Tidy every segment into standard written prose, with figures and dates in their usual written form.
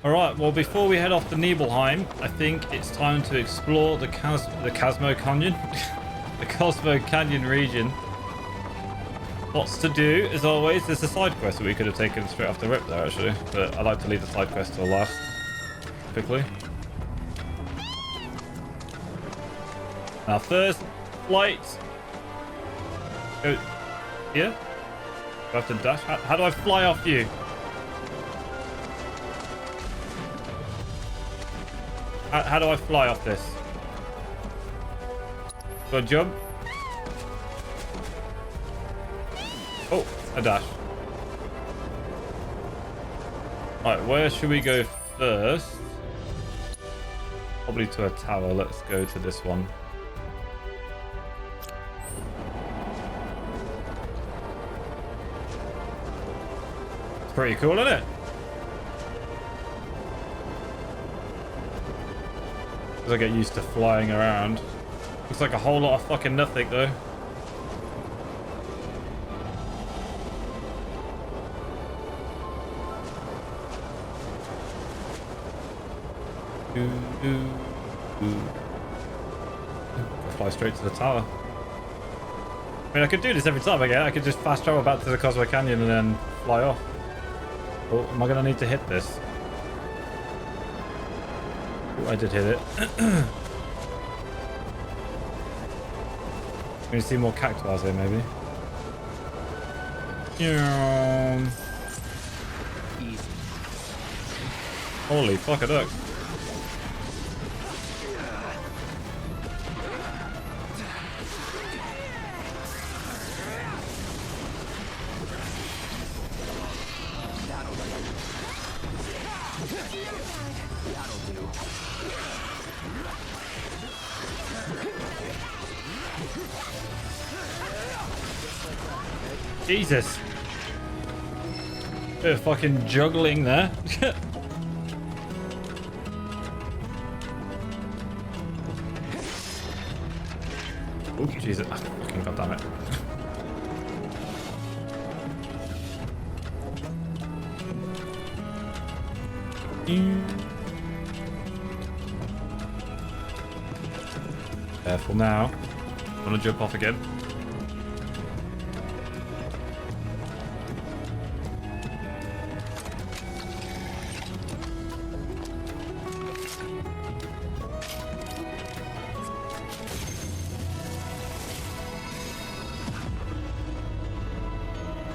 Alright, well before we head off to Nibelheim, I think it's time to explore the Cosmo Canyon. The Cosmo Canyon region. Lots to do, as always. There's a side quest that we could have taken straight off the rip there, actually. But I like to leave the side quest till last, quickly. Our first flight. Go here. Do I have to dash? How do I fly off you? How do I fly off this? Do I jump? Oh, a dash. Right, where should we go first? Probably to a tower. Let's go to this one. It's pretty cool, isn't it? As I get used to flying around. Looks like a whole lot of fucking nothing, though. Fly straight to the tower. I mean, I could do this every time again. I could just fast travel back to the Cosmo Canyon and then fly off. Oh, am I going to need to hit this? Oh, I did hit it. We need to see more cacti here, maybe. Holy fuck, a duck. Jesus. Bit of fucking juggling there. Oh, Jesus. Oh, fucking goddamn it. Careful now. I'm gonna jump off again.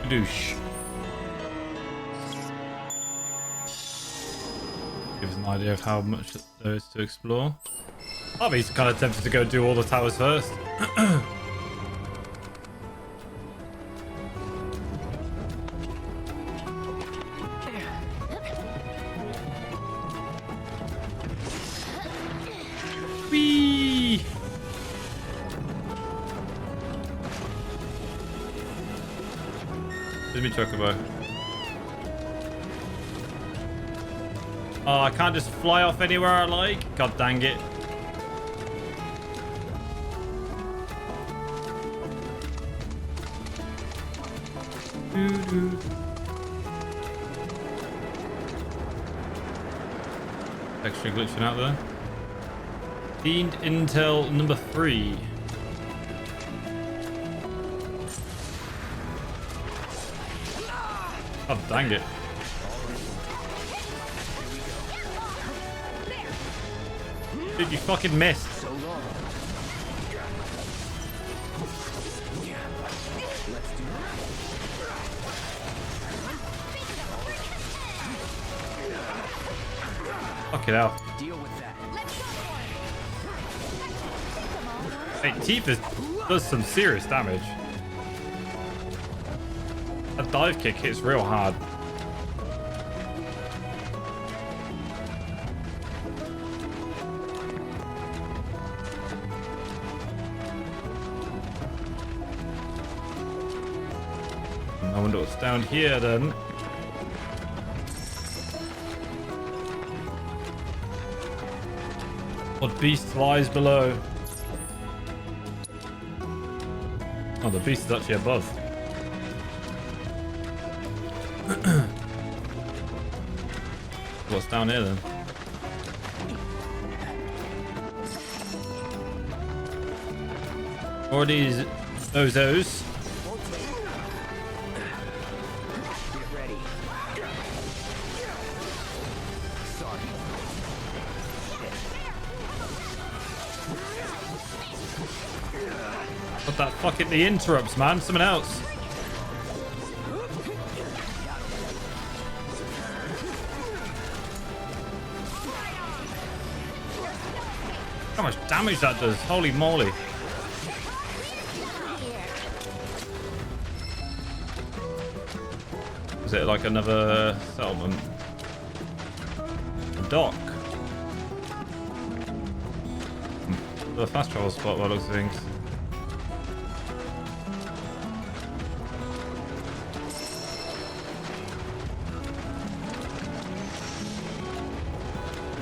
Douche. Gives an idea of how much there is to explore. I'll be kind of tempted to go do all the towers first. Whee! Let me chocobo. Oh, I can't just fly off anywhere I like. God dang it. Extra glitching out there. Fiend Intel number 3. Oh, dang it. Dude, you fucking missed. Fuck it out. Hey, Tifa does some serious damage. A dive kick hits real hard. I wonder what's down here then. What beast lies below? Oh, the beast is actually above. What's down here then? Or these bozos. Get ready. Sorry. What that fucking the interrupts, man. Someone else. How much damage that does. Holy moly. Is it like another settlement? A dock. A fast travel spot by the looks of things.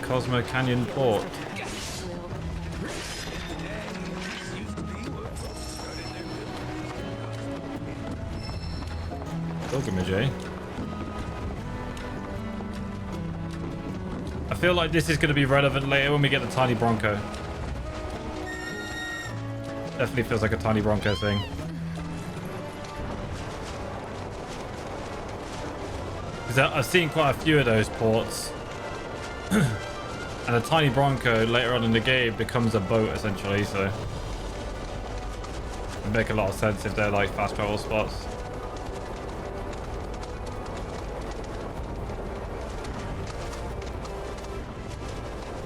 Cosmo Canyon Port. Pilgrimage, eh? I feel like this is going to be relevant later when we get the tiny Bronco. Definitely feels like a tiny Bronco thing. Because I've seen quite a few of those ports. And a tiny Bronco later on in the game becomes a boat essentially, so it make a lot of sense if they're like fast travel spots.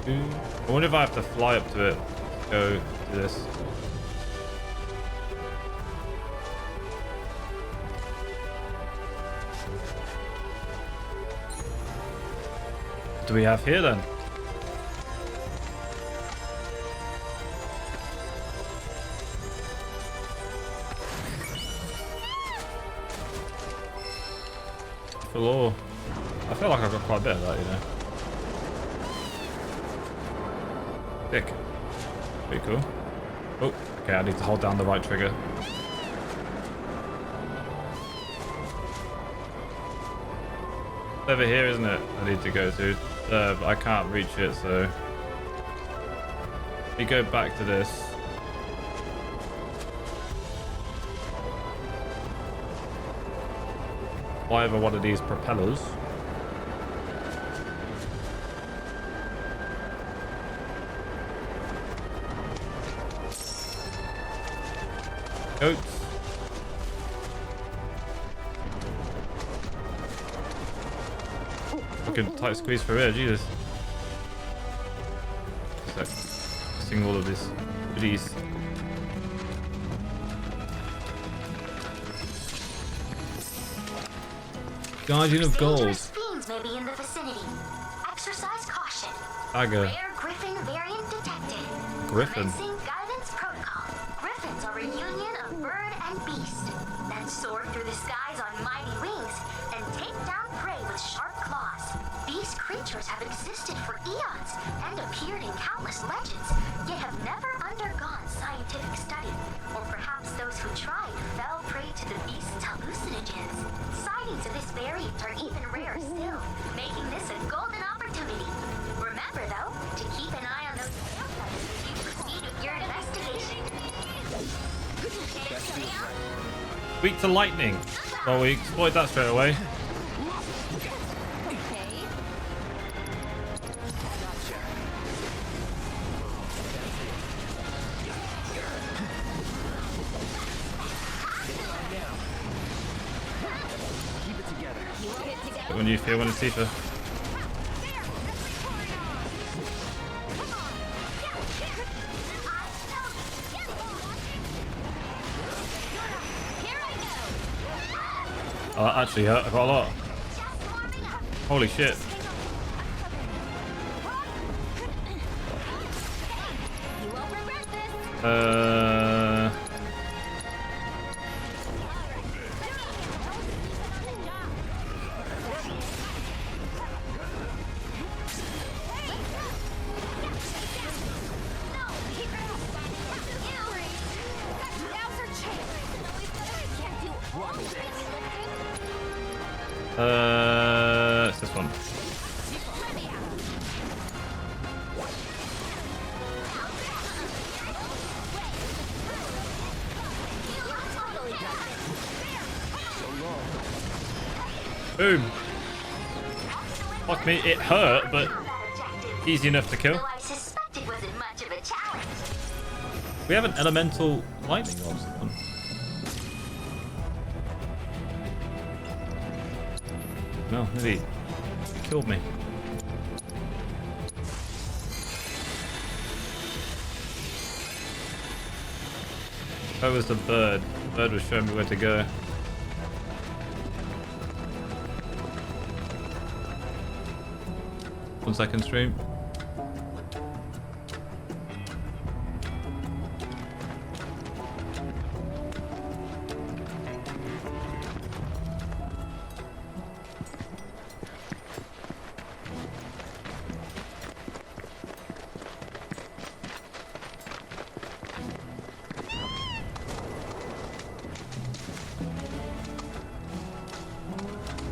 I wonder if I have to fly up to it to go do this. What do we have here then? Hello. I feel like I've got quite a bit of that, you know. Thick. Pretty cool. Oh, okay, I need to hold down the right trigger. It's over here, isn't it? I need to go to. But I can't reach it, so let me go back to this. Fly over one of these propellers. Goats. Fucking tight squeeze for here, Jesus. Just like missing all of this goodies. Guardian of Gold. Fiends may be in the vicinity. Exercise caution. Dagger. Rare Griffin variant detected. Griffin. Commencing guidance protocol. Griffins are a union of bird and beast that soar through the skies on mighty wings and take down prey with sharp claws. These creatures have existed for eons and appeared in countless legends, yet have never undergone scientific study. Or perhaps those who tried fell prey to the beast's hallucinogens. Sightings of this variant are even rarer still, making this a golden opportunity. Remember, though, to keep an eye on those campsites as you proceed with your investigation. Weak to lightning. Well, we exploit that straight away. When you feel when it's Tifa. Oh, that actually hurt quite a lot. Holy shit. It's this one. Boom. Fuck me, it hurt, but easy enough to kill. Though I suspect it wasn't much of a challenge. We have an elemental lightning orb. Someone. No, maybe he killed me. Where was the bird? The bird was showing me where to go. One second stream.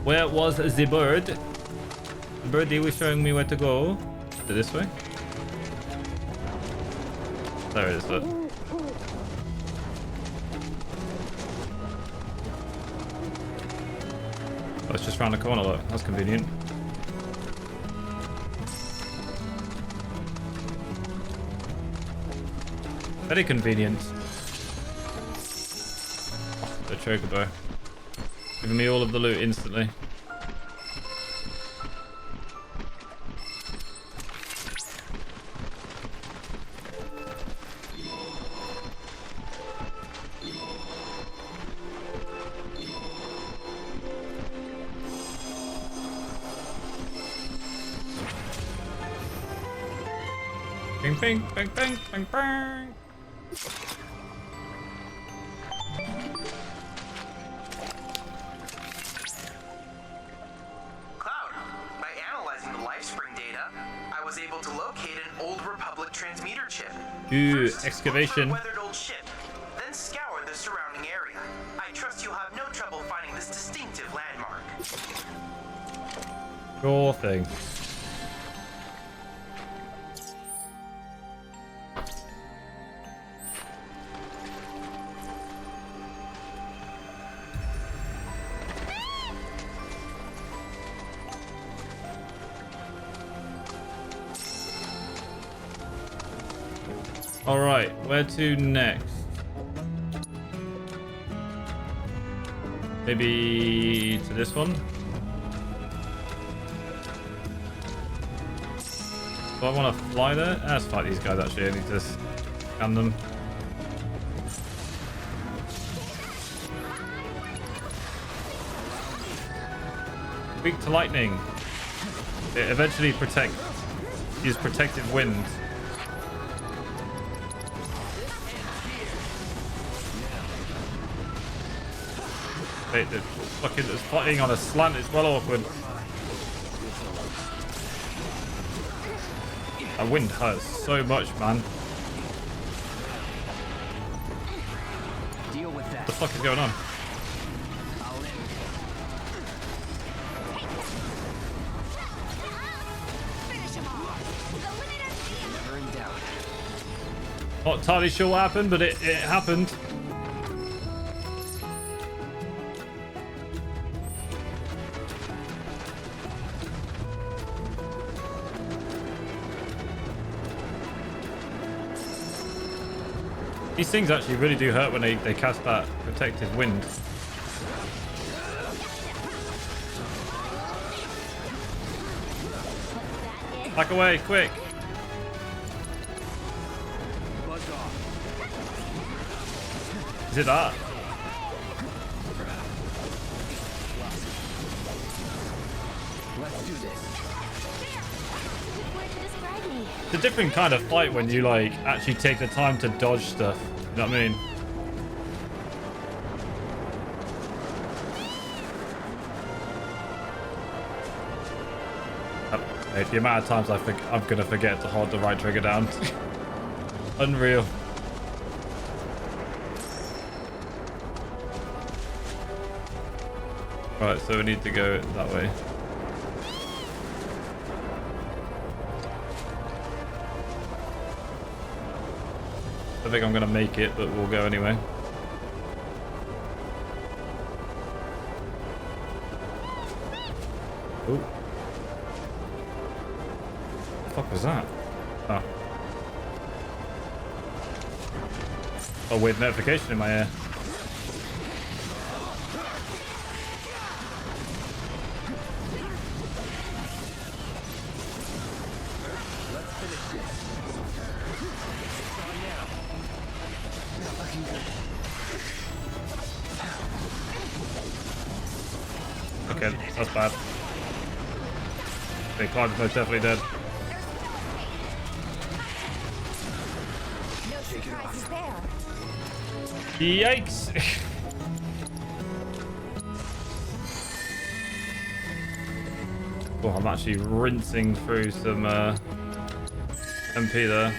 Where was the bird? The birdie was showing me where to go. To this way? There it is, look. Oh, it's just round the corner, look. That's convenient. Very convenient. The chocobo. Giving me all of the loot instantly. Bing, bing, bing, bing, bing, bing. Cloud, by analyzing the LifeSpring data, I was able to locate an old Republic transmitter chip. Ooh, First, excavation. look for a weathered old ship, then scour the surrounding area. I trust you'll have no trouble finding this distinctive landmark. Sure thing. All right, where to next? Maybe to this one? Do I want to fly there? Let's fight these guys actually. I need to scan them. Weak to lightning. It eventually use protective wind. Wait, the fucking it's fighting on a slant. It's well awkward. That wind hurts so much, man. Deal with that. What the fuck is going on? Never in doubt. Not entirely sure what happened, but it happened. These things actually really do hurt when they cast that protective wind. Back away, quick! Buzz off. Is it that? Let's do this. It's a different kind of fight when you like actually take the time to dodge stuff. You know what I mean? The amount of times I'm gonna forget to hold the right trigger down. Unreal. Right, so we need to go that way. I think I'm gonna make it, but we'll go anyway. fuck was that? Oh. A weird notification in my ear. Okay, that's bad. Big Cloud's most definitely dead. No surprises there. Yikes! Oh, I'm actually rinsing through some MP there.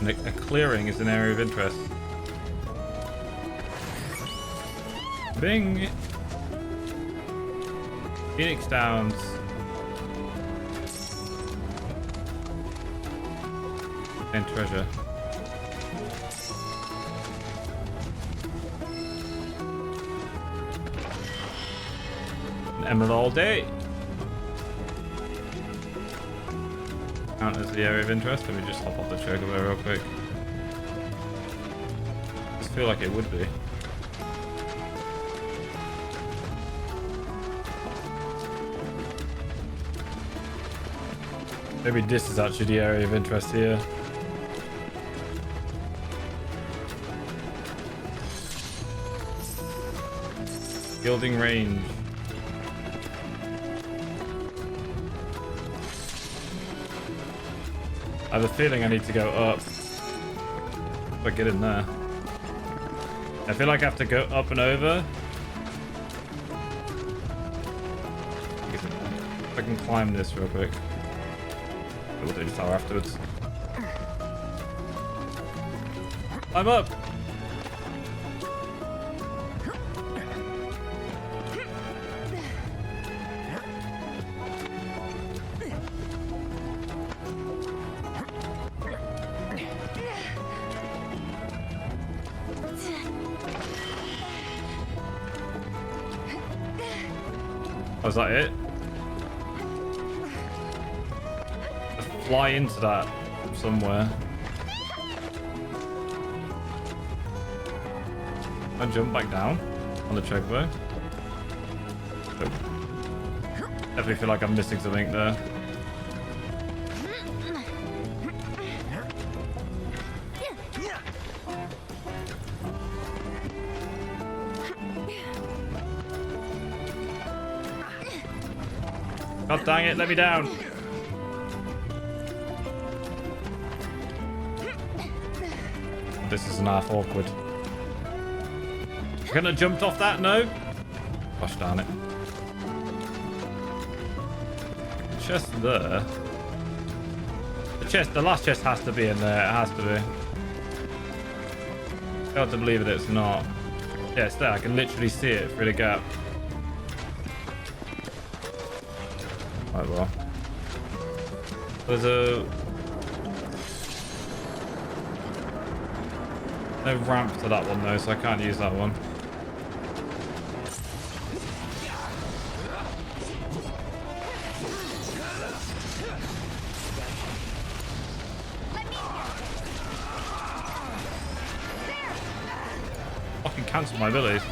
And a clearing is an area of interest. Bing! Phoenix Downs. And treasure. An emerald all day. Count as the area of interest. Let me just hop off the chocobo real quick. I just feel like it would be. Maybe this is actually the area of interest here. Gilding range. I have a feeling I need to go up. If I get in there. I feel like I have to go up and over. If I can climb this real quick. We'll do the tower afterwards. I'm up! Was that it? Fly into that somewhere. I jump back down on the chocobo. Definitely feel like I'm missing something there. God dang it, let me down. This is an half awkward. Couldn't have jumped off that? No? Gosh darn it. The chest there. The last chest has to be in there. It has to be. I have to believe that it's not. Yeah, it's there. I can literally see it through the gap. Right, well. There's a... no ramp to that one though, so I can't use that one. Fucking cancel my abilities.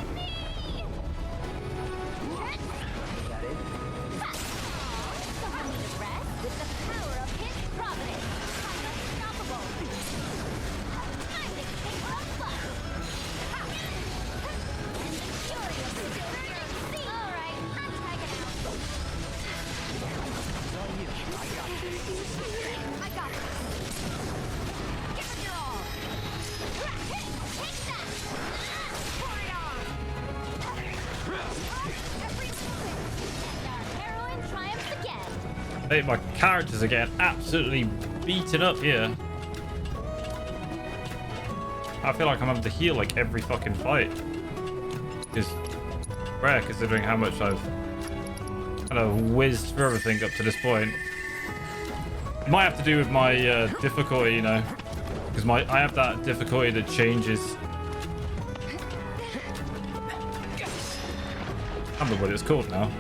Hey, my characters are getting absolutely beaten up here. I feel like I'm having to heal like every fucking fight. Because rare considering how much I've kind of whizzed through everything up to this point. It might have to do with my difficulty, you know, because I have that difficulty that changes. I don't know what it's called now.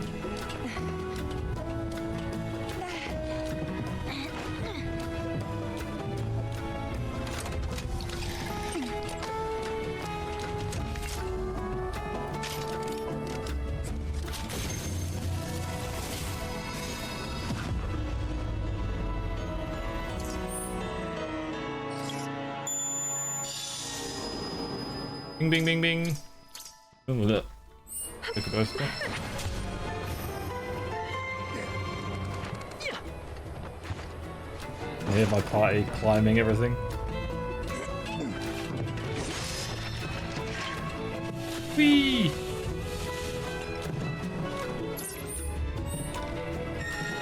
Bing, bing, bing, bing. Oh, look. Look at those stuff. I hear my party climbing everything. Whee!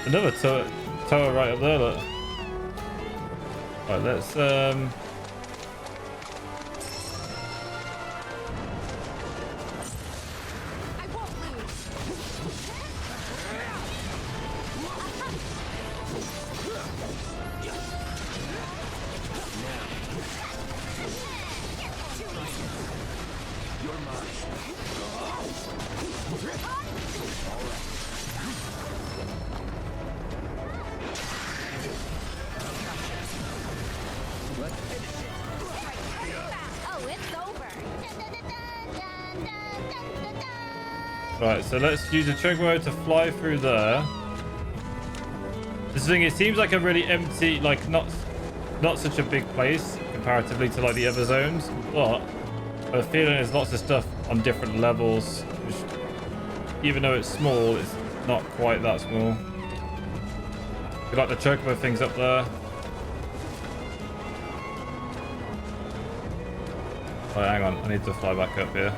Another tower right up there, look. Right, let's Right, so let's use a chocobo to fly through there. This thing, it seems like a really empty, like not such a big place comparatively to like the other zones, but I have a feeling there's lots of stuff on different levels, which, even though it's small, it's not quite that small. You like the chocobo things up there. Oh, hang on, I need to fly back up here.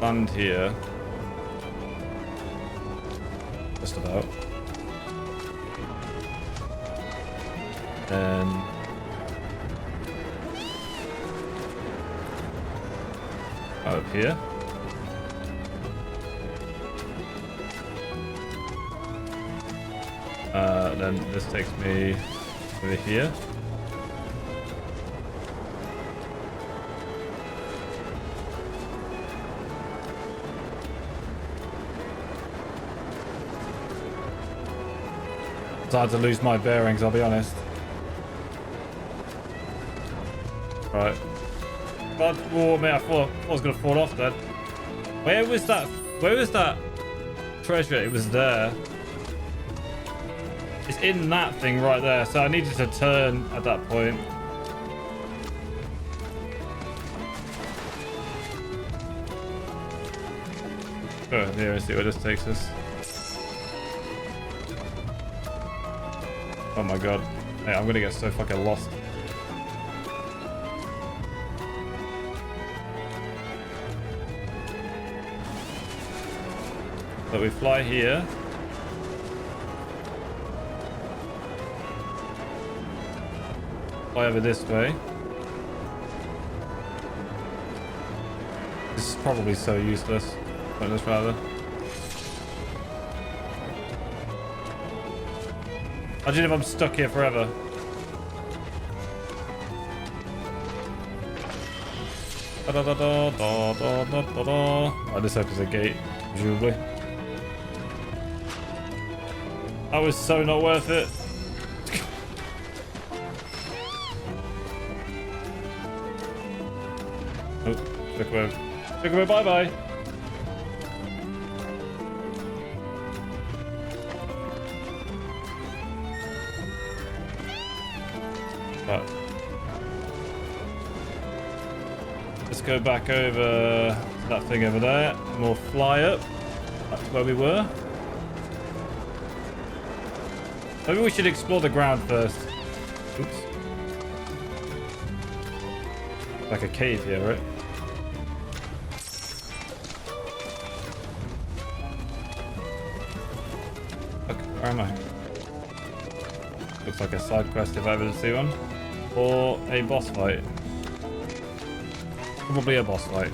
Land here. Just about. And up here. Then this takes me over here. It's hard to lose my bearings, I'll be honest. Right. God, oh man, I thought I was gonna fall off then. Where was that treasure? It was there. It's in that thing right there, so I needed to turn at that point. Oh, here, let's see where this takes us. Oh my god. Hey, I'm gonna get so fucking lost. So we fly here. Fly over this way. This is probably so useless. Pointless rather. Imagine if I'm stuck here forever. Da, da, da, da, da, da, da, da. Oh, this opens a gate, presumably. That was so not worth it. Oh, took away, bye-bye. But let's go back over to that thing over there, and we'll fly up to where we were. Maybe we should explore the ground first. Oops. Like a cave here, right? Fuck, where ammo. Looks like a side quest if I ever see one. Or a boss fight. Probably a boss fight.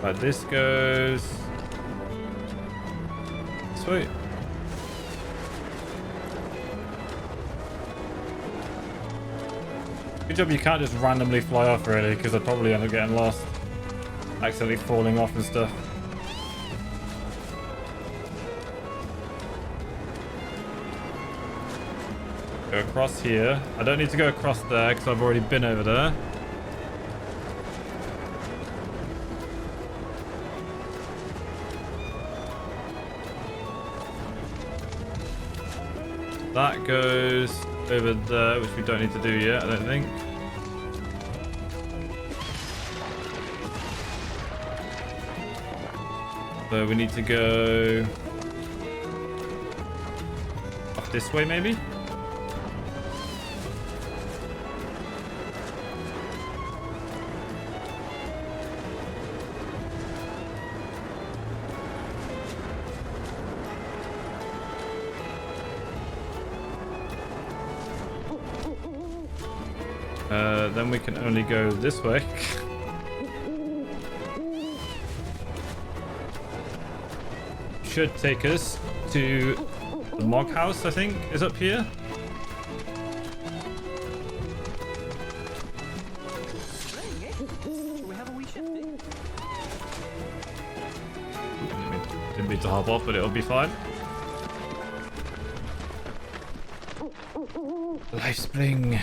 Right, this goes... Sweet. Good job you can't just randomly fly off really, because I'd probably end up getting lost. Accidentally falling off and stuff. Go across here. I don't need to go across there because I've already been over there. That goes over there, which we don't need to do yet, I don't think. So we need to go up this way, maybe? Then we can only go this way. Should take us to the Mog House, I think, is up here. Didn't mean to hop off, but it'll be fine. Life Spring.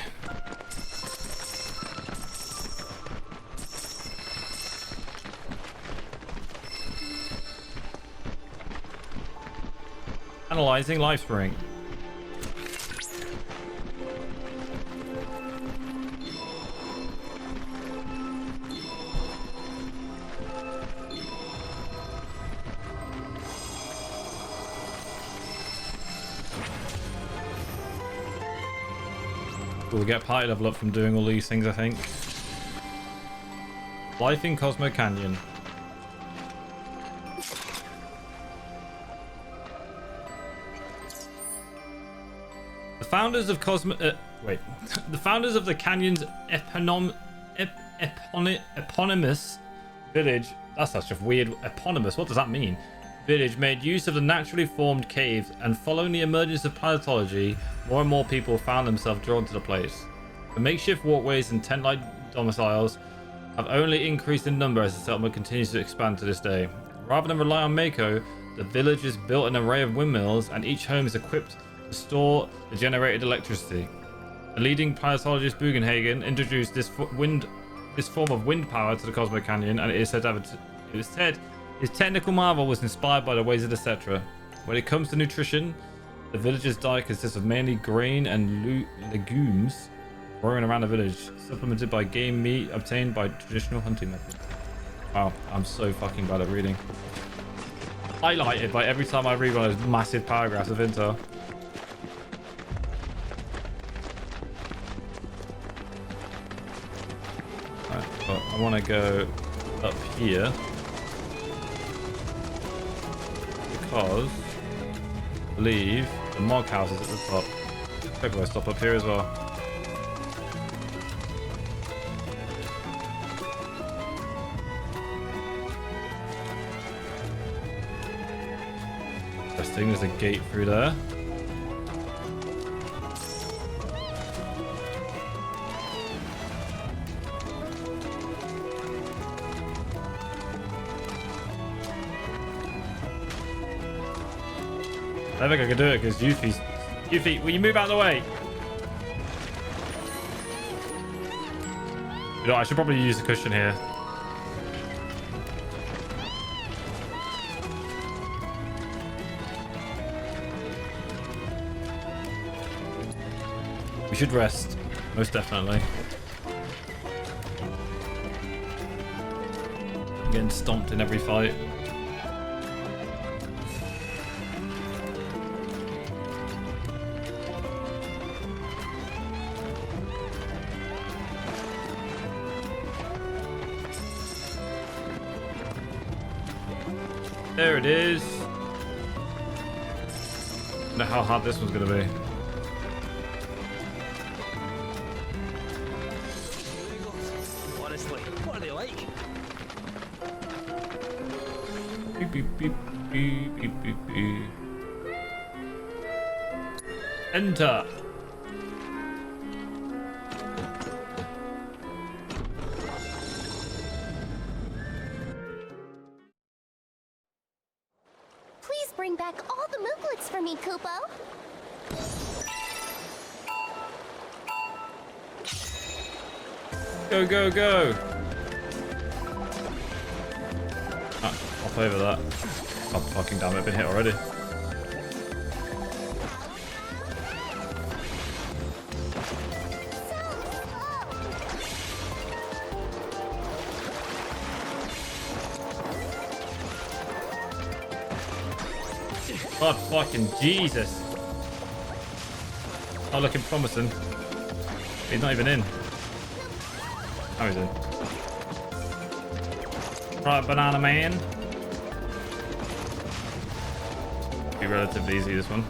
Analyzing Life Spring. We'll get party level up from doing all these things, I think. Life in Cosmo Canyon. The founders of the founders of the canyon's eponymous village. That's such a weird eponymous. What does that mean? Village made use of the naturally formed caves, and following the emergence of paleontology, more and more people found themselves drawn to the place. The makeshift walkways and tent-like domiciles have only increased in number as the settlement continues to expand to this day. Rather than rely on Mako, the village has built an array of windmills, and each home is equipped to store the generated electricity. The leading paleontologist Bugenhagen introduced this form of wind power to the Cosmo Canyon, and it is said his technical marvel was inspired by the ways of the Cetra. When it comes to nutrition, the village's diet consists of mainly grain and legumes growing around the village, supplemented by game meat obtained by traditional hunting methods. Wow, I'm so fucking bad at reading. Highlighted by every time I read one of those massive paragraphs of intel. But I want to go up here because I believe the Mog House is at the top. Maybe I'll stop up here as well. Interesting, there's a gate through there. I don't think I can do it because Yuffie, will you move out of the way? You know, I should probably use the cushion here. We should rest, most definitely. I'm getting stomped in every fight. There it is. I don't know how hard this one's gonna be. Honestly, what are they like? Beep, beep, beep, beep, beep, beep, beep. Enter. Please bring back all the mooglets for me, Kupo. Go, go, go. Ah, hop over that. Oh, fucking damn it, been hit already. God fucking Jesus. Not looking promising. He's not even in. Oh, he's in. Right, Banana Man. Be relatively easy, this one.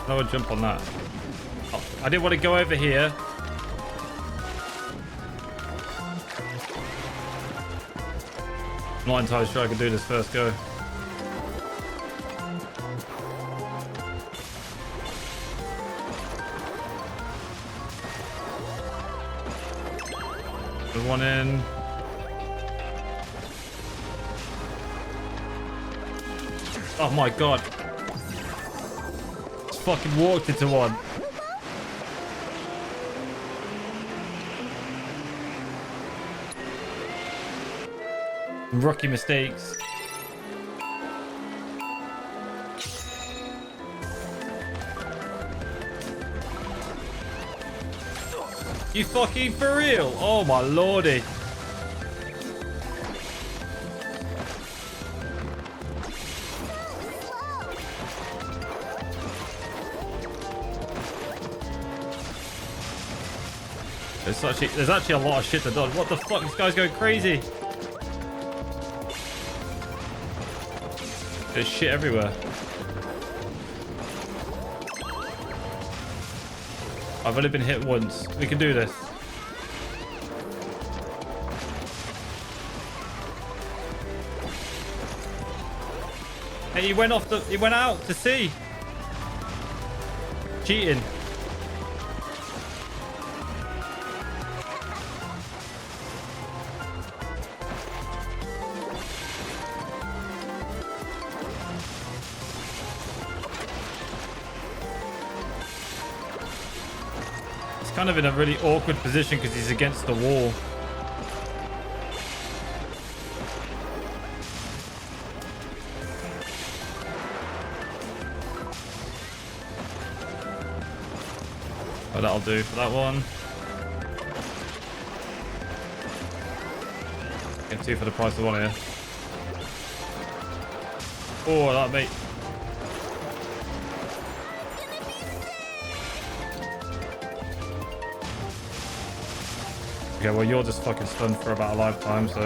I would jump on that. Oh, I didn't want to go over here. I'm not entirely sure I can do this first go. There's one in. Oh my god. Just fucking walked into one. Rookie mistakes. You fucking for real? Oh my lordy. There's actually a lot of shit to dodge. What the fuck? This guy's going crazy. There's shit everywhere. I've only been hit once. We can do this. Hey, he went out to sea. Cheating. Kind of in a really awkward position because he's against the wall. Oh, that'll do for that one. Get two for the price of one here. Oh, that mate. Okay, well, you're just fucking stunned for about a lifetime, so.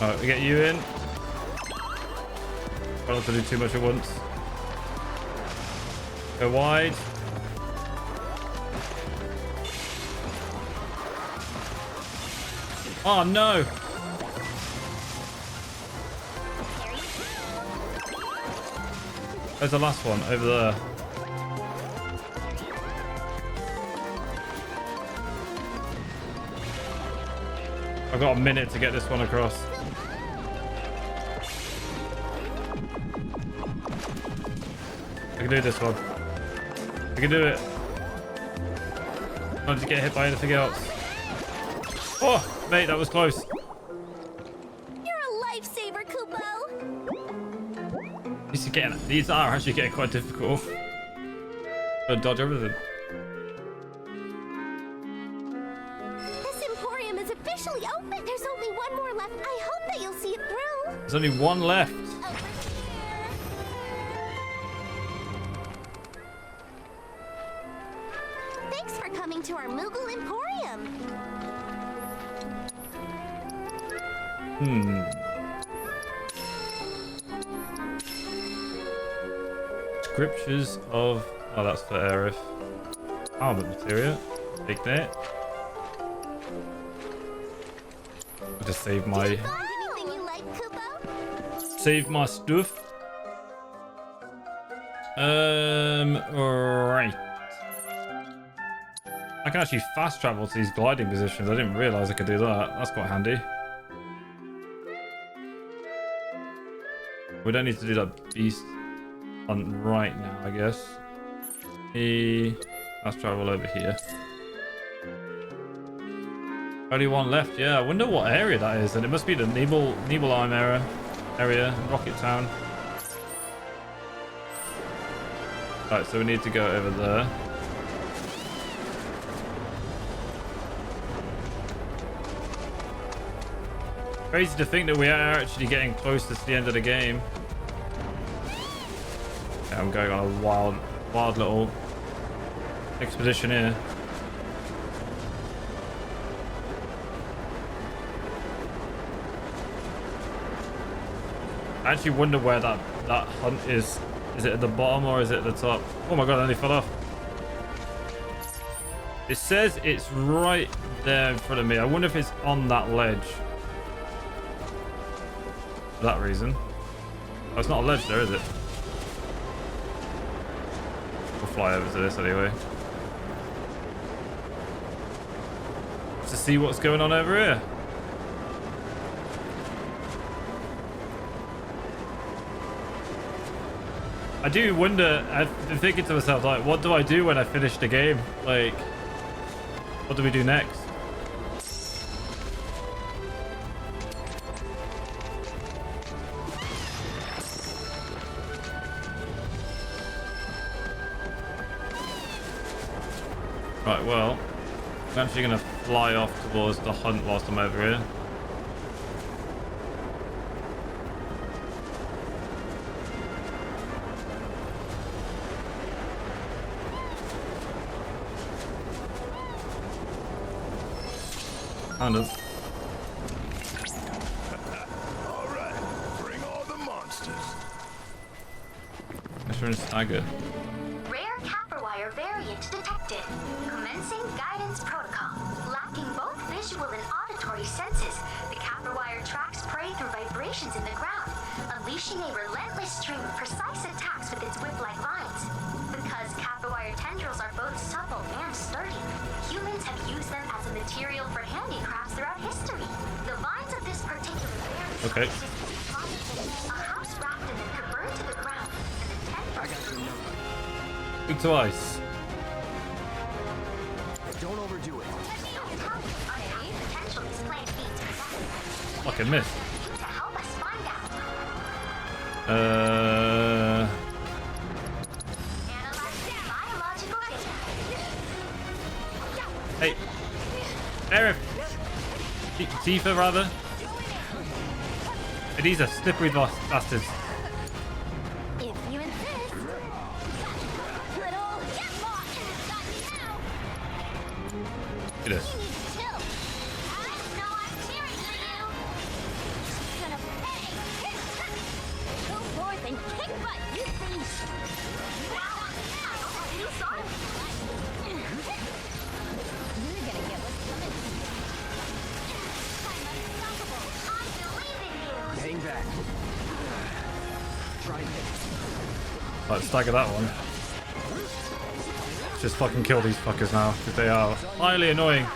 Alright, we get you in. Try not to do too much at once. Go wide. Oh no! There's the last one over there. I've got a minute to get this one across. I can do this one. I can do it. Not to get hit by anything else. Oh, mate, that was close. These are actually getting quite difficult. Don't dodge everything. This emporium is officially open. There's only one more left. I hope that you'll see it through. There's only one left. Okay. coming to our Moogle Emporium. Scriptures of... Oh, that's for Aerith. Armor material. Take that. I'll just save my... Find anything you like, Kupo? Save my stuff. Right. I can actually fast travel to these gliding positions. I didn't realize I could do that. That's quite handy. We don't need to do that beast hunt right now, I guess. Fast travel over here. Only one left. Yeah, I wonder what area that is. And it must be the Nibelheim area, Rocket Town. Right, so we need to go over there. Crazy to think that we are actually getting close to the end of the game. Yeah, I'm going on a wild little expedition here. I actually wonder where that hunt is. Is it at the bottom or is it at the top? Oh my god, I nearly fell off. It says it's right there in front of me. I wonder if it's on that ledge. For that reason. Oh, it's not a ledge there, is it? We'll fly over to this anyway. To see what's going on over here. I do wonder, I've been thinking to myself, like, what do I do when I finish the game? Like, what do we do next? Right, well, I'm actually going to fly off towards the hunt whilst I'm over here. Kind of. All right, bring all the monsters. Let's run stagger. Rare Caprwire variant detected. Commencing guidance protocol. Lacking both visual and auditory senses, the Caprwire tracks prey through vibrations in the ground, unleashing a relentless stream of precise attacks with its whip-like vines. Because Caprwire tendrils are both supple and sturdy, humans have used them as a material for handicrafts throughout history. The vines of this particular variant Okay. a house wrapped in them could burn to the ground, and the tendrils... I got your number. Big to ice. Don't overdo it. Potential these plant feet to possess. Fucking missed. To help us find out. Analyze biological data. Hey. Aerith. Tifa, rather. These are slippery bastards. If you insist. Little get lost. Got now. Look at this. You need to chill. I know I'm cheering for you. Gonna pay. Go forth and kick butt, you see. You saw it. You're gonna get what's coming. I'm unstoppable. I believe in you. Hang back. Try this. Right, stagger that one. Just fucking kill these fuckers now, because they are highly annoying.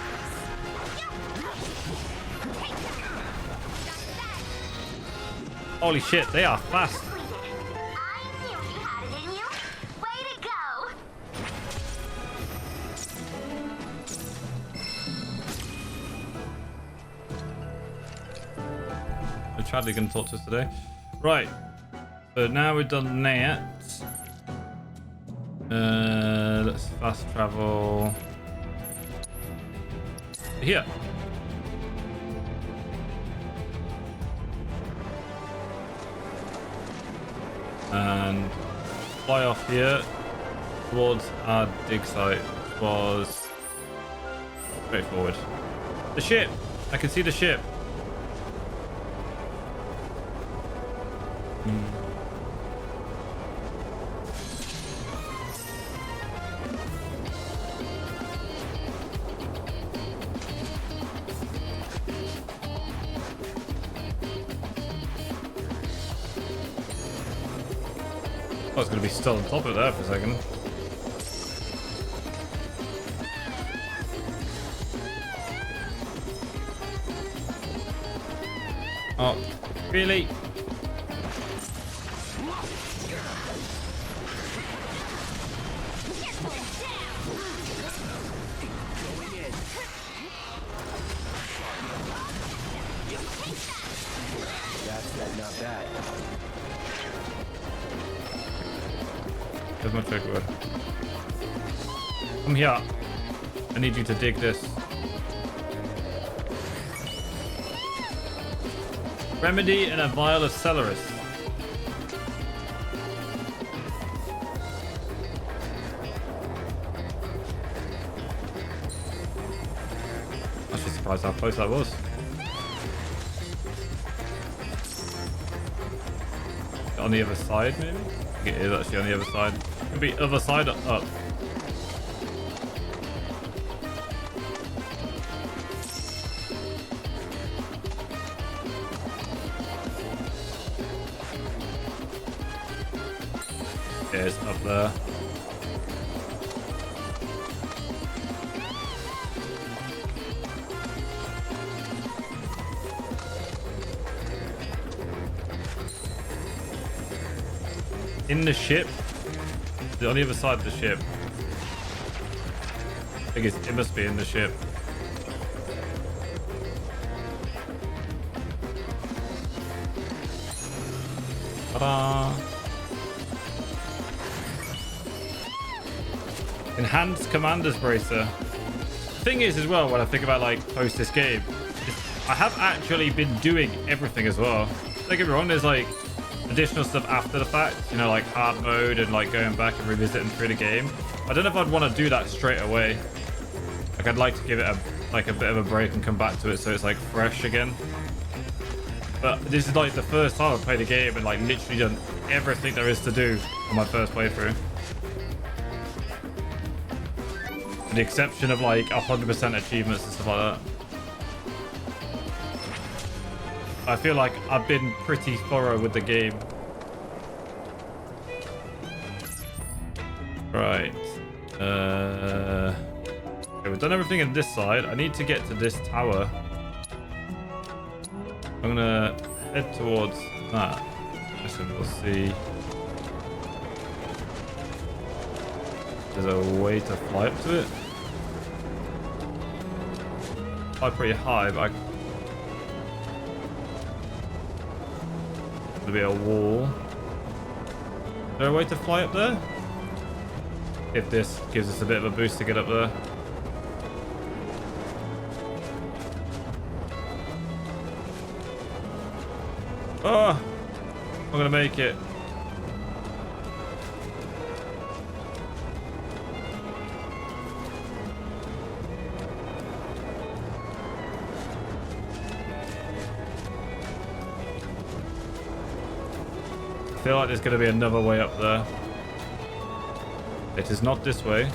Holy shit, they are fast. I knew you had it in you. Way to go. Are Chadley going to talk to us today? Right. So now we've done that. Let's fast travel here. And fly off here towards our dig site, which was Straightforward. The ship! I can see the ship. I was going to be still on top of it there for a second. Oh, really? That's that, not that. There's my trick word. Come here. I need you to dig this. Remedy and a vial of Celeris. Actually surprised how close that was. On the other side, maybe? I think it is actually on the other side. Could be other side or up. Yeah, it's up there. In the ship? On the other side of the ship. I think it must be in the ship. Ta-da! Enhanced Commander's Bracer. The thing is as well, when I think about like post this game, is I have actually been doing everything as well. Don't get me wrong, there's like additional stuff after the fact, you know, like hard mode and like going back and revisiting through the game. I don't know if I'd want to do that straight away. Like I'd like to give it a bit of a break and come back to it so it's like fresh again. But this is like the first time I've played a game and like literally done everything there is to do on my first playthrough. With the exception of like 100% achievements and stuff like that. I feel like I've been pretty thorough with the game. Right. Okay, we've done everything on this side. I need to get to this tower. I'm gonna head towards that. Just so we'll see. There's a way to fly up to it. Fly pretty high, but there'll be a wall. Is there a way to fly up there? If this gives us a bit of a boost to get up there. Oh! I'm gonna make it. I feel like there's going to be another way up there. It is not this way. Am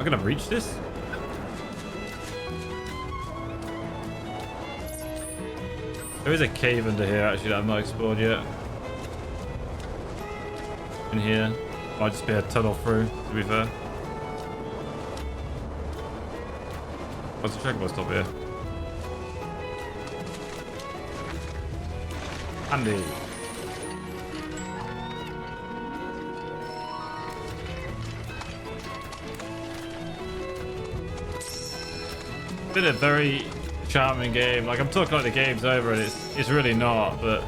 I going to reach this? There is a cave under here actually that I've not explored yet. In here. Might just be a tunnel through, to be fair. What's the checkpost up here? Handy. It's been a very charming game. Like I'm talking like the game's over and it's really not, but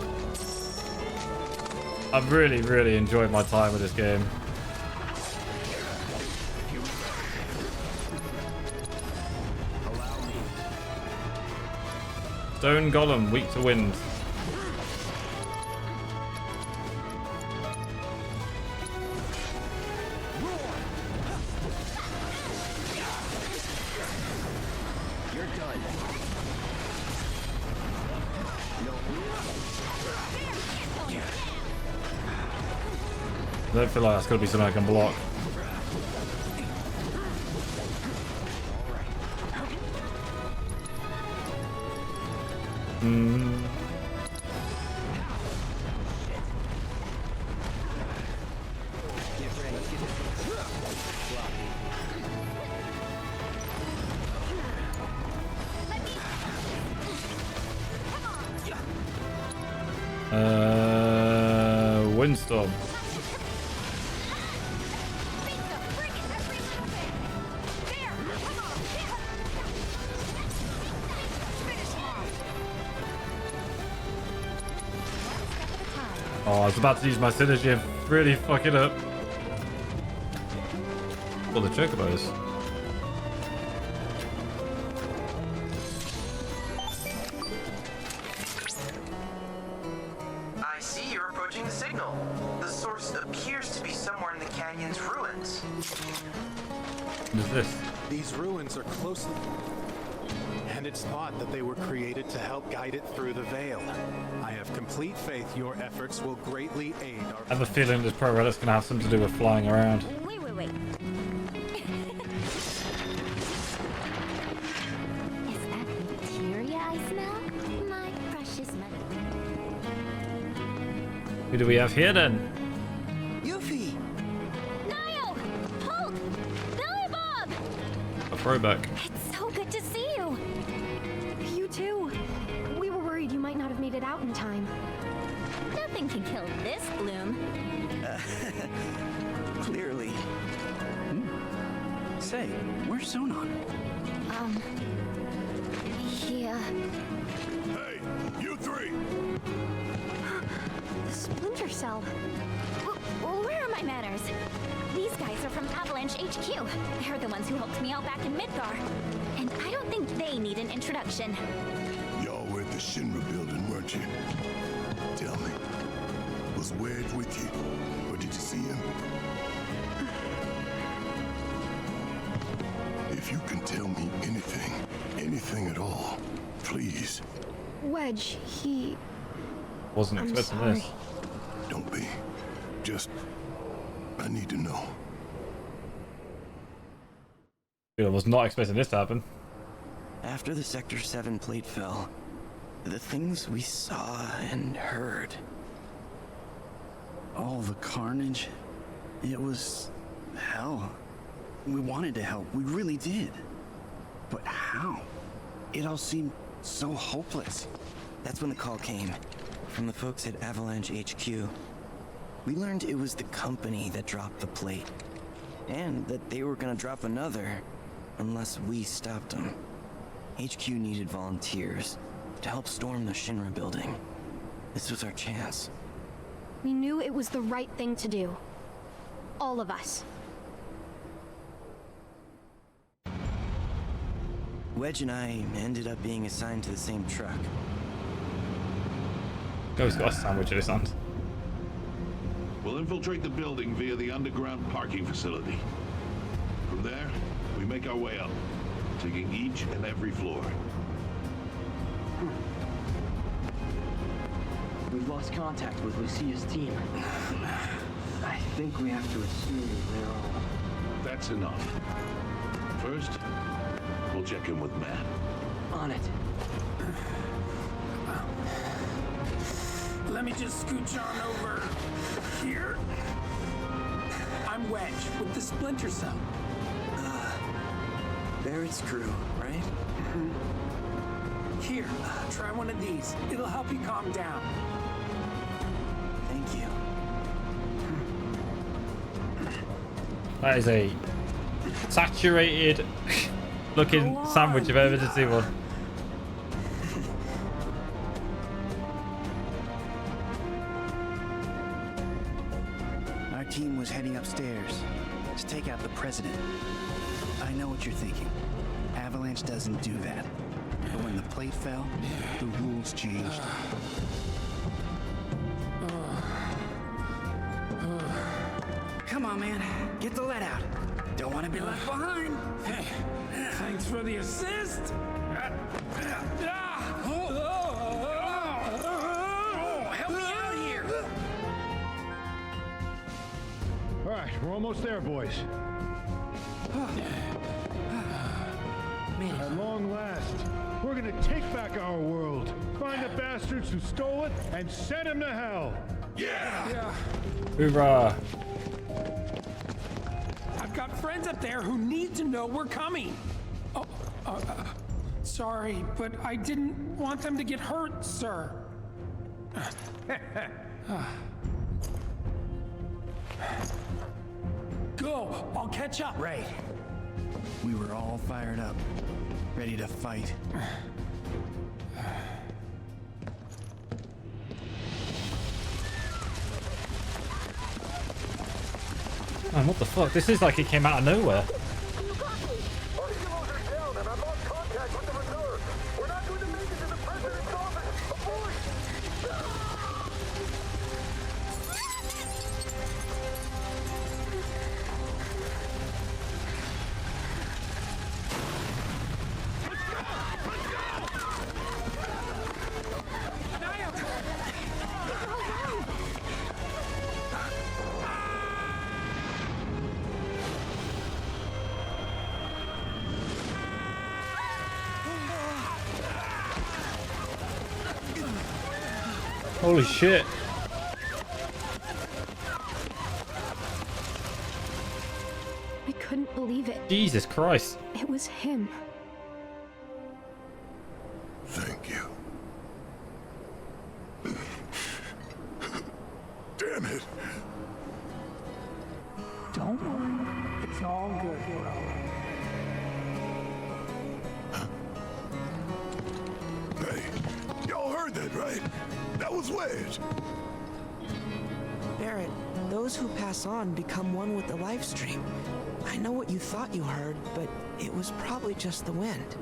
I've really enjoyed my time with this game. Stone golem, weak to wind. You're done. I don't feel like that's gonna be something I can block. Windstorm. Oh, I was about to use my synergy and really fuck it up. Well, the chocobos. I see you're approaching the signal. The source appears to be somewhere in the canyon's ruins. What is this? These ruins are closely... And it's thought that they were created to help guide it through the veil. I have complete faith your efforts will greatly aid our... I have a feeling this pro relic's gonna have something to do with flying around. Wait. Is that bacteria I smell? My precious mother. Who do we have here then? Yuffie! Niall! Hulk! Billy Bob! A throwback. It's so good to see you. You too. We were worried you might not have made it out in time. Nothing can kill this bloom. Clearly. Say, where's Sonon? Yeah. Hey, you three! The splinter cell. Where are my manners? These guys are from Avalanche HQ. They're the ones who helped me out back in Midgar. And I don't think they need an introduction. Y'all were at the Shinra building, weren't you? Tell me, was Wedge with you? Or did you see him? If you can tell me anything at all, please. Wedge, he... Wasn't I'm expecting sorry. this. Don't be. Just, I need to know. Dude, I was not expecting this to happen. After the Sector 7 plate fell, the things we saw and heard. All the carnage. It was hell. We wanted to help, we really did. But how? It all seemed so hopeless. That's when the call came, from the folks at Avalanche HQ. We learned it was the company that dropped the plate, and that they were gonna drop another, unless we stopped them. HQ needed volunteers to help storm the Shinra building. This was our chance. We knew it was the right thing to do. All of us. Wedge and I ended up being assigned to the same truck. Ghost got a sandwich in his hand. We'll infiltrate the building via the underground parking facility. From there, we make our way up, taking each and every floor. We've lost contact with Lucia's team. I think we have to assume they're all... That's enough. First, we'll check in with Matt. on it. Let me just scooch on over here. I'm Wedge with the Splinter Cell. Barrett's crew, right? Here, try one of these. It'll help you calm down. Thank you. That is a saturated looking sandwich if I've ever seen one. Our team was heading upstairs to take out the president. I know what you're thinking. Avalanche doesn't do that. But when the plate fell, the rules changed. Come on, man. Get the lead out. Don't want to be left behind. Hey, thanks for the assist. Help me out here. All right, we're almost there, boys. At long last, we're gonna take back our world, find the bastards who stole it, and send them to hell. Yeah. Hoorah. I've got friends up there who need to know we're coming. Oh, sorry, but I didn't want them to get hurt, sir. Go, I'll catch up. Right. We were all fired up, ready to fight. Man, what the fuck? This is like it came out of nowhere. Holy shit. I couldn't believe it. Jesus Christ. It was him. Thank you. Damn it. Don't worry, it's all good, bro. Hey, y'all heard that, right? That was Wedge. Barrett, those who pass on become one with the life stream. I know what you thought you heard, but it was probably just the wind.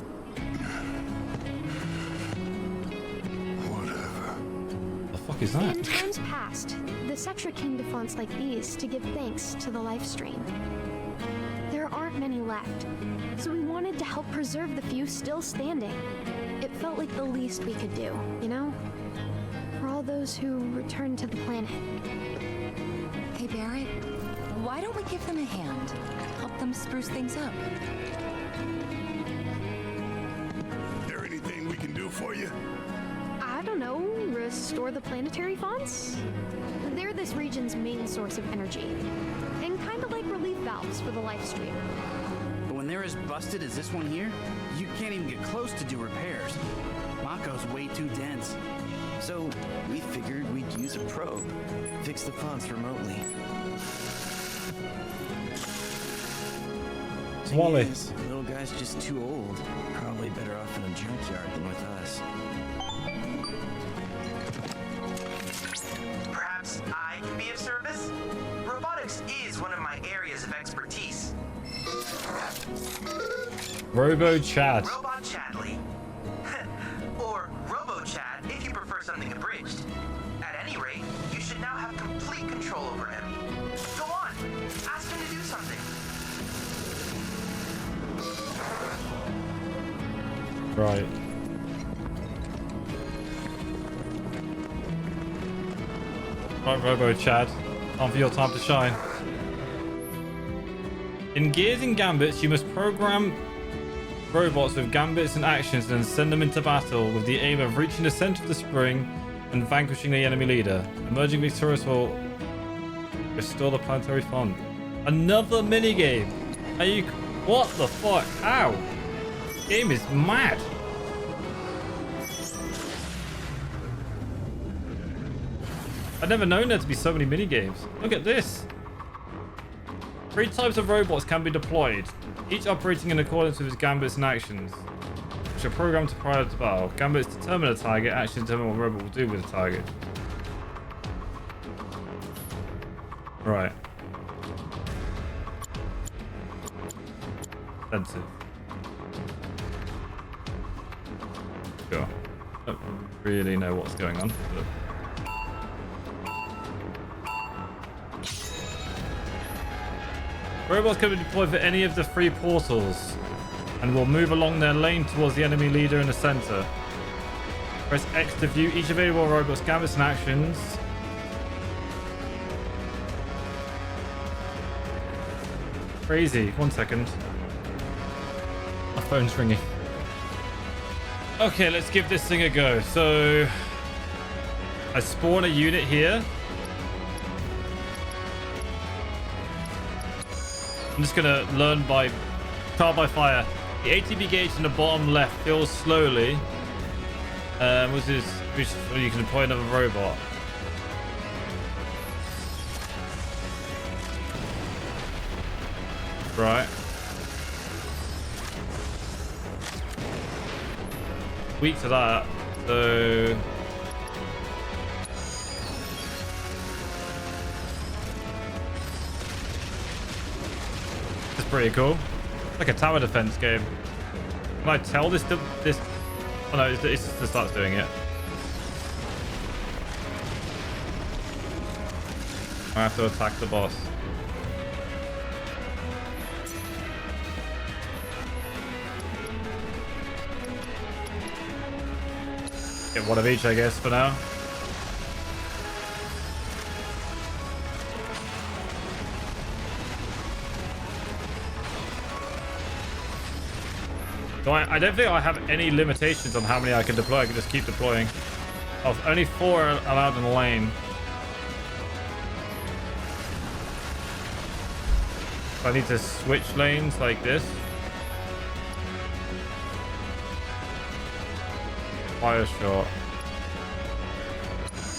Whatever. The fuck is that? In times past, the Cetra came to fonts like these to give thanks to the life stream. There aren't many left, so we wanted to help preserve the few still standing. It felt like the least we could do, you know? For all those who returned to the planet. Hey, Barrett, why don't we give them a hand? Help them spruce things up. There anything we can do for you? I don't know, restore the planetary fonts? They're this region's main source of energy, and kind of like relief valves for the life stream. But when they're as busted as this one here, you can't even get close to do repairs. Mako's way too dense. So we figured we'd use a probe, fix the fonts remotely. Wally. Little guy's just too old. Probably better off in a junkyard than with us. Perhaps I can be of service? Robotics is one of my areas of expertise. Robo Chad. Robot Chadley. Or Robo Chad if you prefer something abridged. At any rate, you should now have complete control over him. Go on, ask him to do something. Right. Right, Robo Chad. Time for your time to shine. In Gears and Gambits, you must program robots with gambits and actions and then send them into battle with the aim of reaching the center of the spring and vanquishing the enemy leader. Emerging victorious will restore the planetary font. Another minigame. Are you... What the fuck? How? This game is mad. I've never known there to be so many minigames. Look at this. 3 types of robots can be deployed, each operating in accordance with its gambits and actions, which are programmed to prior to battle. Gambits determine a target, actions determine what robot will do with the target. Right. Expensive. Sure. Don't really know what's going on. But... Robots can be deployed for any of the 3 portals and will move along their lane towards the enemy leader in the center. Press X to view each available robot's gambits and actions. Crazy. 1 second. My phone's ringing. Okay, let's give this thing a go. So I spawn a unit here. I'm just gonna learn by trial by fire. The ATB gauge in the bottom left fills slowly. Which you can deploy another robot. Right. Weak to that, so it's pretty cool. Like a tower defense game. Can I tell this to this? Oh no, it just starts doing it. I have to attack the boss. Get one of each, I guess, for now. So I don't think I have any limitations on how many I can deploy. I can just keep deploying. Oh, only 4 are allowed in the lane. So I need to switch lanes like this. Fire shot.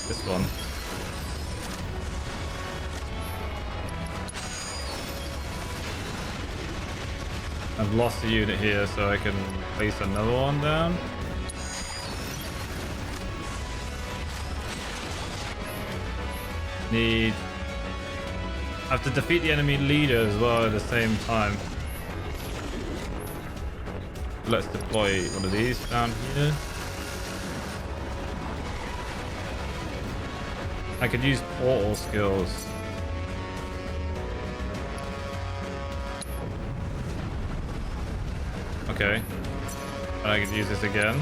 This one. I've lost a unit here, so I can place another one down. I have to defeat the enemy leader as well at the same time. Let's deploy one of these down here. I could use portal skills. Okay. And I could use this again.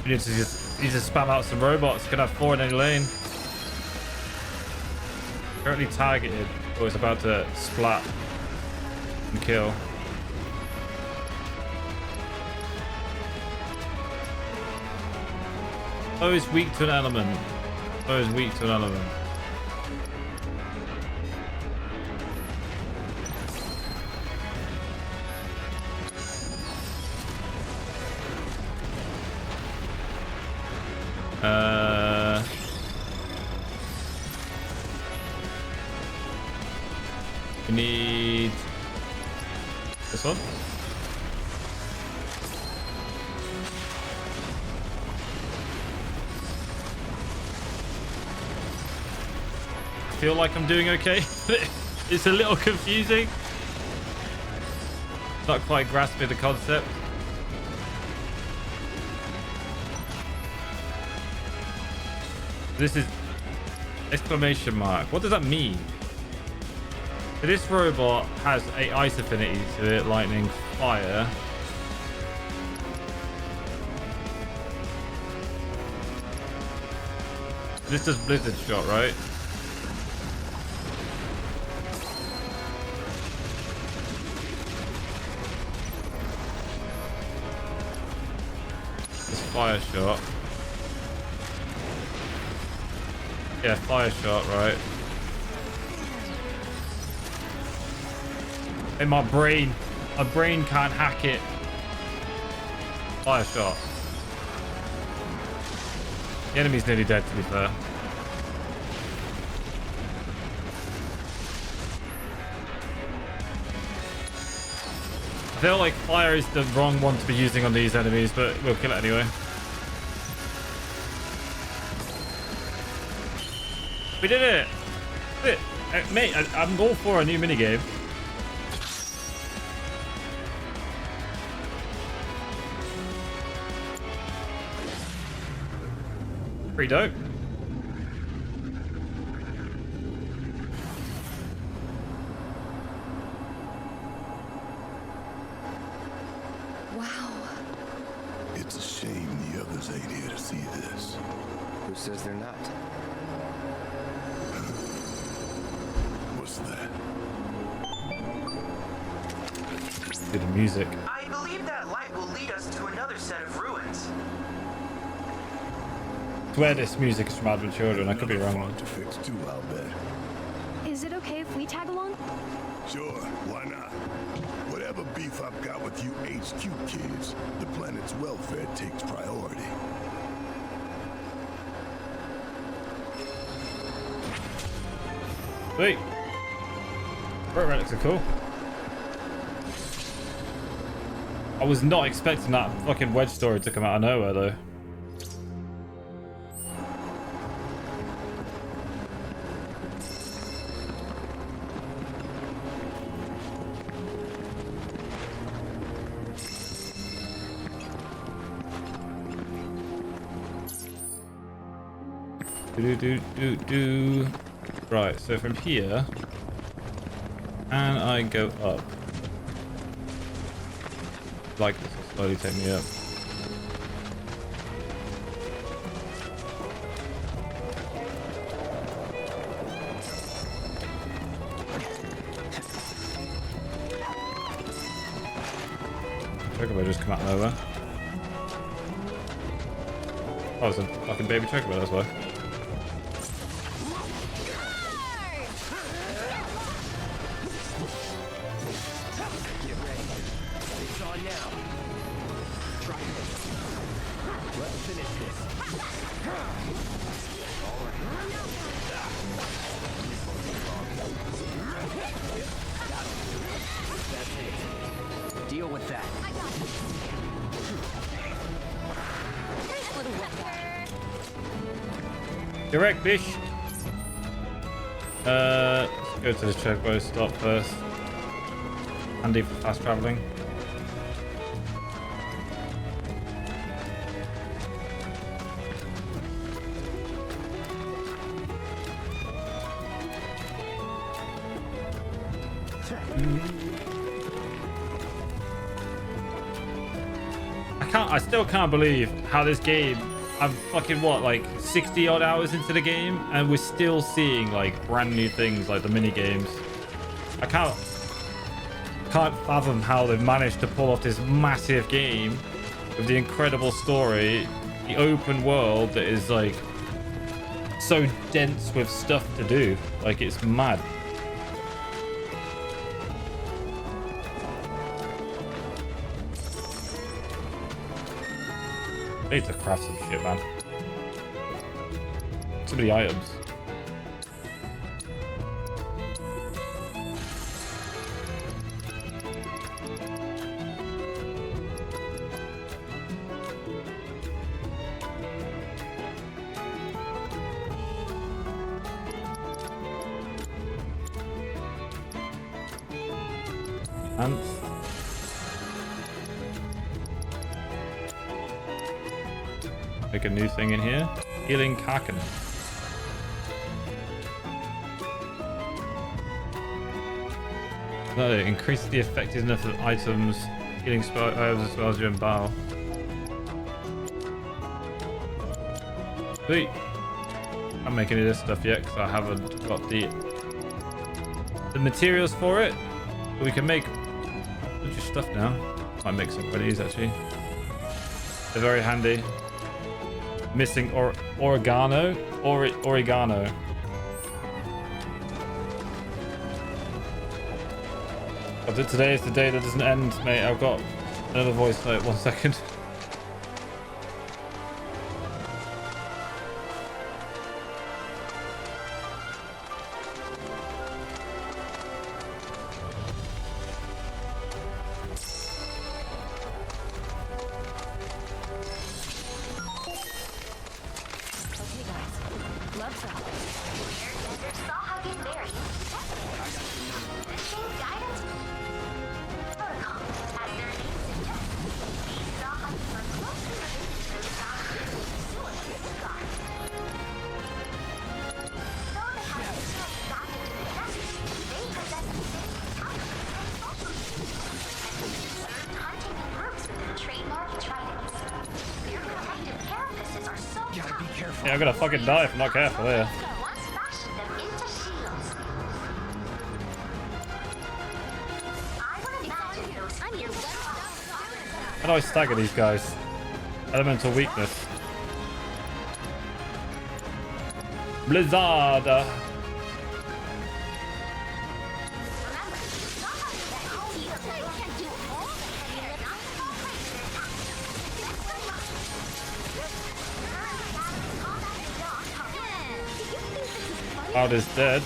You need to spam out some robots. Can have 4 in any lane. Currently targeted. Oh, it's about to splat and kill. Oh, it's weak to an element. Oh, it's weak to an element. We need this one. I feel like I'm doing okay. It's a little confusing. Not quite grasping the concept. This is exclamation mark. What does that mean? So this robot has a ice affinity to it, lightning, fire. This does blizzard shot, right? This fire shot. Yeah, fire shot, right? In my brain can't hack it. Fire shot. The enemy's nearly dead, to be fair. I feel like fire is the wrong one to be using on these enemies, but we'll kill it anyway. We did it! Mate, I'm all for a new minigame. Pretty dope. Wow. It's a shame the others ain't here to see this. Who says they're not? What's that? Good music. I believe that light will lead us to another set of ruins. I swear this music is from Advent Children. I could be wrong. Fun to fix too, I'll bet. Is it okay if we tag along? Sure, why not? Whatever beef I've got with you HQ kids, the planet's welfare takes priority. Sweet. Bird relics are cool. I was not expecting that fucking wedge story to come out of nowhere though. Do. Right, so from here, and I go up. Like this will slowly take me up. Chocobo just come out of nowhere. Oh, it's a fucking baby chocobo, that's why. Deal with that. Direct fish. Let's go to the chocobo stop first. Handy for fast traveling. I still can't believe how this game, I'm fucking what, like 60 odd hours into the game and we're still seeing like brand new things like the mini games. I can't fathom how they've managed to pull off this massive game with the incredible story, the open world that is like so dense with stuff to do. Like, it's mad. I need to craft some shit, man. Too many items. Ants. Make a new thing in here. Healing Kaken. No, increase the effectiveness of items. Healing spell herbs as well as your bow. Sweet. I'm making any of this stuff yet because I haven't got the materials for it. But we can make a bunch of stuff now. Might make some of these actually. They're very handy. Missing oregano. Oregano. But today is the day that doesn't end, mate. I've got another voice note. 1 second. careful. Yeah, I'm gonna fucking die if I'm not careful here. Once fashioned them into shields. I would imagine those How do I stagger these guys? Elemental weakness. Blizzard. Cloud is dead.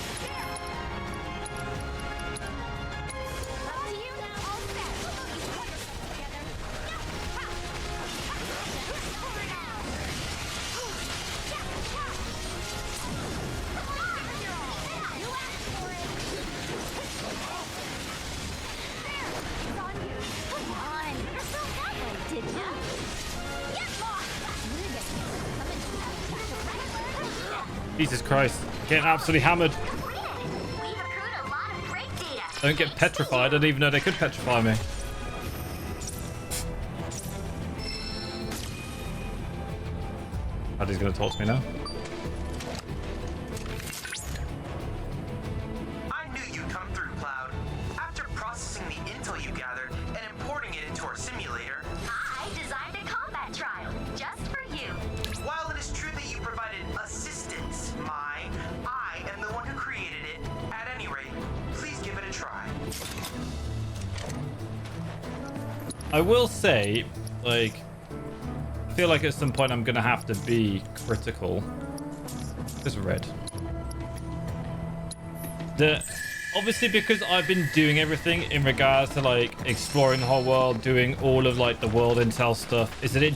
Jesus Christ, getting absolutely hammered. Don't get petrified. I didn't even know they could petrify me. Paddy's gonna talk to me now. I knew you'd come through, Cloud. After processing the intel you gathered and importing it into our simulator, I designed a combat trial just for you. while it is true that you provided assistance, I am the one who created it. At any rate, please give it a try. I will say, like, I feel like at some point I'm gonna have to be critical. There's red. Obviously, because I've been doing everything in regards to like exploring the whole world, doing all of like the world intel stuff, is that it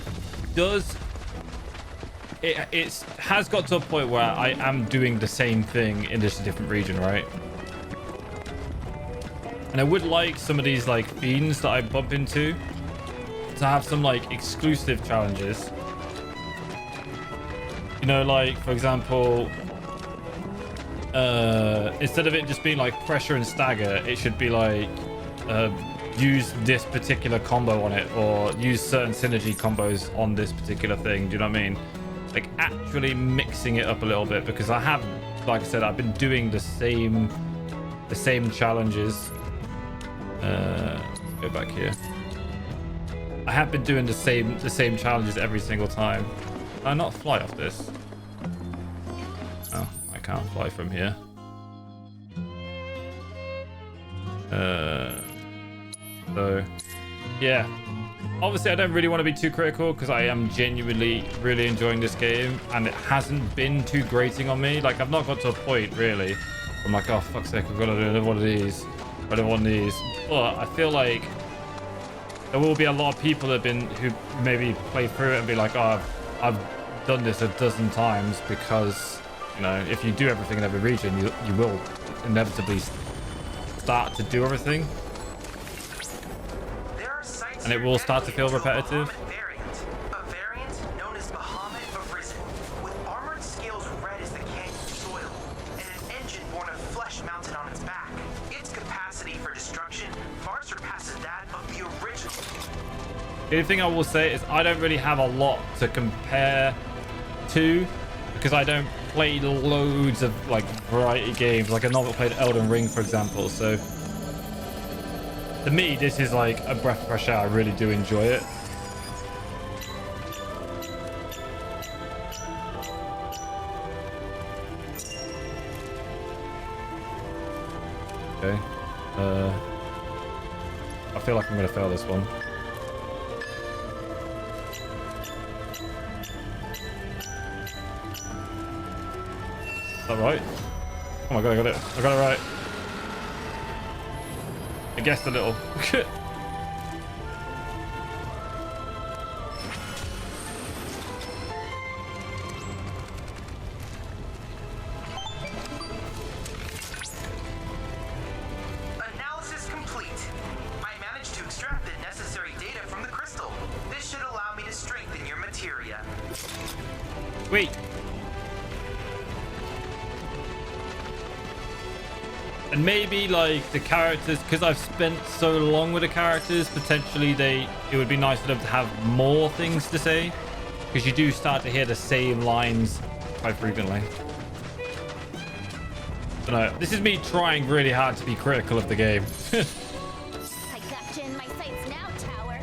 has got to a point where I am doing the same thing in just a different region, right? And I would like some of these like fiends that I bump into to have some like exclusive challenges. You know, like for example, instead of it just being like pressure and stagger, it should be like use this particular combo on it, or use certain synergy combos on this particular thing. Do you know what I mean? Like actually mixing it up a little bit, because I have, like I said, I've been doing the same challenges. Go back here. I have been doing the same challenges every single time. Can I not fly off this? Oh, I can't fly from here. So yeah, obviously I don't really want to be too critical, because I am genuinely really enjoying this game, and it hasn't been too grating on me. Like I've not got to a point really I'm like, oh fuck's sake, I've got to do another one of these, another one of these. But I feel like there will be a lot of people that who maybe play through it and be like, oh, I've done this a dozen times, because you know, if you do everything in every region, you will inevitably start to do everything, and it will start to feel repetitive. A variant known as Bahamut of Risen, with armored scales red as the canyon soil, and an engine born of flesh mounted on its back. Its capacity for destruction far surpasses that of the original. The only thing I will say is I don't really have a lot to compare to, because I don't play loads of like variety games. Like I've not played Elden Ring, for example, so to me this is like a breath of fresh air. I really do enjoy it. Okay, I feel like I'm gonna fail this one. Is that right? Oh my god, I got it. I got it right. I guessed a little. Analysis complete. I managed to extract the necessary data from the crystal. This should allow me to strengthen your materia. Wait. And maybe like the characters, because I've spent so long with the characters, potentially it would be nice for them to have more things to say. because you do start to hear the same lines quite frequently. But no, this is me trying really hard to be critical of the game. I got you in my sights now, tower.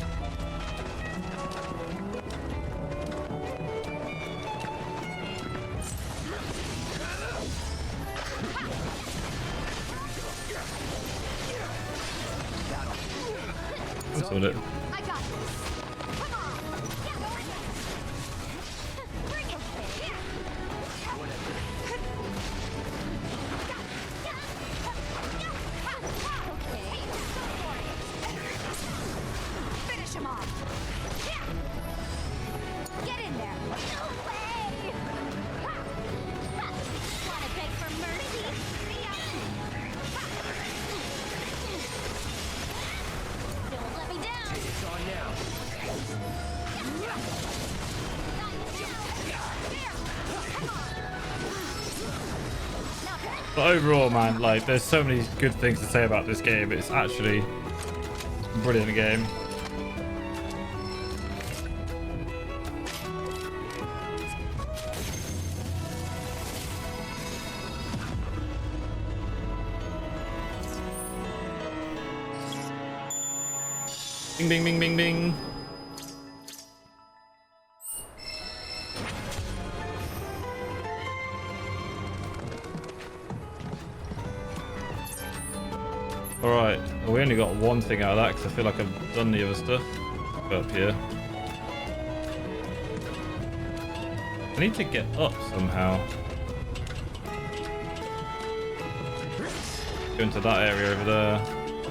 That's what it. I got this. Come on. Bring it. Okay, go for it. Finish him off. Get in there. No way. Wanna beg for mercy? Don't let me down. It's on now. But overall, man, like, there's so many good things to say about this game. It's actually a brilliant game. Bing, bing, bing, bing, bing. Alright, well, we only got one thing out of that because I feel like I've done the other stuff. Go up here. I need to get up somehow. Go into that area over there.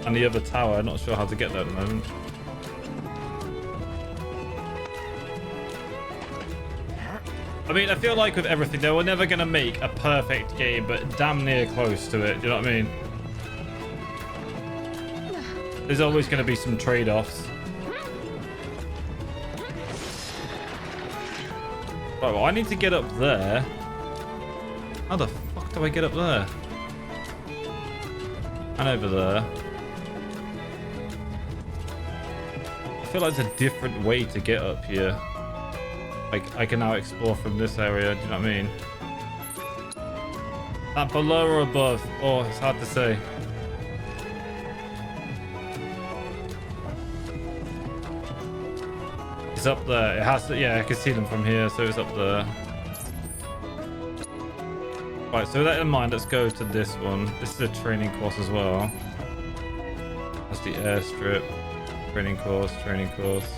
And the other tower, not sure how to get there at the moment. I mean, I feel like with everything, they were never going to make a perfect game, but damn near close to it. Do you know what I mean? There's always going to be some trade-offs. Right, well, I need to get up there. How the fuck do I get up there? And over there. I feel like there's a different way to get up here. Like, I can now explore from this area, do you know what I mean? That below or above? Oh, it's hard to say. It's up there. It has to, yeah, I can see them from here, so it's up there. Right, so with that in mind, let's go to this one. This is a training course as well. That's the airstrip. Training course, training course.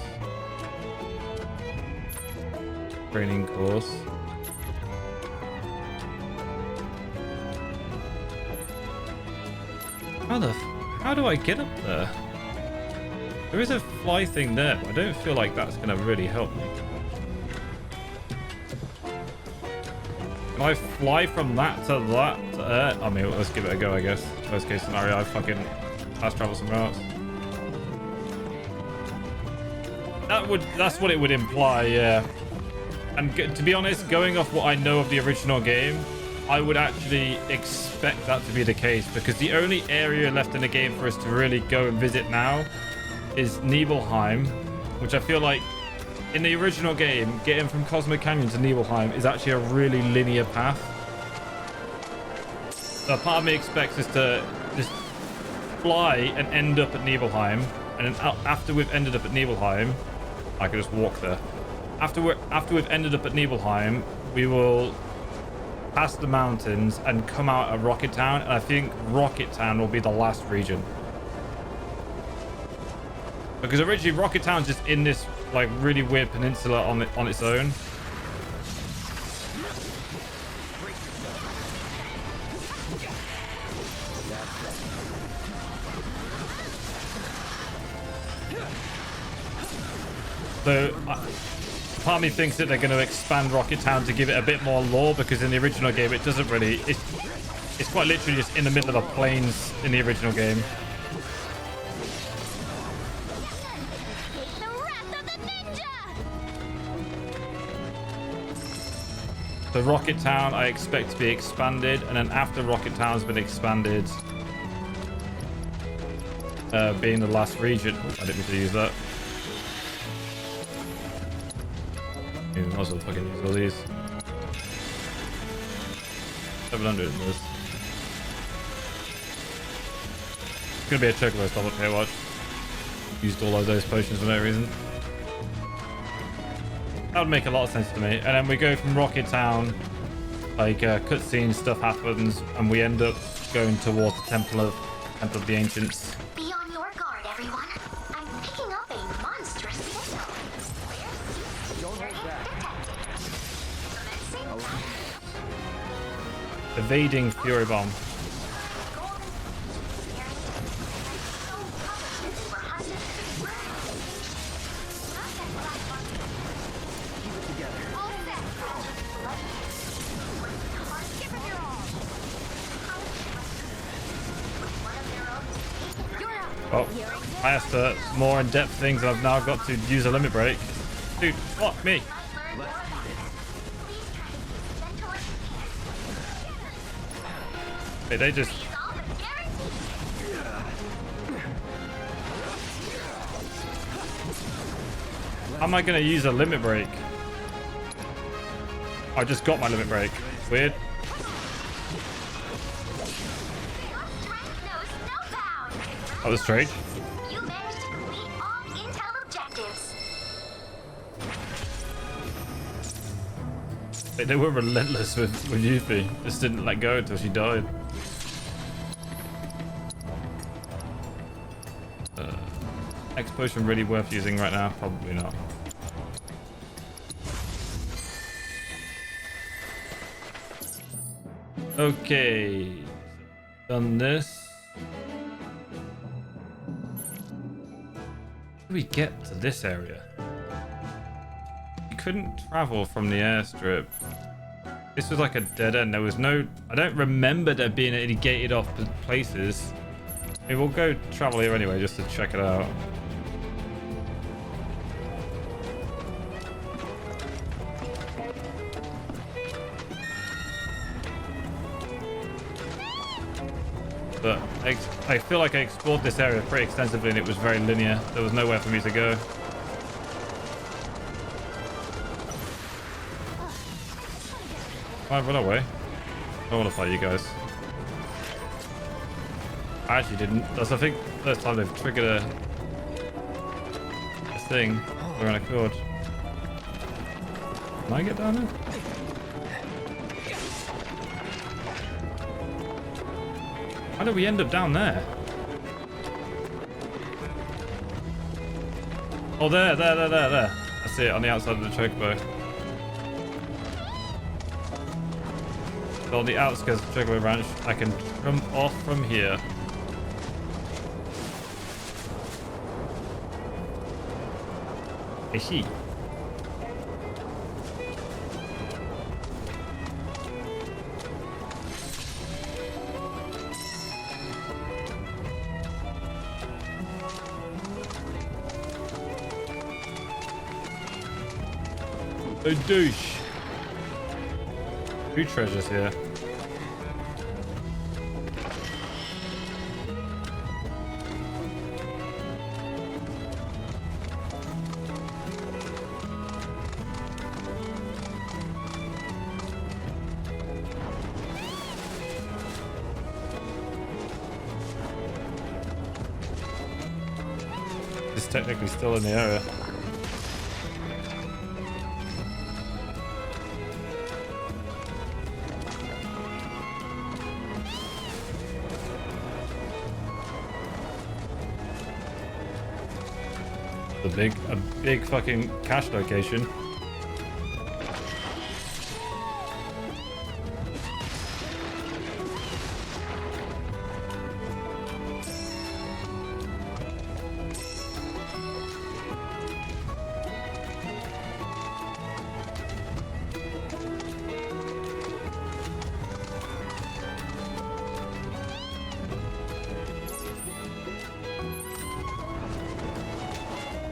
Training course. How do I get up there? There is a fly thing there, but I don't feel like that's going to really help me. Can I fly from that to that? I mean, let's give it a go, I guess. Worst case scenario, I fucking fast travel somewhere else. That's what it would imply, yeah. And to be honest, going off what I know of the original game, I would actually expect that to be the case, because the only area left in the game for us to really go and visit now is Nibelheim, which I feel like in the original game, getting from Cosmo Canyon to Nibelheim is actually a really linear path. So part of me expects us to just fly and end up at Nibelheim, and then after we've ended up at Nibelheim, I can just walk there. After we've ended up at Nibelheim, we will pass the mountains and come out at Rocket Town, and I think Rocket Town will be the last region. Because originally Rocket Town's just in this like really weird peninsula on its own. So part of me thinks that they're going to expand Rocket Town to give it a bit more lore, because in the original game it doesn't really. It's quite literally just in the middle of the plains in the original game. So Rocket Town I expect to be expanded, and then after Rocket Town's been expanded, being the last region. I didn't mean to use that. Yeah, might as well fucking use all these. 700 in this. It's gonna be a chocobo stop up here, watch. Used all of those potions for no reason. That would make a lot of sense to me. And then we go from Rocket Town, like cutscene stuff happens, and we end up going towards the Temple of the Ancients. Be on your guard, everyone. I'm picking up a monstrous signal. Don't hold back. Evading Fury Bomb. Oh, I asked for more in-depth things. I've now got to use a limit break. Dude, fuck me. Wait, they just... How am I going to use a limit break? I just got my limit break. Weird. That was strange. You managed to complete all intel objectives. They were relentless with Yuffie. Just didn't let go until she died. X potion really worth using right now? Probably not. Okay. Done this. How do we get to this area? You couldn't travel from the airstrip. This was like a dead end. There was no... I don't remember there being any gated off places. I mean, we'll go travel here anyway just to check it out. But I feel like I explored this area pretty extensively and it was very linear. There was nowhere for me to go. Run away. I don't want to fight you guys. I actually didn't. That's, I think, the first time they've triggered a thing where I could. Can I get down there? How did we end up down there? Oh, there. I see it on the outside of the chocobo. So on the outskirts of the chocobo ranch, I can jump off from here. Is he? A douche. 2 treasures here. It's technically still in the area. A big fucking cache location.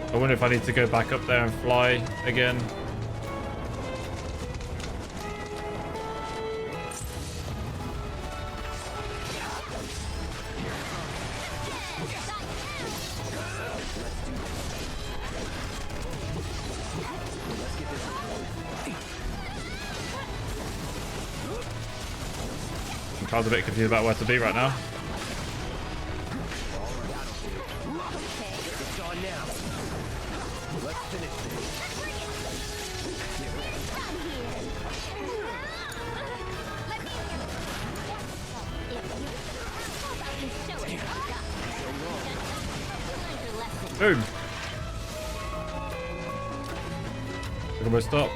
I wonder if I need to go back up there and fly again. I was a bit confused about where to be right now. It's on now. Let's finish this. Boom. Look at my stop.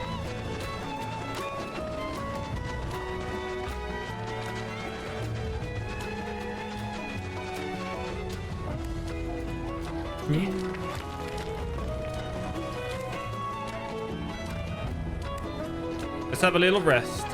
Let's have a little rest.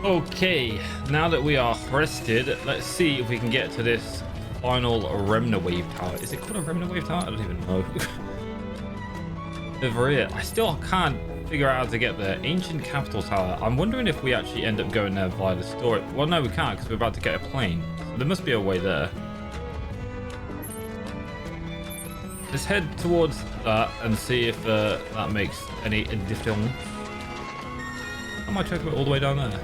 Okay, now that we are rested, let's see if we can get to this final remnant wave tower. Is it called a remnant wave tower? I don't even know. Over here, I still can't figure out how to get there. Ancient capital tower. I'm wondering if we actually end up going there via the story. Well, no, we can't because we're about to get a plane. So there must be a way there. Let's head towards that and see if that makes any difference. How am I checking it all the way down there?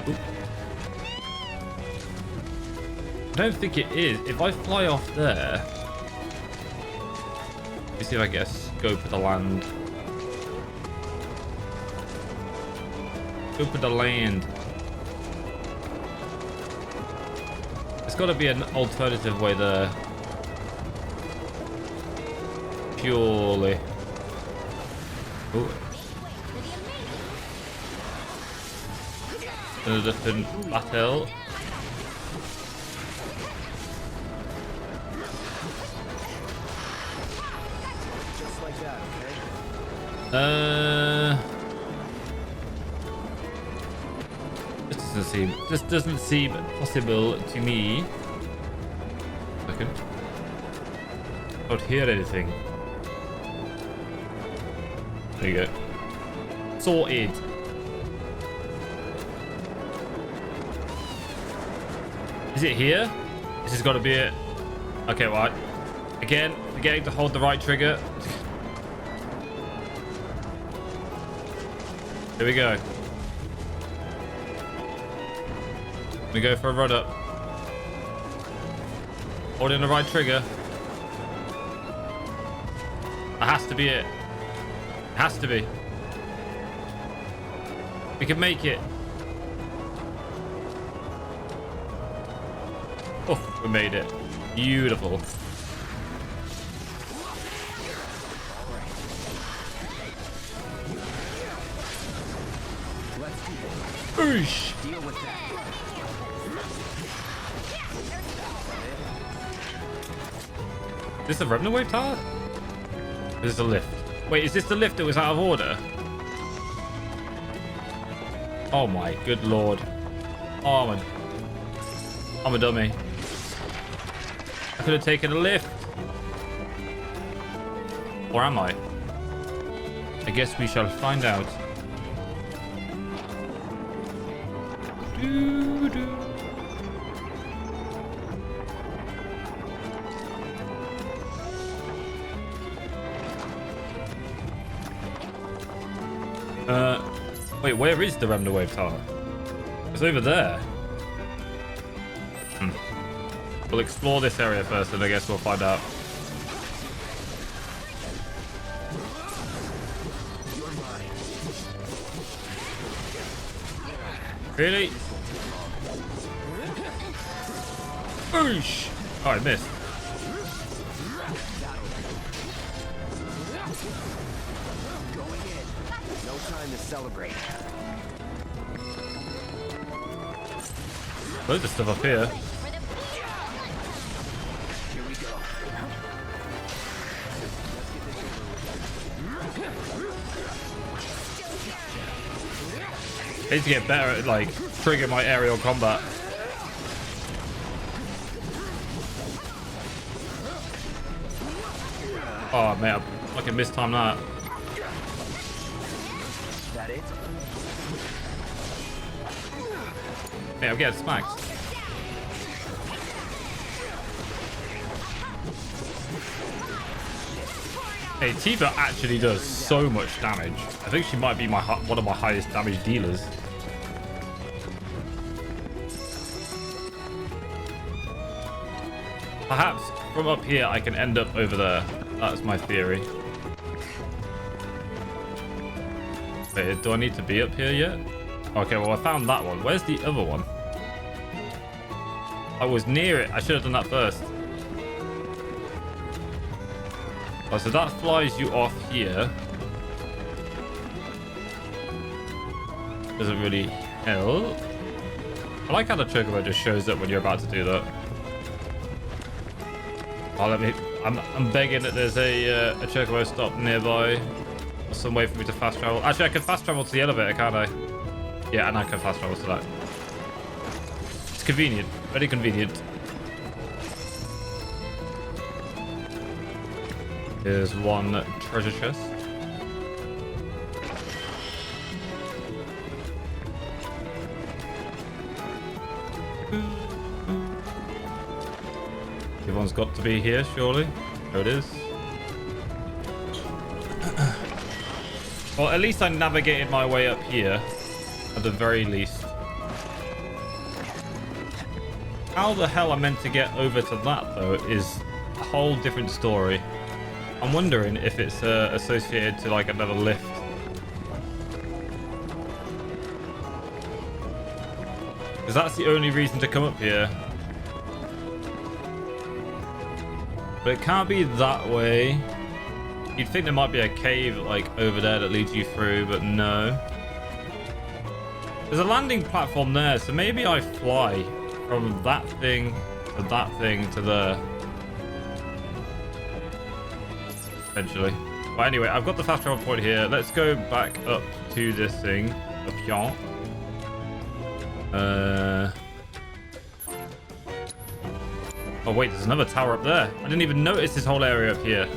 Ooh. I don't think it is. If I fly off there, let me see if I get a scope of the land. Scope of the land. There's got to be an alternative way there. Purely. Ooh. A different battle. Just like that, okay? This doesn't seem possible to me. Second. Don't hear anything. There you go. Sorted. Is it here? This has got to be it. Okay, right. Again, forgetting to hold the right trigger. Here we go. We go for a run up. Holding the right trigger. That has to be it. Has to be. We can make it. Oh, we made it. Beautiful. Oosh. Deal with that. Is this the remnant wave tower? This is the lift. Wait, is this the lift that was out of order? Oh my good lord. Oh, I'm a dummy. I could have taken a lift. Or am I? I guess we shall find out. Doo-doo. Wait, where is the remnant wave tower? It's over there. We'll explore this area first, and I guess we'll find out. Really? Oosh! Oh, I missed. Going in. No time to celebrate. Loads of stuff up here. Here we go. I need to get better at like trigger my aerial combat. Oh man, I can mistimed that. got it. Hey, I'm getting smacked. Hey, Tifa actually does so much damage. I think she might be one of my highest damage dealers. Perhaps from up here I can end up over there. That's my theory. Wait, do I need to be up here yet? Okay, well I found that one. Where's the other one? I was near it. I should have done that first. Oh, so that flies you off here. Doesn't really help. I like how the chocobo just shows up when you're about to do that. Oh, I'm begging that there's a chocobo stop nearby. Or some way for me to fast travel. Actually, I can fast travel to the elevator, can't I? Yeah, and I can fast travel to that. It's convenient. Very convenient. Here's one treasure chest. Everyone's got to be here, surely. There it is. Well, at least I navigated my way up here. At the very least. How the hell I'm meant to get over to that, though, is a whole different story. I'm wondering if it's associated to like another lift. Because that's the only reason to come up here. But it can't be that way. You'd think there might be a cave like over there that leads you through, but no. There's a landing platform there, so maybe I fly from that thing to there. Eventually. But anyway, I've got the fast travel point here. Let's go back up to this thing. Up here. Oh wait, there's another tower up there. I didn't even notice this whole area up here.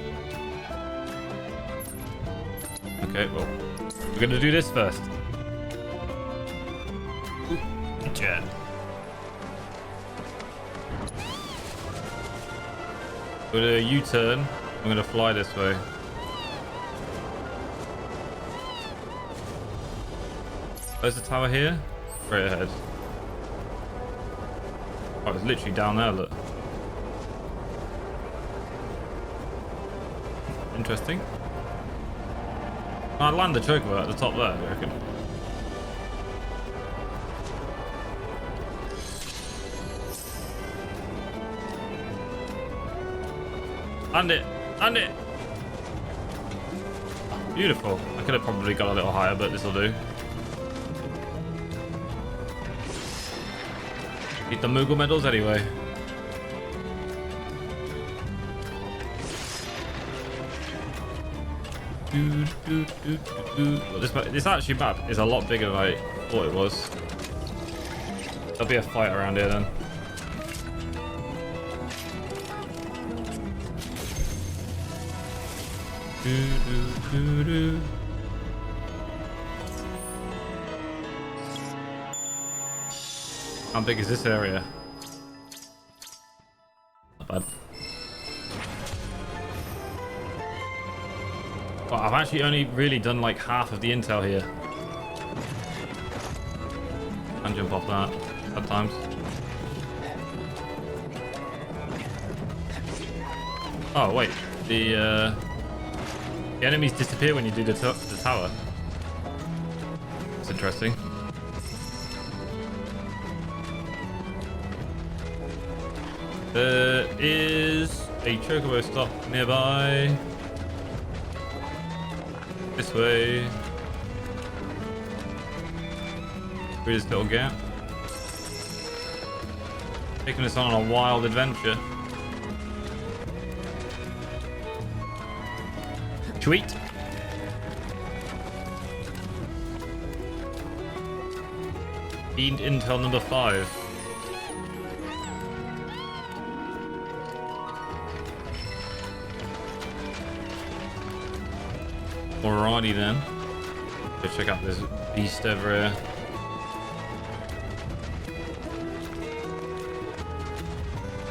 Okay, well, we're gonna do this first. Jet. With a U-turn, I'm gonna fly this way. Where's the tower here? Straight ahead. Oh, it's literally down there, look. Interesting. I'd land the chocobo at the top there, I reckon. Land it! Land it! Beautiful. I could have probably got a little higher, but this will do. Need the Moogle medals anyway. Well, this actually map is a lot bigger than I thought it was. There'll be a fight around here then. How big is this area? Not bad. Well, I've actually only really done like half of the intel here. And jump off that at times. Oh wait, the enemies disappear when you do the tower. That's interesting. There is a chocobo stop nearby. This way. Through this little gap. Taking us on a wild adventure. Sweet. Fiend intel number 5. Alrighty then. Go check out this beast over here.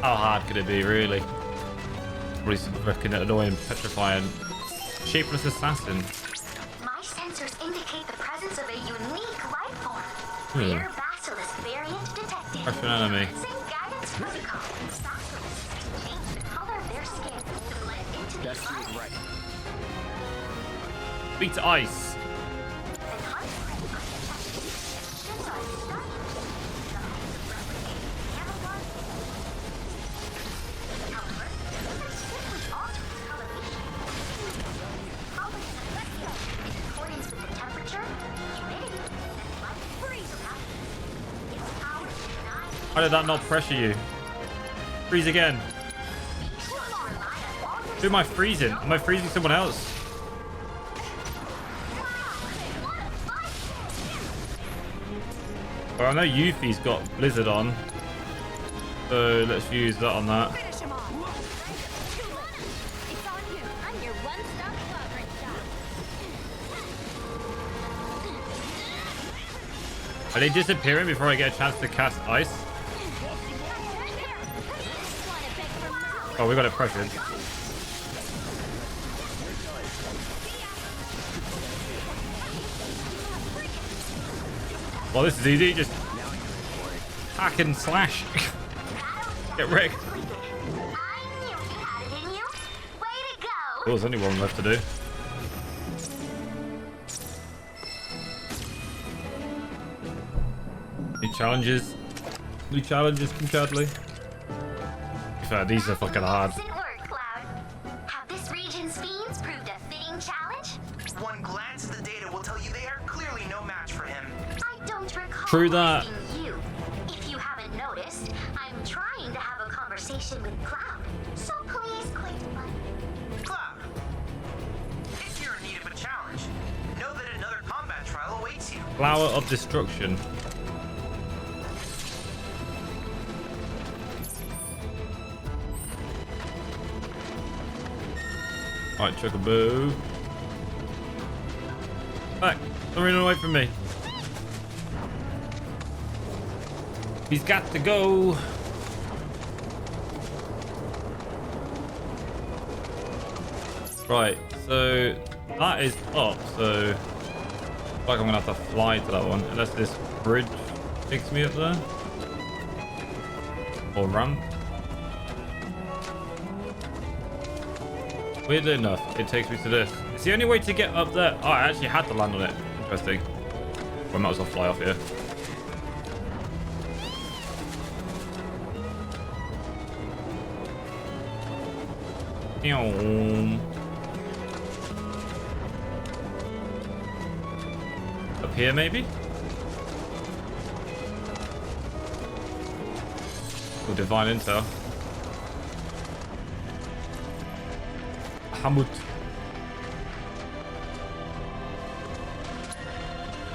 How hard could it be, really? Probably some freaking annoying, petrifying, shapeless assassin. My sensors indicate the presence of a unique life form. Rare basilisk variant detected. Fresh enemy. Same guidance protocol. Basilisks can change the color of their skin to blend into the environment. Right. Beat ice. And hunt prey undetected. Ships are starting to see the hope of replicating camouflage. However, this simply alters coloration. Following the spectrum in accordance with the temperature, humidity, and light freeze around it. Its power to deny. How did that not pressure you? Freeze again. Who am I freezing? Am I freezing someone else? Well, I know Yuffie's got Blizzard on, so let's use that on that. Finish him off. It's on you. I'm your one-stop clobbering shop. Are they disappearing before I get a chance to cast ice? Oh, we got it pressured. Well, this is easy. Just hack and slash. Get wrecked. Oh, there's only one left to do. New challenges. New challenges from Chadley. In fact, these are fucking hard. Excellent work, Cloud. Have this region's fiends proved a fitting challenge? One glance at the data will tell you they are clearly no match for him. I don't recall True that. asking you. If you haven't noticed, I'm trying to have a conversation with Cloud. So please quit fighting. Cloud, if you're in need of a challenge, know that another combat trial awaits you. Flower of Destruction. Alright, Chocobo. Back. Don't run away from me. He's got to go. Right, so that is up, so I feel like I'm gonna have to fly to that one unless this bridge takes me up there. Or ramp. Weirdly enough, it takes me to this. It's the only way to get up there. Oh, I actually had to land on it. Interesting. Well, I might as well fly off here. Up here, maybe? Or divine intel. Hamut.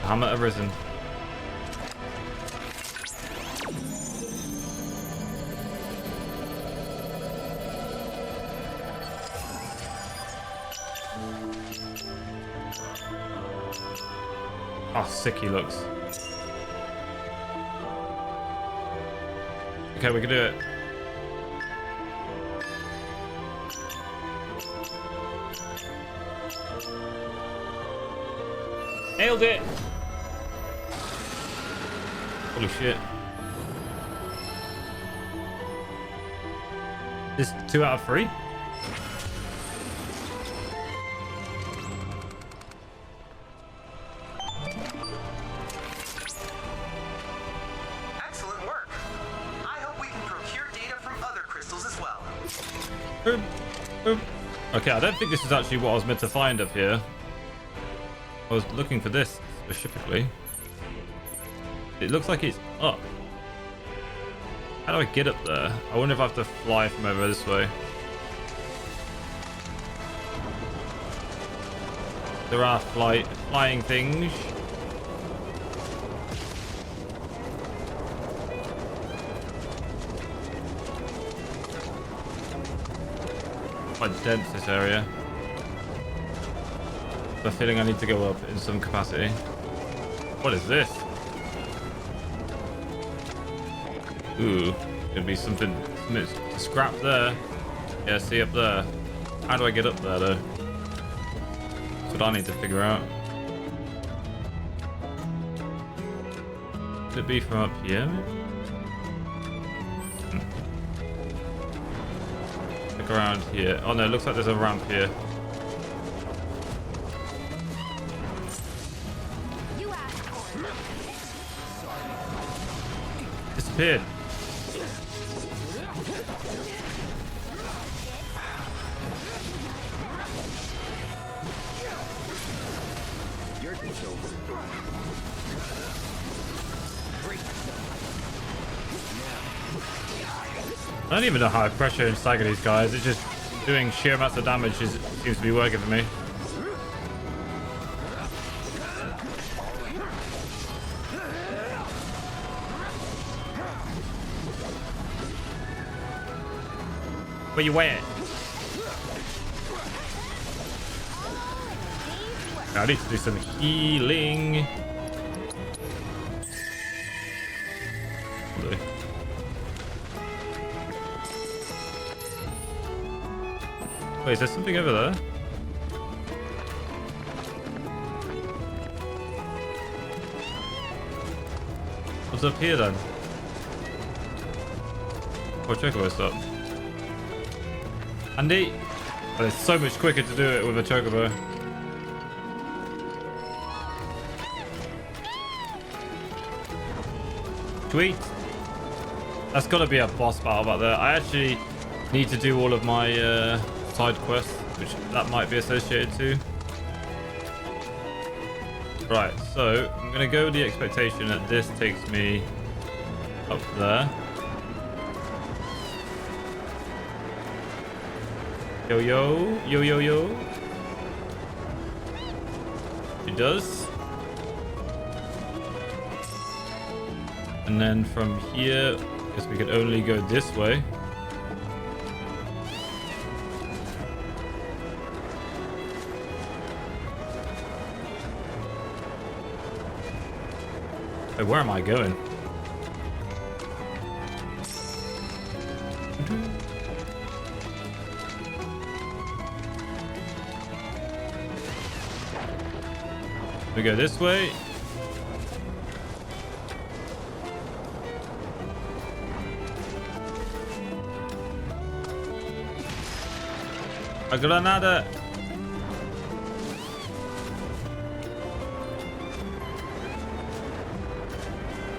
Hammer arisen. Oh, sick he looks. Okay, we can do it. Nailed it! Holy shit. This 2 out of 3? Excellent work. I hope we can procure data from other crystals as well. Boom. Boom. Okay, I don't think this is actually what I was meant to find up here. I was looking for this specifically. It looks like it's up. How do I get up there? I wonder if I have to fly from over this way. There are flying things. Quite dense, this area. I have a feeling I need to go up in some capacity. What is this? Ooh, gonna be something to scrap there. Yeah, see up there. How do I get up there though? That's what I need to figure out. Could it be from up here? Look around here. Oh no, it looks like there's a ramp here. Disappeared. I don't even know how pressure and stagger these guys. It's just doing sheer amounts of damage seems to be working for me. Where you at? I need to do some healing. Wait, is there something over there? What's up here then? Oh, chocobo stop. Andy! Oh, it's so much quicker to do it with a chocobo. Sweet. That's got to be a boss battle back there. I actually need to do all of my side quests, which that might be associated to. Right, so I'm going to go with the expectation that this takes me up there. Yo, yo, yo, yo, yo. It does. And then from here, I guess we can only go this way. Wait, where am I going? We go this way. A granada.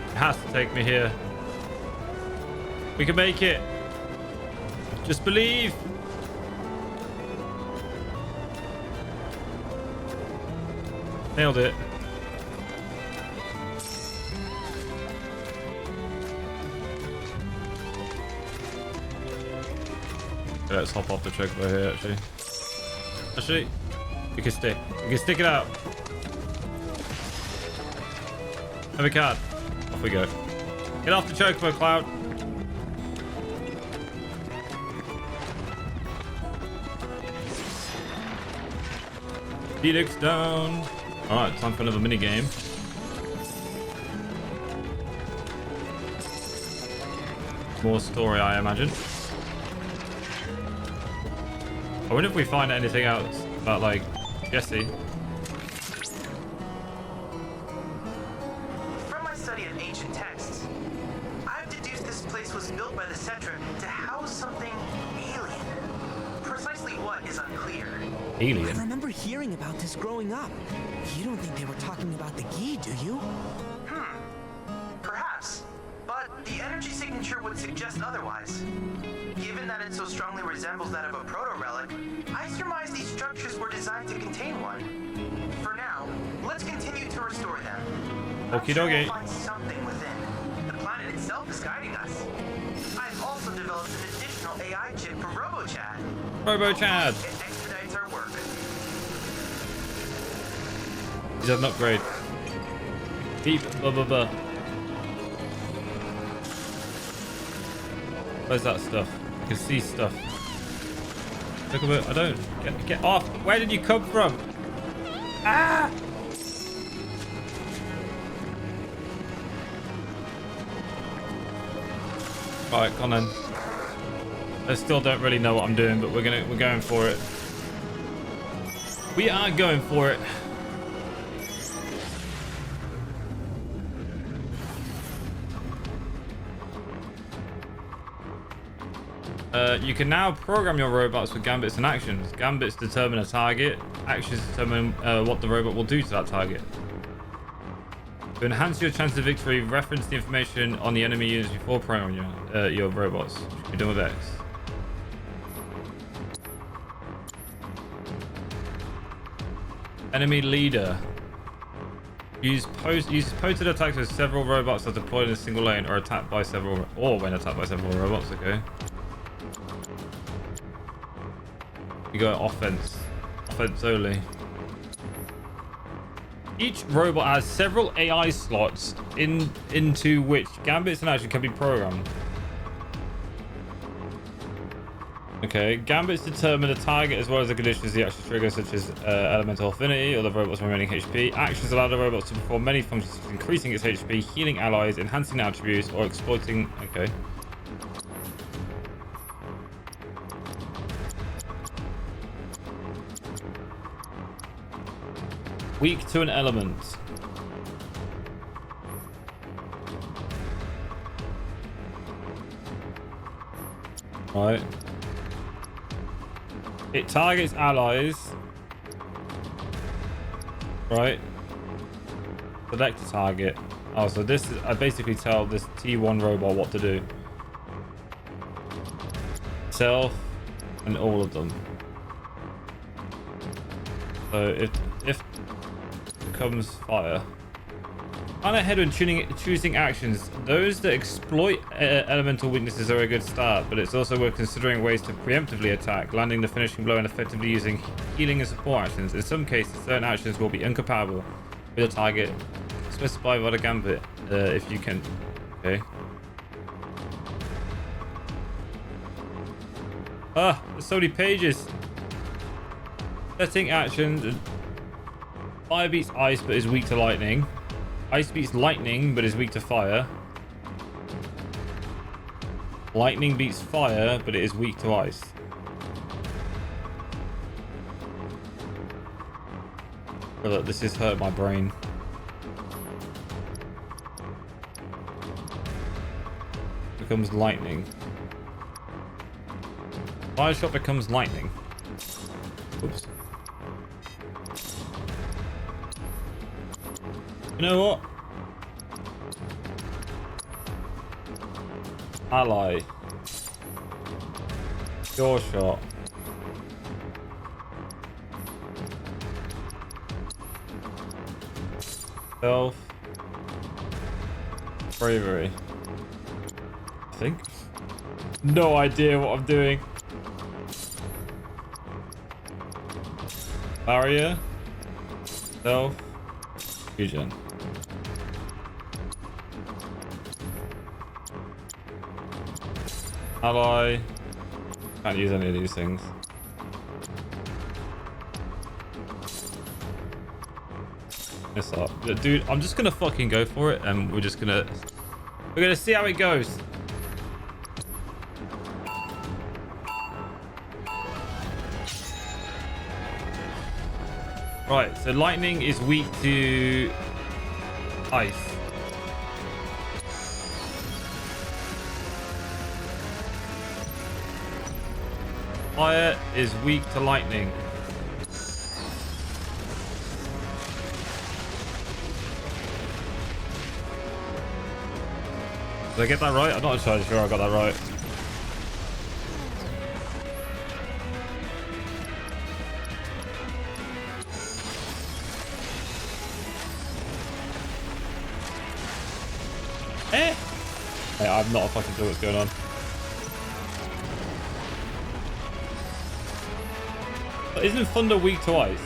It has to take me here. We can make it. Just believe. Nailed it. Let's hop off the chocobo here, actually. Actually, we can stick. We can stick it out. And we can. Off we go. Get off the chocobo, Cloud. Felix down. Alright, time for another mini game. More story, I imagine. I wonder if we find anything else about, like, Jesse. From my study of ancient texts, I've deduced this place was built by the Cetra to house something alien. Precisely what is unclear. Alien? I remember hearing about this growing up. You don't think they were talking about the Gi, do you? Perhaps. But the energy signature would suggest otherwise. Given that it so strongly resembles that of a proto-relic, I surmise these structures were designed to contain one. For now, let's continue to restore them. Okie dokie. We'll find something within. The planet itself is guiding us. I've also developed an additional AI chip for RoboChad. RoboChad. It expedites our work. Is that an upgrade? Beep, blah, blah, blah. Where's that stuff? I can see stuff. Look at it. I don't. Get off. Where did you come from? Ah! Right, come on. I still don't really know what I'm doing, but we're going for it. We are going for it. You can now program your robots with gambits and actions. Gambits determine a target. Actions determine what the robot will do to that target. To enhance your chance of victory, reference the information on the enemy units before programming your robots, which can be done with X. Enemy leader. Uses posted attacks with several robots that are deployed in a single lane or attacked by several, or when attacked by several robots. Okay. You go offense. Offense only. Each robot has several AI slots into which gambits and action can be programmed. Okay, gambits determine the target as well as the conditions the action triggers, such as elemental affinity or the robot's remaining HP. Actions allow the robots to perform many functions, such as increasing its HP, healing allies, enhancing attributes, or exploiting. Okay. Weak to an element. Right. It targets allies. Right. Select a target. Oh, so this is, I basically tell this T1 robot what to do. Self and all of them. So if becomes fire. Plan ahead when choosing actions. Those that exploit elemental weaknesses are a good start, but it's also worth considering ways to preemptively attack, landing the finishing blow and effectively using healing and support actions. In some cases, certain actions will be incompatible with a target specified by the gambit, if you can. Okay. Ah, there's so many pages. Setting actions. Fire beats ice but is weak to lightning. Ice beats lightning but is weak to fire. Lightning beats fire but it is weak to ice. Oh, look, this has hurt my brain. Becomes lightning. Fire shot becomes lightning. Oops. You know what? Ally. Pure shot. Stealth. Bravery. I think. No idea what I'm doing. Barrier. Stealth. Fusion. Ally. Can't use any of these things. This up. Dude, I'm just gonna fucking go for it and we're gonna see how it goes. Right, so lightning is weak to ice. Fire is weak to lightning. Did I get that right? I'm not entirely sure I got that right. Eh? Hey, I have not a fucking clue what's going on. But isn't thunder weak to ice?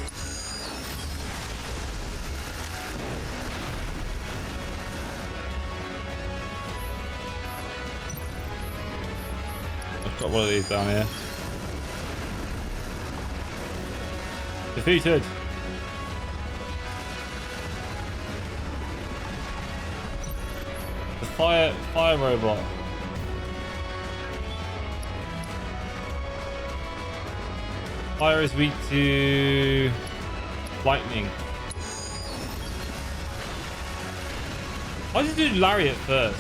I've got one of these down here. Defeated. fire robot. Fire is weak to lightning. Why did you do lariat first?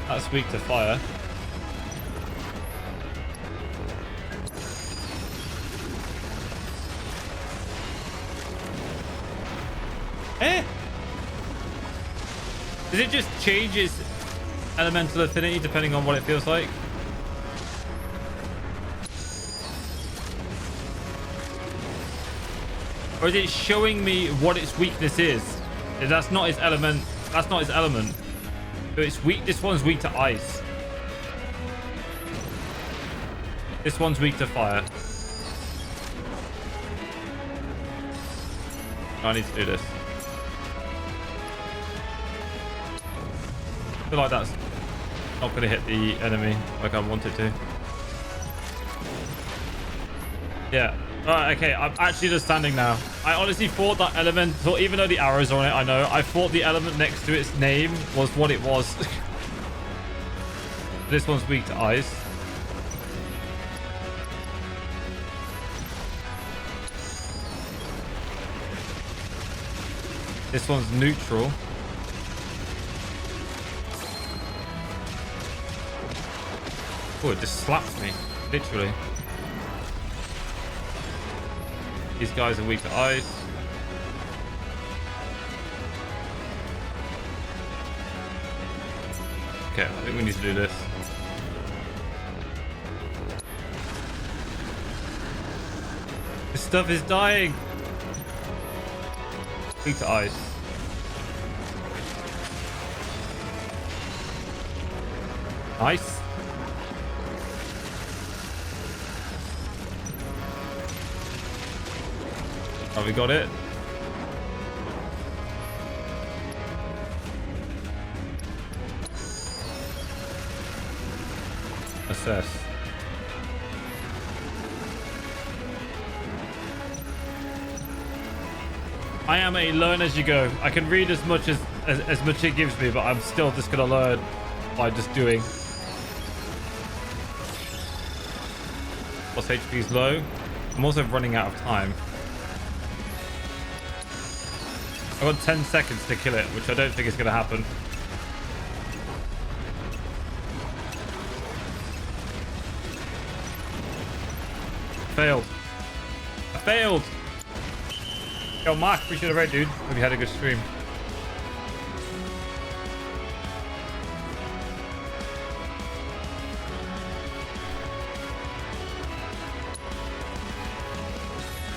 That's weak to fire. Eh? Does it just change its elemental affinity depending on what it feels like? Or is it showing me what its weakness is? That's not its element. That's not its element. So it's weak. This one's weak to ice. This one's weak to fire. I need to do this. I feel like that's not going to hit the enemy like I want it to. Yeah. Alright, okay, I'm actually understanding now. I honestly thought that elemental, even though the arrows are on it, I know, I thought the element next to its name was what it was. This one's weak to ice. This one's neutral. Oh, it just slapped me, literally. These guys are weak to ice. Okay, I think we need to do this. This stuff is dying. Weak to ice. Nice. Oh, we got it. Assess. I am a learn as you go. I can read as much as much it gives me, but I'm still just gonna learn by just doing. Plus HP is low. I'm also running out of time. I've got 10 seconds to kill it, which I don't think is going to happen. Failed. I failed. Yo, Mark, appreciate the raid, dude. Hope you had a good stream.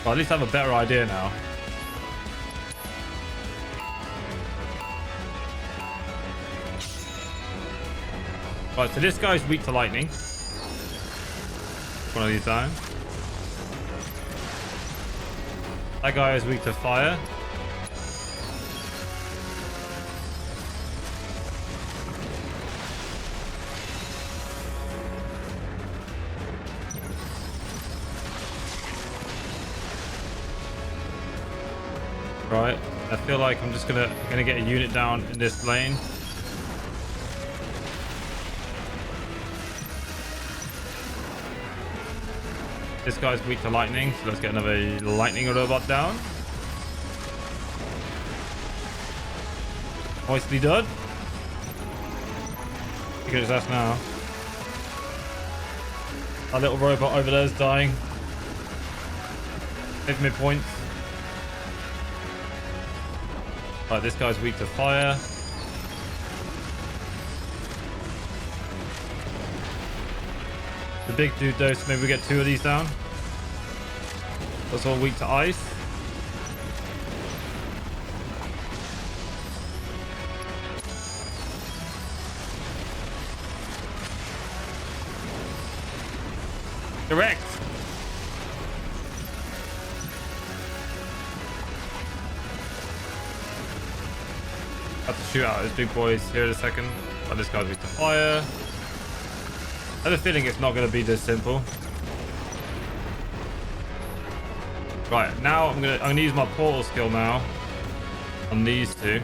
Well, at least I have a better idea now. Right, so this guy's weak to lightning. One of these down. That guy is weak to fire. Right, I feel like I'm just gonna get a unit down in this lane. This guy's weak to lightning, so let's get another lightning robot down. Nicely done. Look at his ass now. Our little robot over there is dying. Give me points. Right, this guy's weak to fire. The big dude though, so maybe we get 2 of these down. That's all weak to ice. Correct. Have to shoot out his big boys here in a second. Oh, this guy's weak to fire. I have a feeling it's not going to be this simple. Right, now I'm gonna use my portal skill now on these two.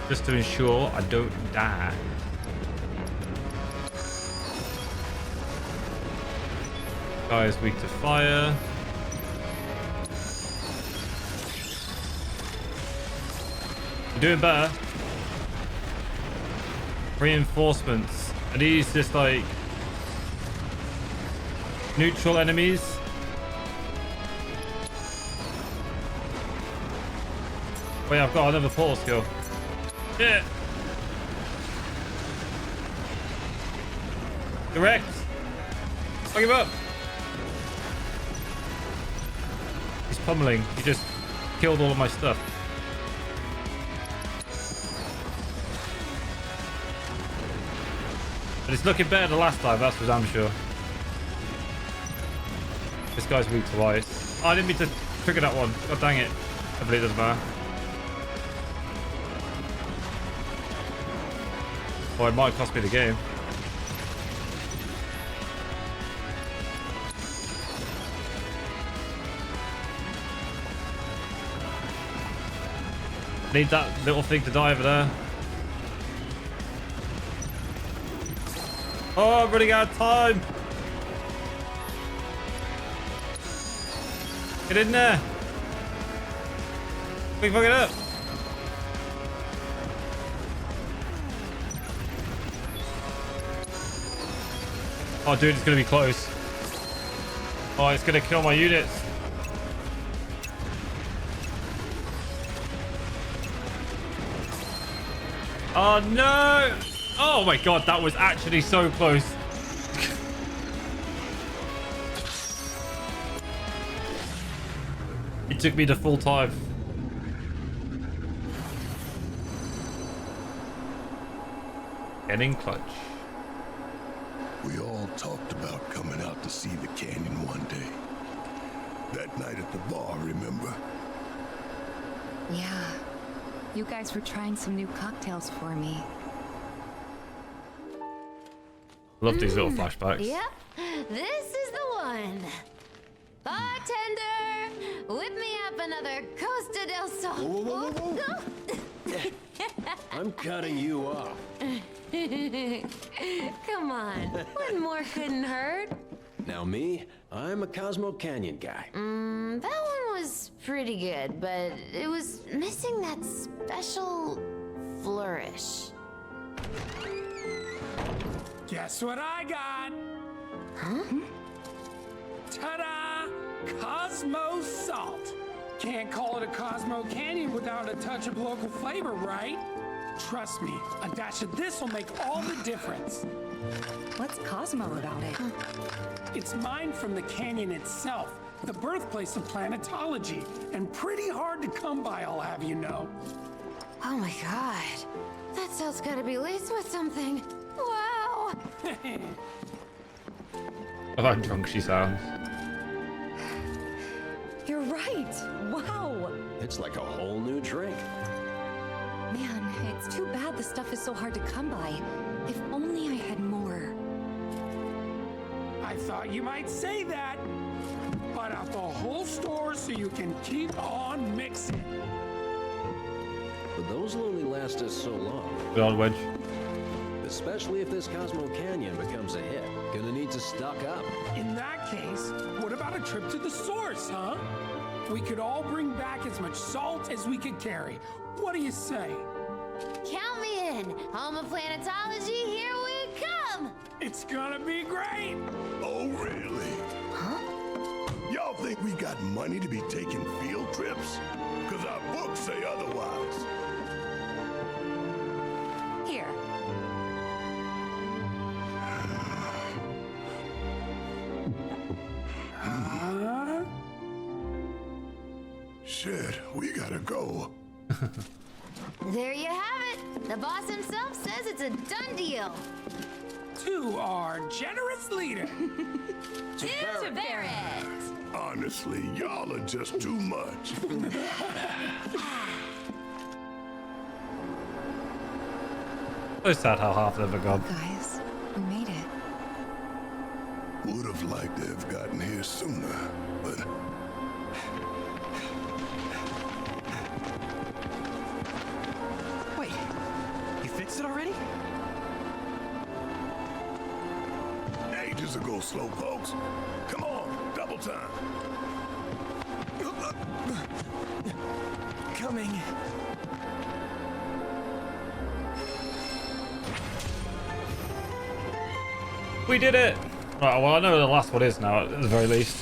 just to ensure I don't die. Guy is weak to fire. You're doing better. Reinforcements. Are these just like neutral enemies? Wait, I've got another portal skill. Yeah. Direct. I give up. He's pummeling. He just killed all of my stuff. But it's looking better than last time, that's for damn sure. This guy's weak to ice. Oh, I didn't mean to trigger that one. God dang it. I believe it doesn't matter. Or it might cost me the game. Need that little thing to die over there. Oh, I'm running out of time. Get in there. Quick, fuck it up. Oh, dude, it's going to be close. Oh, it's going to kill my units. Oh, no. Oh, my God. That was actually so close. It took me the full time. Getting clutch. We all talked about coming out to see the canyon one day. That night at the bar, remember? Yeah. You guys were trying some new cocktails for me. Love these little flashbacks. Yep, this is the one. Bartender, whip me up another Costa del Sol. Whoa, whoa, whoa, whoa. I'm cutting you off. Come on, one more couldn't hurt. Now me, I'm a Cosmo Canyon guy. That one was pretty good, but it was missing that special flourish. Guess what I got? Huh? Ta-da! Cosmo Salt. Can't call it a Cosmo Canyon without a touch of local flavor, right? Trust me, a dash of this will make all the difference. What's Cosmo about it? It's mined from the canyon itself, the birthplace of planetology, and pretty hard to come by, I'll have you know. Oh my god. That salt's gotta be laced with something. Wow. Of how drunk she sounds. You're right. Wow. It's like a whole new drink. Man, it's too bad the stuff is so hard to come by. If only I had more. I thought you might say that. Bought out the whole store so you can keep on mixing. But those will only last us so long. Good old wedge. Especially if this Cosmo Canyon becomes a hit. Gonna need to stock up. In that case, what about a trip to the source, huh? We could all bring back as much salt as we could carry. What do you say? Count me in. Home of planetology, here we come. It's gonna be great. Oh, really? Huh? Y'all think we got money to be taking field trips? Because our books say otherwise. Here. Shit, we gotta go. There you have it. The boss himself says it's a done deal. To our generous leader. To Barrett. Honestly, y'all are just too much. So sad how half of them are gone. Guys, we made it. Would have liked to have gotten here sooner, but... Wait, fixed it already? Ages ago, slowpokes. Come on, double time. Coming. We did it! Right, well, I know the last one is now, at the very least.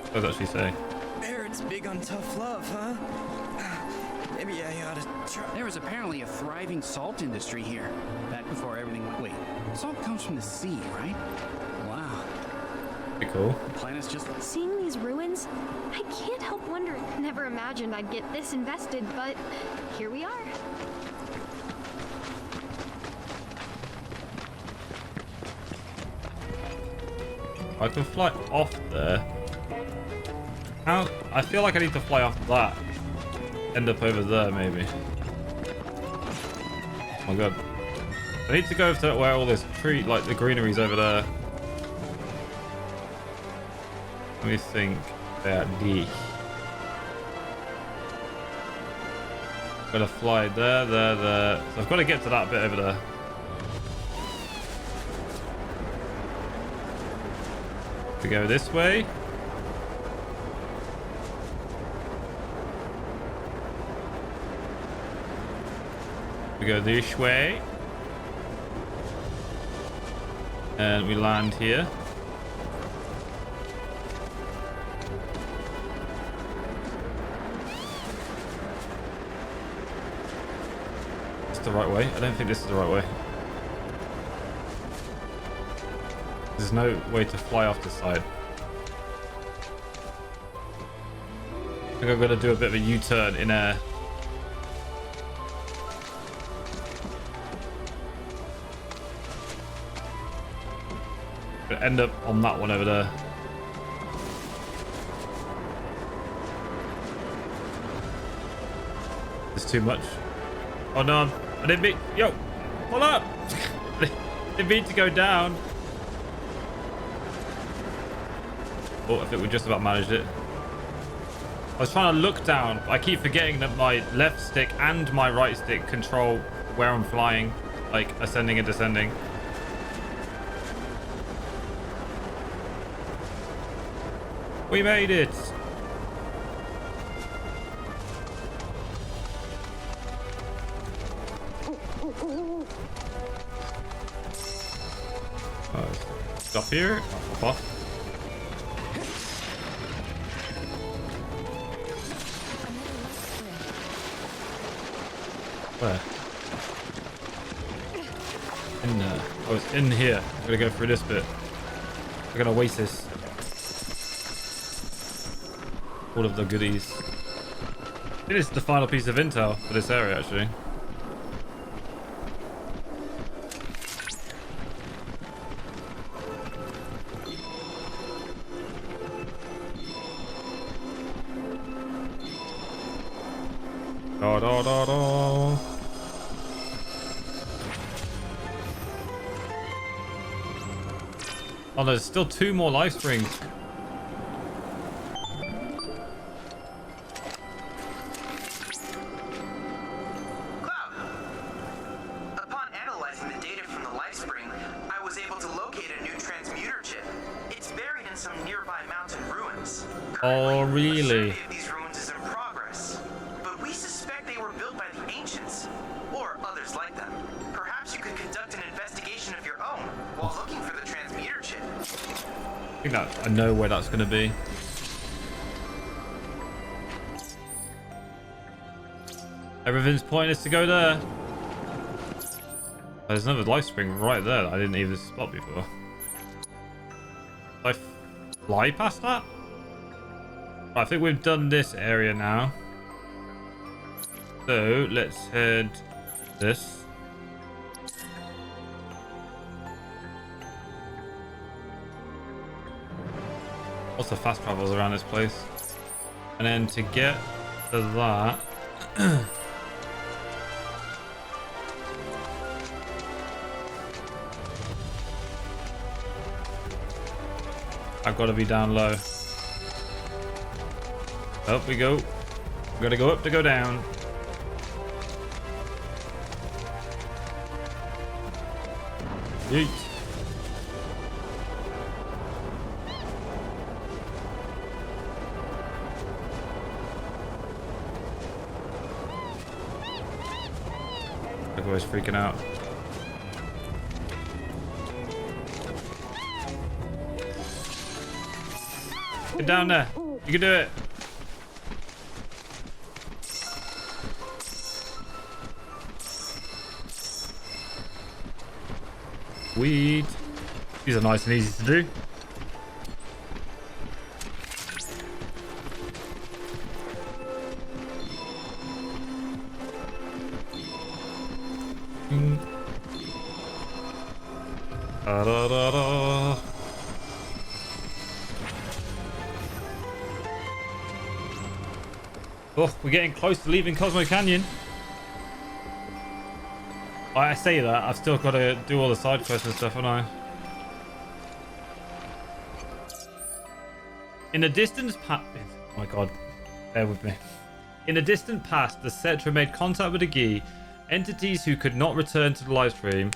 What does it actually say? Barrett's big on tough love, huh? Maybe I ought to try. There was apparently a thriving salt industry here. Back before everything... Wait, salt comes from the sea, right? Wow. Pretty cool. The planet's just... Seeing these ruins, I can't help wondering. Never imagined I'd get this invested, but here we are. I can fly off there. How? I feel like I need to fly off that. End up over there, maybe. Oh my god. I need to go to where all this tree, like the greenery's over there. Let me think. There, D. Gotta fly there, there, there. So I've got to get to that bit over there. We go this way. We go this way. And we land here. It's the right way. I don't think this is the right way. There's no way to fly off the side. I think I've got to do a bit of a U-turn in air. Gonna end up on that one over there. There's too much. Oh no, I didn't mean... Yo, pull up! I didn't mean to go down. Oh, I think we just about managed it. I was trying to look down. I keep forgetting that my left stick and my right stick control where I'm flying, like ascending and descending. We made it. Stop here. Hop off. Where? In there. Oh, it's in here. I'm gonna go through this bit. We're gonna waste this. All of the goodies. I think this is the final piece of intel for this area, actually. Da da da da. Oh, there's still 2 more life springs. Cloud! Upon analyzing the data from the life spring, I was able to locate a new transmuter chip. It's buried in some nearby mountain ruins. Oh, really? These ruins is in progress, but we suspect they were built by the ancients, or others like them. Perhaps you could conduct an investigation of your own while looking for the transmuter chip. I think that I know where that's going to be. Everything's pointing us to go there. There's another life spring right there that I didn't even spot before. Did I fly past that? I think we've done this area now. So let's head this. Lots of fast travels around this place. And then to get to that... I've got to be down low. Up we go. We're going to go up to go down. Yeet. Everybody's freaking out. Get down there. You can do it. Sweet. These are nice and easy to do. Da, da, da, da. Oh, we're getting close to leaving Cosmo Canyon. I say that, I've still got to do all the side quests and stuff, haven't I? In the distant past... Oh my god, bear with me. In the distant past, the Cetra made contact with the Gi, entities who could not return to the livestream.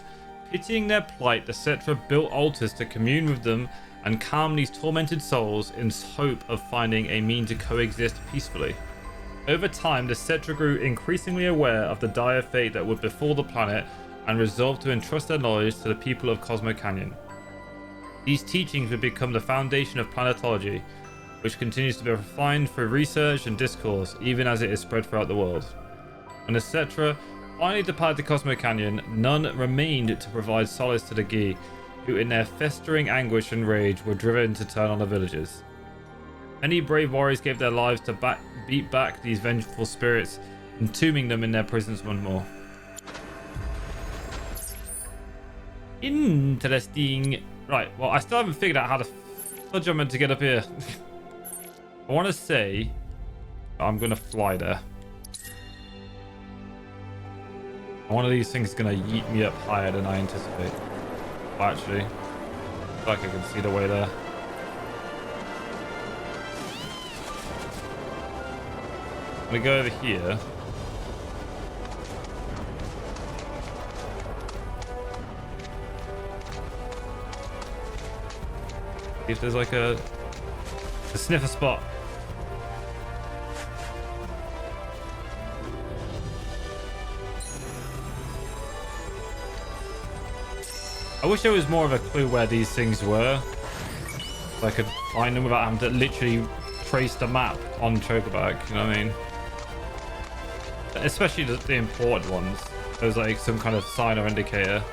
Pitying their plight, the Cetra built altars to commune with them and calm these tormented souls in hope of finding a mean to coexist peacefully. Over time, the Cetra grew increasingly aware of the dire fate that would befall the planet and resolved to entrust their knowledge to the people of Cosmo Canyon. These teachings would become the foundation of planetology, which continues to be refined through research and discourse, even as it is spread throughout the world. When the Cetra finally departed Cosmo Canyon, none remained to provide solace to the Gi, who in their festering anguish and rage were driven to turn on the villagers. Many brave warriors gave their lives to beat back these vengeful spirits, entombing them in their prisons once more. Interesting. Right, well, I still haven't figured out how the fudge I'm meant to get up here. I want to say I'm going to fly there. One of these things is going to yeet me up higher than I anticipate. Oh, actually, I feel like I can see the way there. I'm going to go over here. See if there's like a sniffer spot. I wish there was more of a clue where these things were, so I could find them without having to literally trace the map on Chocobag, you know what I mean? Especially the important ones. There's like some kind of sign or indicator.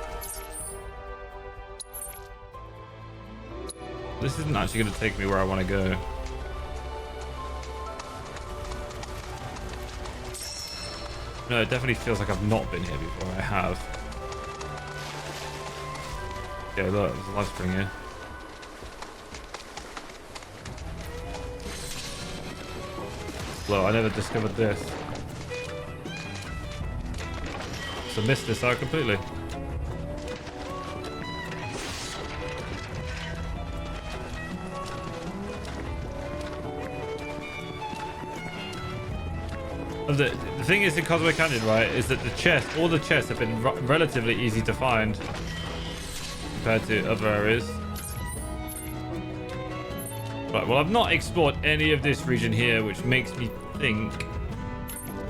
This isn't actually going to take me where I want to go. No, it definitely feels like I've not been here before. I have. Okay, look, there's a life spring here. Well, I never discovered this. So missed this out completely. The thing is in Cosmo Canyon, right, is that all the chests have been relatively easy to find compared to other areas. Right, well, I've not explored any of this region here, which makes me think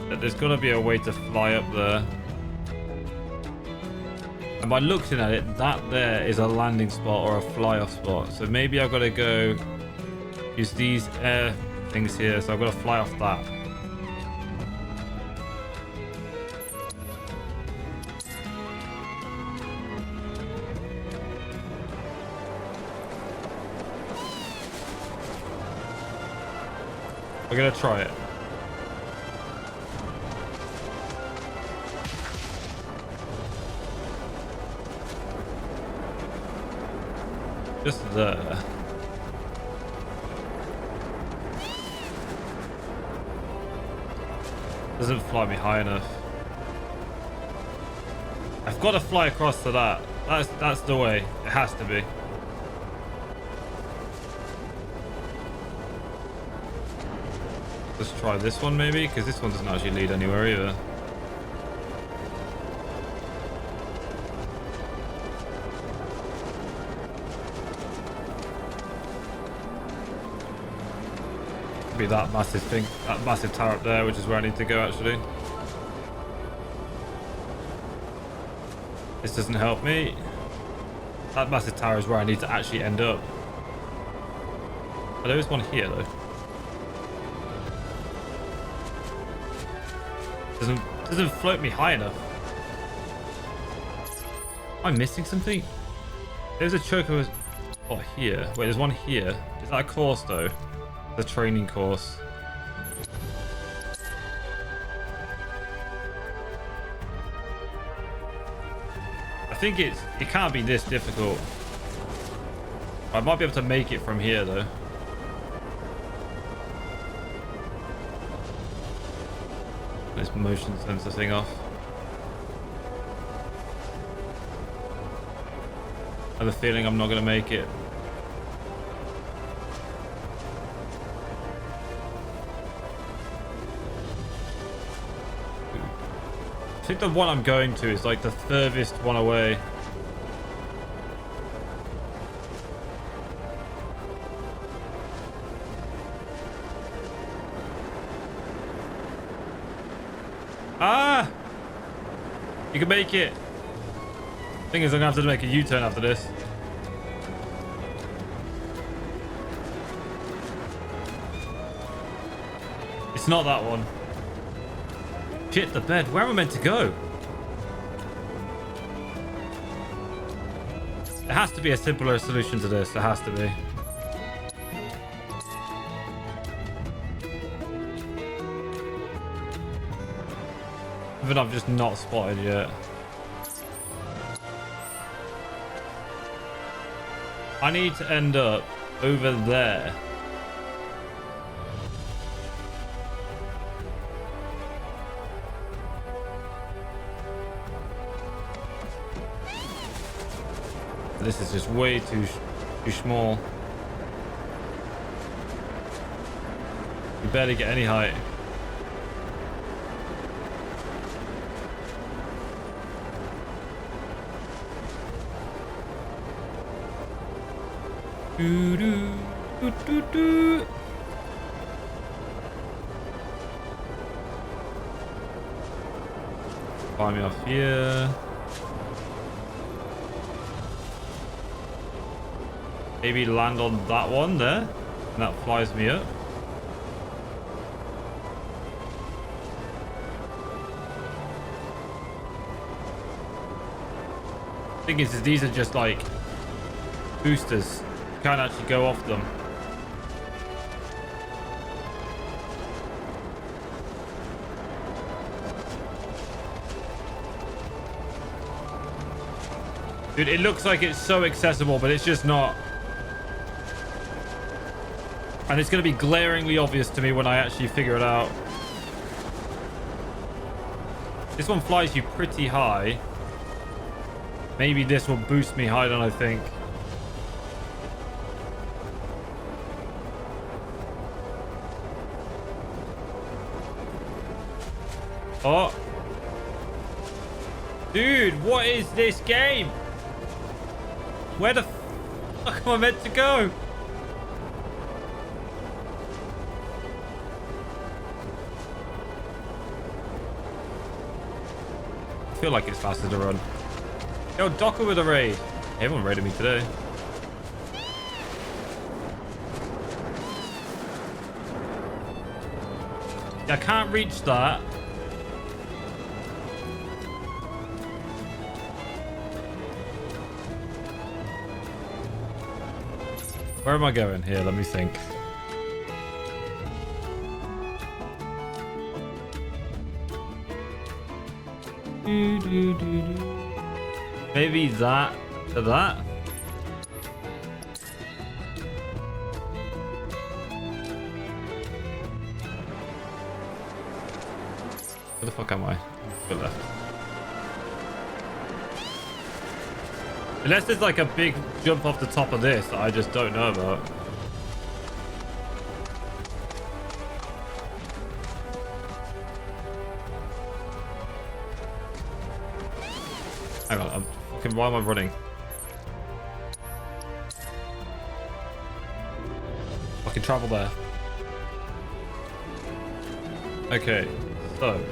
that there's got to be a way to fly up there. And by looking at it, that there is a landing spot or a fly-off spot. So maybe I've got to go use these air things here. So I've got to fly off that. I'm gonna try it. Just there. Doesn't fly me high enough. I've got to fly across to that. That's the way. It has to be. Let's try this one maybe, because this one doesn't actually lead anywhere either. Be that massive thing, that massive tower up there, which is where I need to go actually. This doesn't help me. That massive tower is where I need to actually end up. Oh, there is one here though. Doesn't float me high enough. Am I missing something? There's a choker spot here. Wait, there's one here. Is that a course though? The training course. I think it can't be this difficult. I might be able to make it from here though. This motion sensor thing off. I have a feeling I'm not going to make it. I think the one I'm going to is like the furthest one away. Ah! You can make it. Thing is, I'm gonna have to make a U-turn after this. It's not that one. Shit, the bed. Where am I meant to go? There has to be a simpler solution to this. There has to be. But I've just not spotted yet. I need to end up over there. This is just way too small. You barely get any height. Do, do, do, do, do. Fly me off here. Maybe land on that one there, and that flies me up. Thing is these are just like boosters. You can't actually go off them. Dude, it looks like it's so accessible, but it's just not. And it's going to be glaringly obvious to me when I actually figure it out. This one flies you pretty high. Maybe this will boost me higher than I think. Oh. Dude, what is this game? Where the fuck am I meant to go? I feel like it's faster to run. Yo, Docker with a raid. Everyone raided me today. I can't reach that. Where am I going? Here, let me think. Maybe that to that. Where the fuck am I? Go left. Unless there's like a big jump off the top of this that I just don't know about. Hang on, why am I running? I can travel there. Okay, so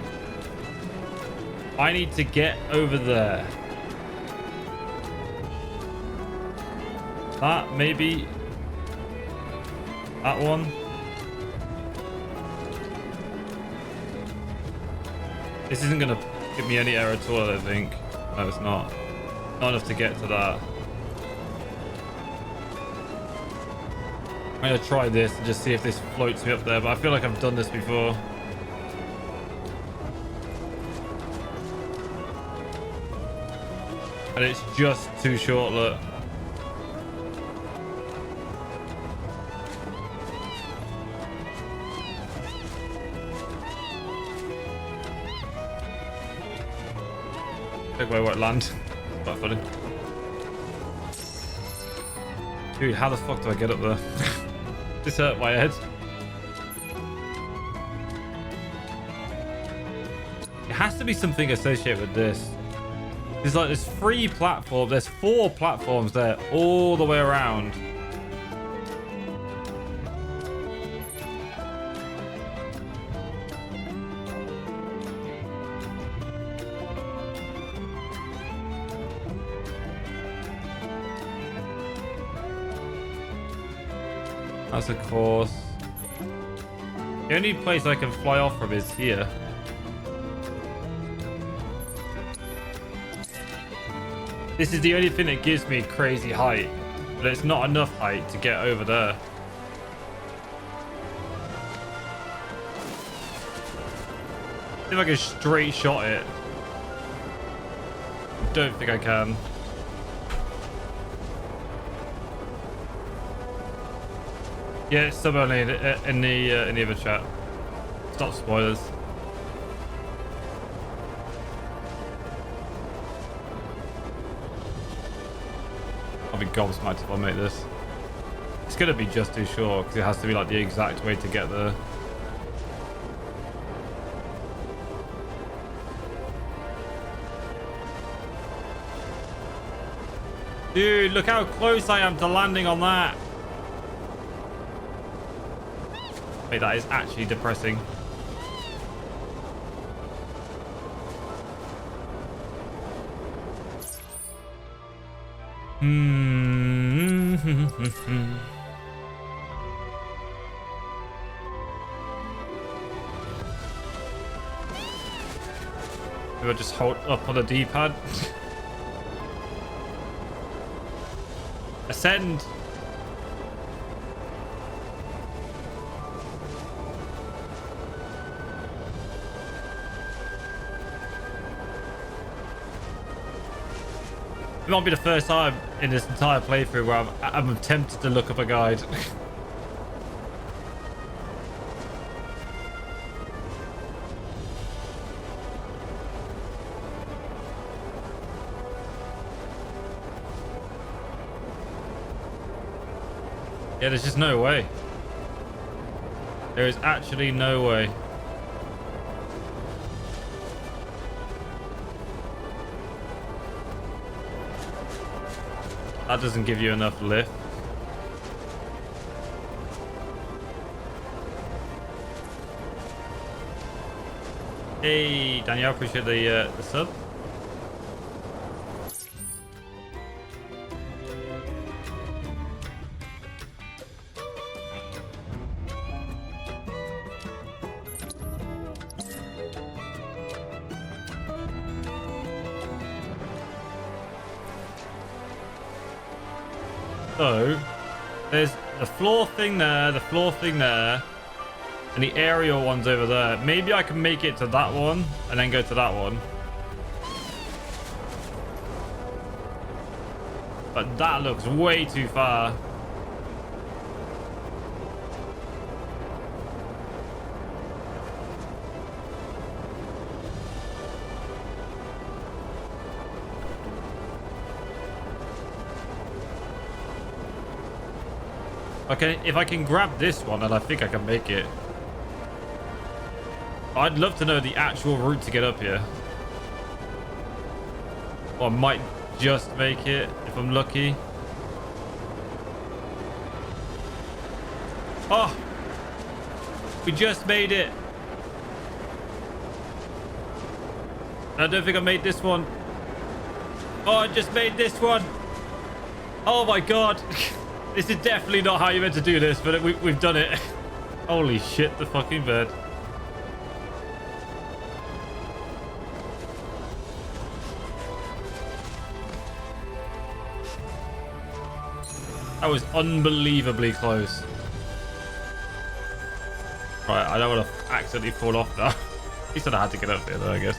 I need to get over there. That, maybe. That one. This isn't gonna give me any error at all, I don't think. No, it's not. Not enough to get to that. I'm gonna try this and just see if this floats me up there, but I feel like I've done this before. And it's just too short, look. Big way won't land. Quite funny. Dude, how the fuck do I get up there? This hurt my head. It has to be something associated with this. There's like this 3 platforms. There's 4 platforms there all the way around. That's a course. The only place I can fly off from is here. This is the only thing that gives me crazy height, but it's not enough height to get over there. See if I can straight shot it. Don't think I can. Yeah, it's sub only in the other chat. Stop spoilers. I'll be gobsmacked if I make this. It's gonna be just too short because it has to be like the exact way to get there. Dude, look how close I am to landing on that. Wait, that is actually depressing. Do I just hold up on the D-pad? Ascend. It might be the first time in this entire playthrough where I'm tempted to look up a guide. Yeah, there's just no way. There is actually no way. That doesn't give you enough lift. Hey, Danielle, appreciate the sub. So, there's the floor thing there, the floor thing there, and the aerial one's over there. Maybe I can make it to that one and then go to that one. But that looks way too far. Okay, if I can grab this one, then I think I can make it. I'd love to know the actual route to get up here. Or I might just make it if I'm lucky. Oh! We just made it! I don't think I made this one. Oh, I just made this one! Oh my god! This is definitely not how you meant to do this, but we've done it. Holy shit, the fucking bird. That was unbelievably close. Right, I don't want to accidentally fall off now. At least I had to get up there though, I guess.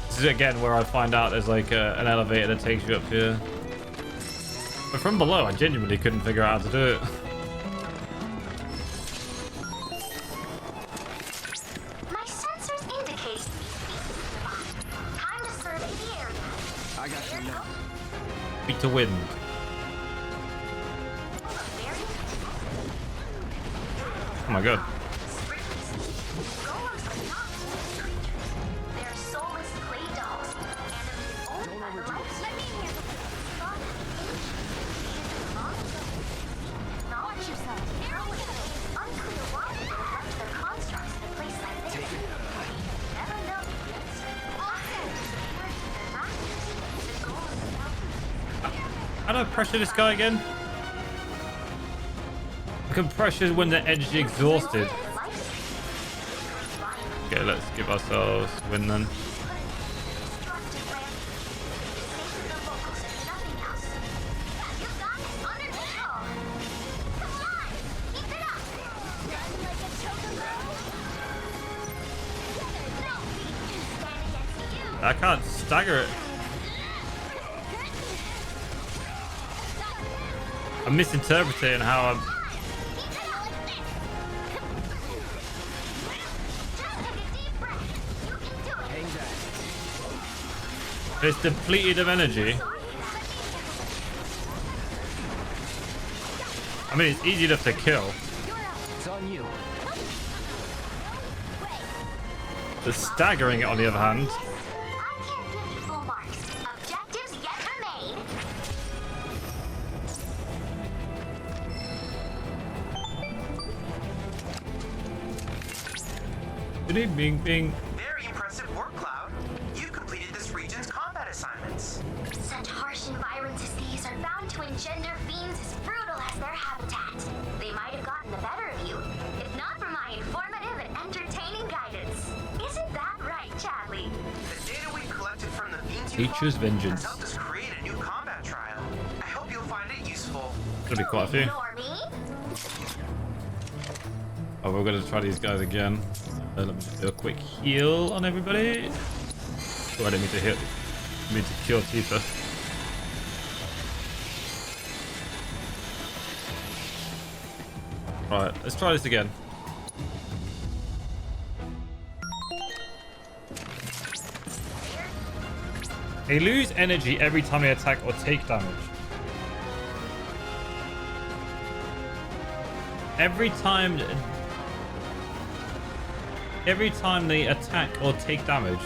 This is again where I find out there's like an elevator that takes you up here. But from below, I genuinely couldn't figure out how to do it. My sensors indicate time to survey the area. I got you now. Beat to wind. Oh my god. They're soulless clay dolls, and only by the light. Let me hear the Acknowledge yourself. It's unclear why people left their constructs in a place like this. Never know yet. How do I pressure this guy again? I can pressure when they're edge exhausted. Okay, let's give ourselves win then. I can't stagger it. I'm misinterpreting how I'm... It's depleted of energy. I mean, it's easy enough to kill. It's on you. The staggering it, on the other hand. Objectives yet remain. Good evening, Bing. Very impressive work, Cloud. You completed this region's combat assignments. Such harsh environments as these are bound to engender fiends as brutal as their habitat. They might have gotten the better of you, if not for my informative and entertaining guidance. Isn't that right, Chadley? The data we collected from the fiends Teacher's vengeance. helped us create a new combat trial. I hope you'll find it useful. Gonna be quite a few. Ignore me? Oh, we're gonna try these guys again. Let me just do a quick heal on everybody. Oh, I didn't mean to hit. I mean to kill Tifa. Right, let's try this again. They lose energy every time they attack or take damage. Every time they attack or take damage,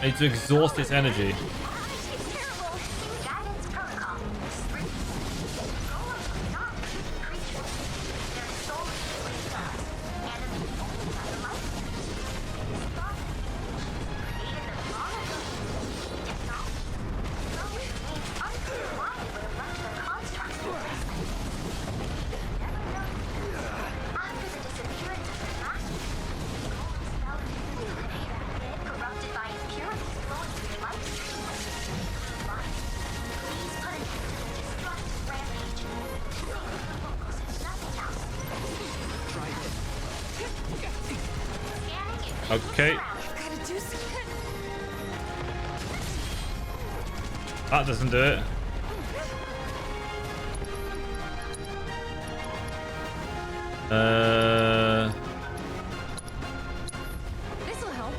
they need to exhaust its energy. Guidance protocol. Golems are not weak creatures. They're soulless clay dolls, animated only by the light. It is thought that created them long ago using technology. Though it remains unclear why they would have left their constructs in place like this. Never know. After the disappearance of their masters, golems fell into the pit, corrupted by impurities flowing through the light stream. Please put an end to the destructive rampage. Save the locals if nothing else. Scanning it. Okay. Gotta do something. That doesn't do it. This'll help.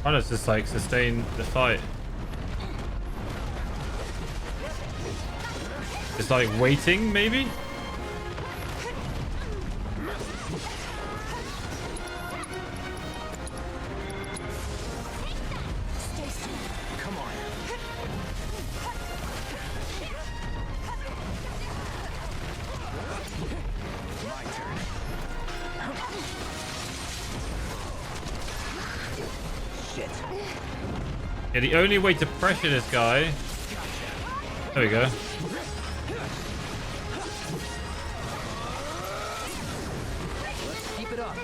Why don't just like sustain the fight? It's like waiting, maybe? Come on. My turn. Shit. Yeah, the only way to pressure this guy... There we go. Keep it up.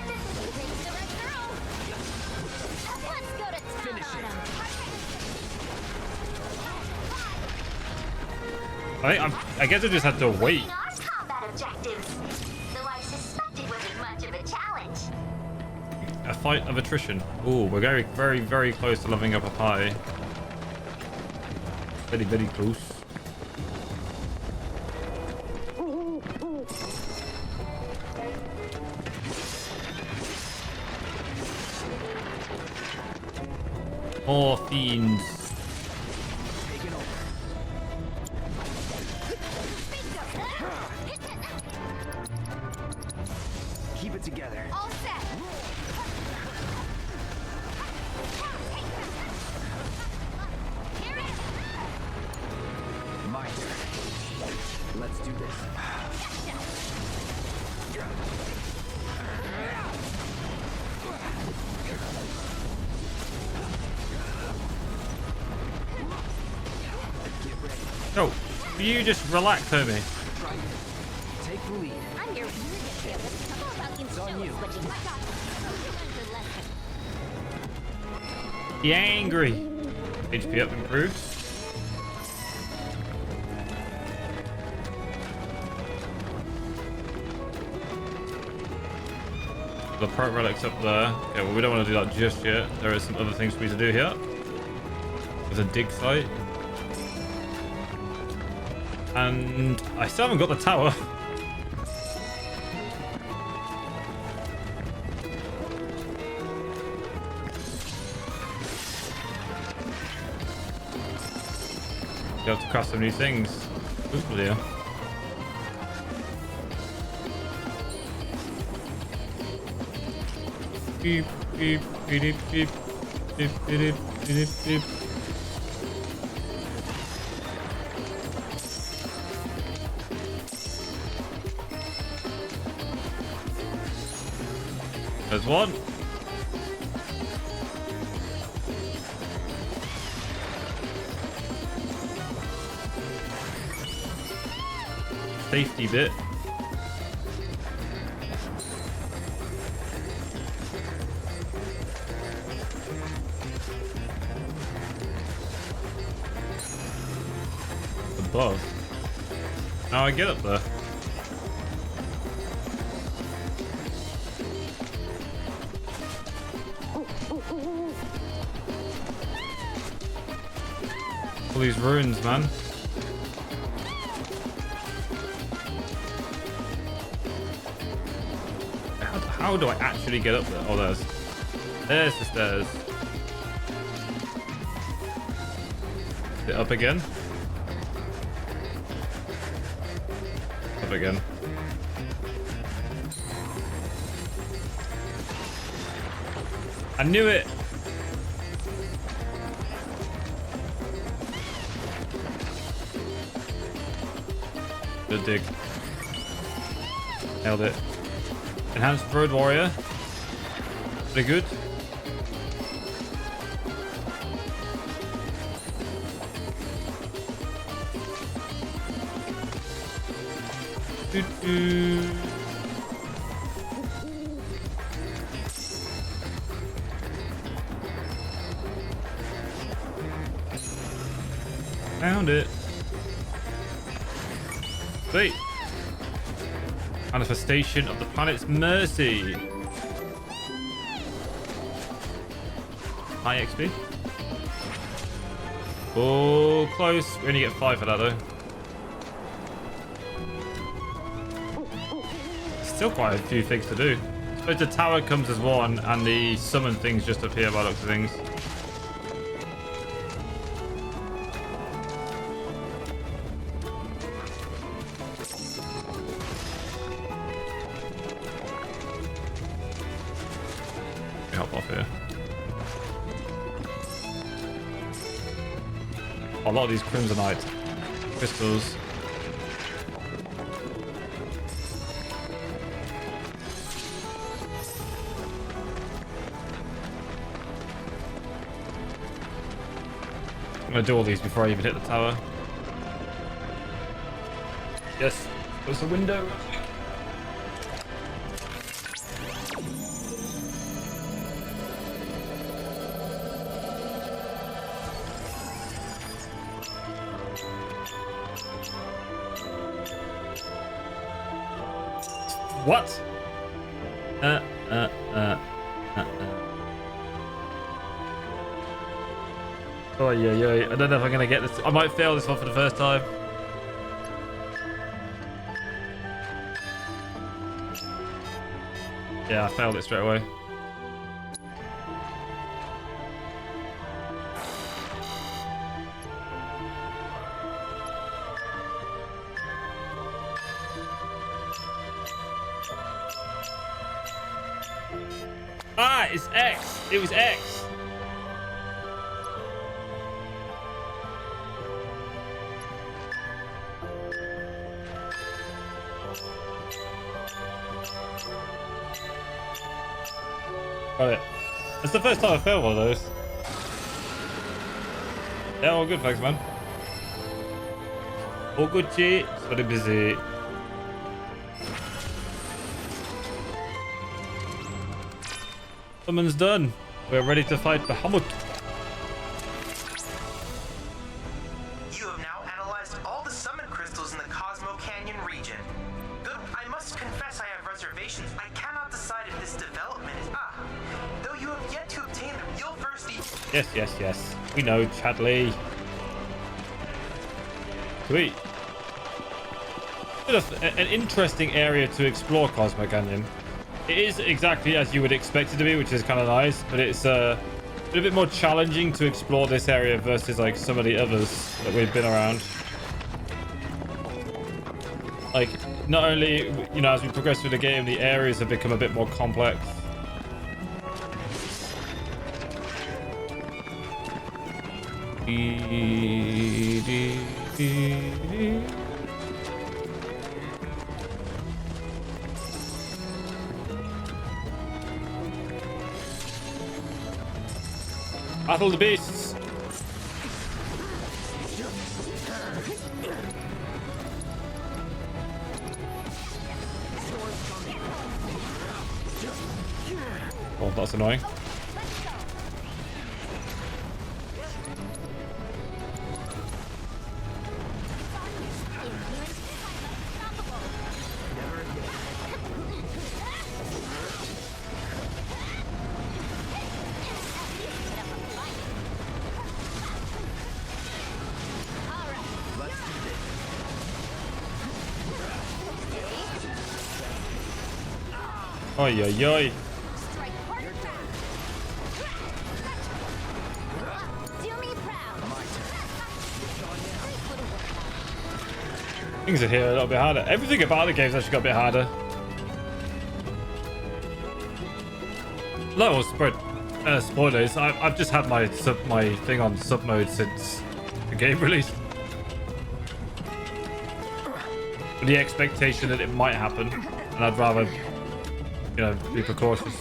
Let's go to town Finish on it. 'em. I guess I just had to wait. Our combat objectives. Though I suspect it wasn't much of a challenge. A fight of attrition. Ooh, we're very, very, very close to leveling up a pie. Very, very close. More fiends. Taking over. Keep it together. All set. Here it is. My turn. Let's do this. Get ready. Oh, you just relax, homie. Try it. Take the lead. I'm your How about you It's on you. switching? Be angry. HP up improved. The perk relic's up there. Okay, well, we don't want to do that just yet. There are some other things for me to do here. There's a dig site. And I still haven't got the tower. You have to craft some new things. Ooh, dear. Beep, beep, beep, beep, beep, beep, beep, beep, beep. There's one. Safety bit. Above. How I get up there? All these ruins, man. How do I actually get up there? Oh, there's the stairs. Is it up again? Up again. I knew it. Good dig. Nailed it. Enhanced Road Warrior. Pretty good. Doo-doo. Found it. Wait. Manifestation of the planet's mercy. High XP. Oh, close. We only get 5 for that though. Still quite a few things to do. I suppose the tower comes as one, and the summon things just appear by the looks of things. Hop off here. A lot of these crimsonite crystals. I'm gonna do all these before I even hit the tower. Yes, there's a window. What? Oh yeah. I don't know if I'm gonna get this. I might fail this one for the first time. Yeah, I failed it straight away. Ah, it's X. It was X. Got it. It's the first time I failed one of those. Yeah, all good, thanks, man. All good, G. Very busy. Summon's done. We're ready to fight Bahamut. You have now analyzed all the summon crystals in the Cosmo Canyon region. Good. I must confess I have reservations. I cannot decide if this development is... Though you have yet to obtain them, you'll first eat... Yes. We know, Chadley. Sweet. An interesting area to explore, Cosmo Canyon. It is exactly as you would expect it to be, which is kind of nice, but it's a bit more challenging to explore this area versus like some of the others that we've been around. Like, not only, you know, as we progress through the game, the areas have become a bit more complex. Battle the beasts. Oh, that's annoying. Oi, oi, oi. Things are here a little bit harder. Everything about the game's actually got a bit harder. No, spoilers. I've just had my thing on sub mode since the game release. With the expectation that it might happen, and I'd rather, you know, be precautious.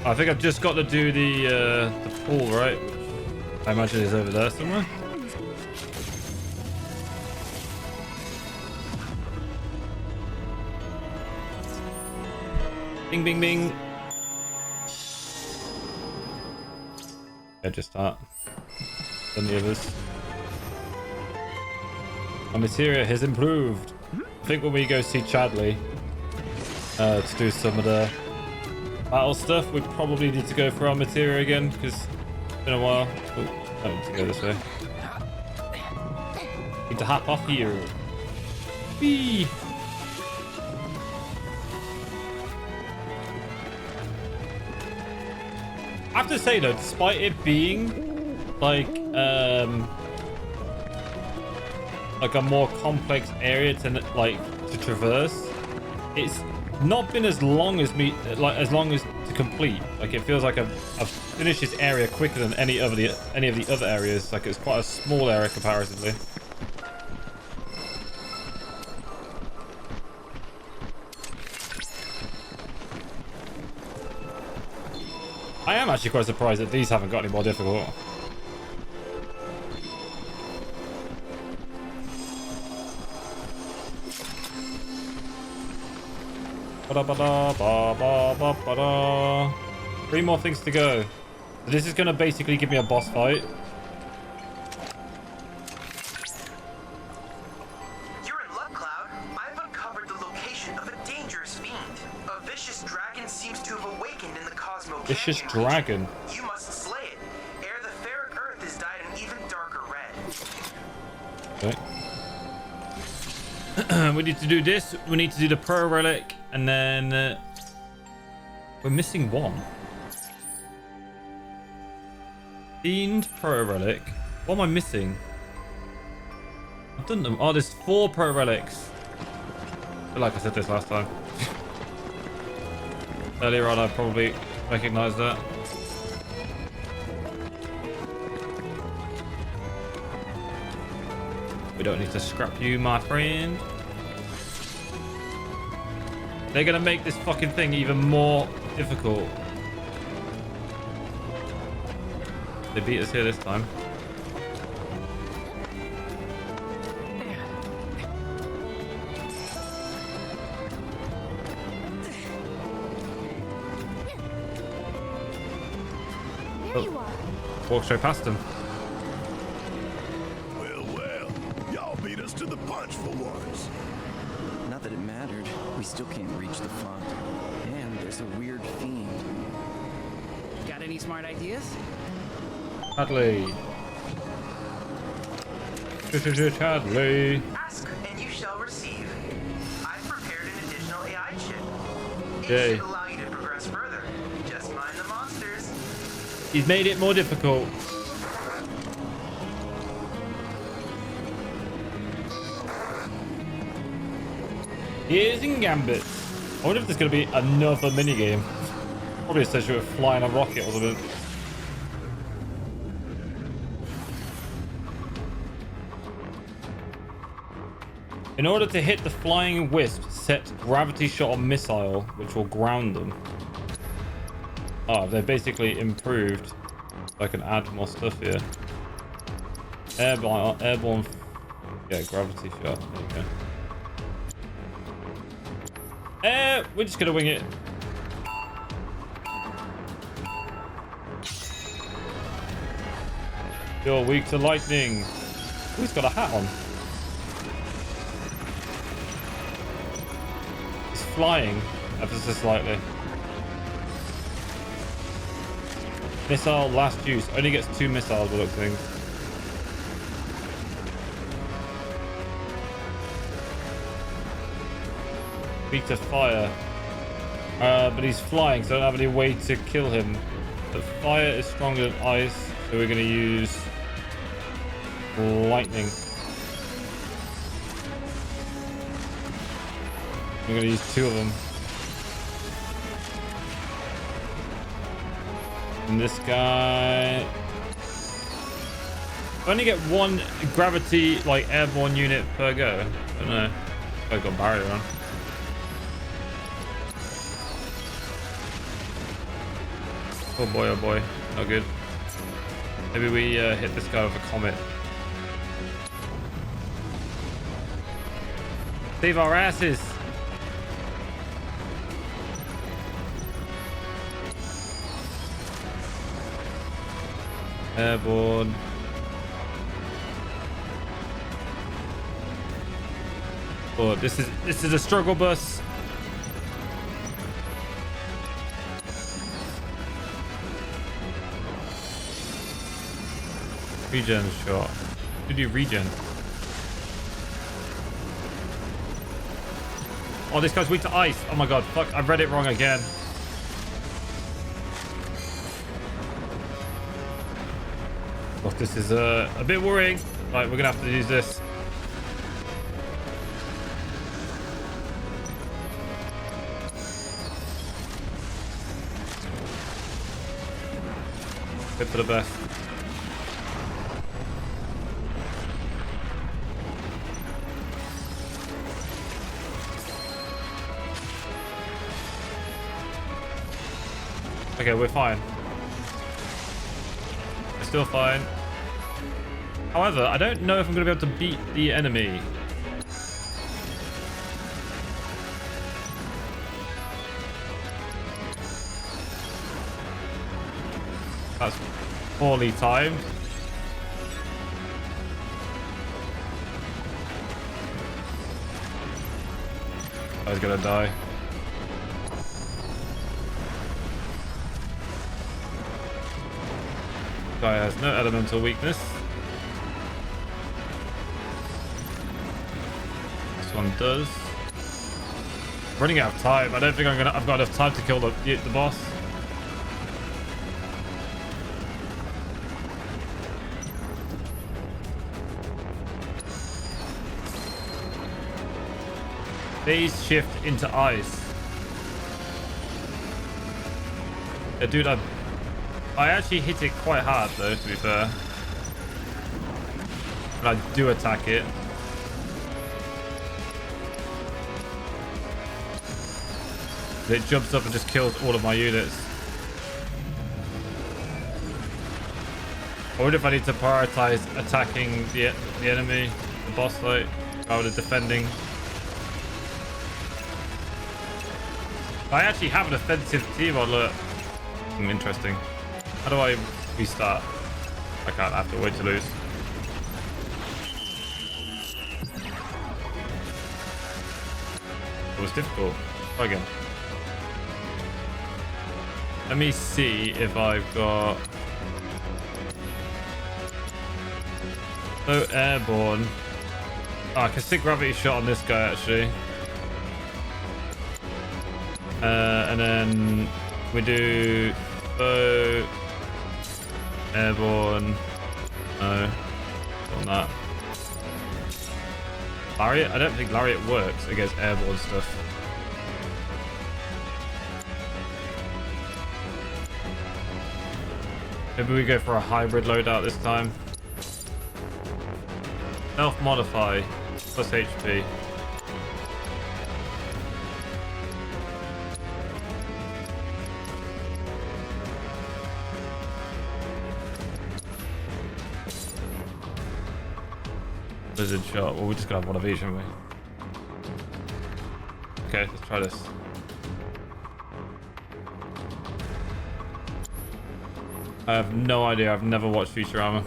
I think I've just got to do the pool, right? I imagine it's over there somewhere. Bing, bing, bing. Yeah, just that. Then the others. Our materia has improved. I think when we go see Chadley to do some of the battle stuff, we probably need to go for our materia again because it's been a while. Oh, I need to go this way. Need to hop off here. Whee! I have to say though, despite it being like like a more complex area to traverse. It's not been as long as to complete. Like it feels like I've finished this area quicker than any of the other areas. Like it's quite a small area comparatively. I am actually quite surprised that these haven't got any more difficult. Ba-da-ba-da-ba-ba-ba-ba-da. 3 more things to go. So this is going to basically give me a boss fight. You're in luck, Cloud. I've uncovered the location of a dangerous fiend. A vicious dragon seems to have awakened in the Cosmo Vicious Canyon dragon. region. You must slay it, ere the ferric earth is dyed an even darker red. Okay. We need to do this. We need to do the Pro Relic. And then we're missing one. Fiend Pro Relic. What am I missing? I've done them. Oh, there's 4 Pro Relics. I feel like I said this last time. Earlier on, I probably recognized that. We don't need to scrap you, my friend. They're gonna make this fucking thing even more difficult. They beat us here this time. There you are. Walk straight past them. Well, y'all beat us to the punch for once. Not that it mattered. We still can't reach the font. And there's a weird fiend. Got any smart ideas? Hadley. Hadley. Ask and you shall receive. I've prepared an additional AI chip. It Yay. should allow you to progress further. Just mind the monsters. He's made it more difficult. Here's in Gambit. I wonder if there's going to be another minigame. Probably associated with flying a rocket or something. In order to hit the flying wisp, set gravity shot or missile, which will ground them. Oh, they're basically improved. I can add more stuff here. Airborne. Yeah, gravity shot. There you go. We're just gonna wing it. You're weak to lightning. Oh, he's got a hat on. He's flying ever so slightly. Missile last use. Only gets 2 missiles, I look things. Weak to fire. But he's flying, so I don't have any way to kill him. But fire is stronger than ice, so we're going to use lightning. We're going to use 2 of them. And this guy... I only get 1 gravity, like, airborne unit per go. I don't know. I've got barrier on. Oh boy, not good. Maybe we hit this guy with a comet. Save our asses! Airborne. Oh, this is a struggle bus. Regen shot. To do regen. Oh, this guy's weak to ice. Oh my god, fuck, I've read it wrong again. Oh, this is a bit worrying. Right, we're gonna have to use this. for the best. Okay, we're fine. We're still fine. However, I don't know if I'm going to be able to beat the enemy. That's poorly timed. I was going to die. Guy has no elemental weakness. This one does. Running out of time. I don't think I've got enough time to kill the boss. These shift into ice. Yeah, dude, I actually hit it quite hard though, to be fair. And I do attack it. It jumps up and just kills all of my units. I wonder if I need to prioritize attacking the enemy, the boss fight, rather than defending. I actually have an offensive team on alert. Interesting. How do I restart? I can't. I have to wait to lose. It was difficult. Try again. Let me see if I've got... So airborne. Oh, I can stick gravity shot on this guy actually. And then we do bow, airborne, no, on that. Lariat? I don't think Lariat works against airborne stuff. Maybe we go for a hybrid loadout this time. Self-modify, plus HP. Blizzard shot. Well, we're just gonna have one of each, aren't we? Okay, let's try this. I have no idea. I've never watched Futurama.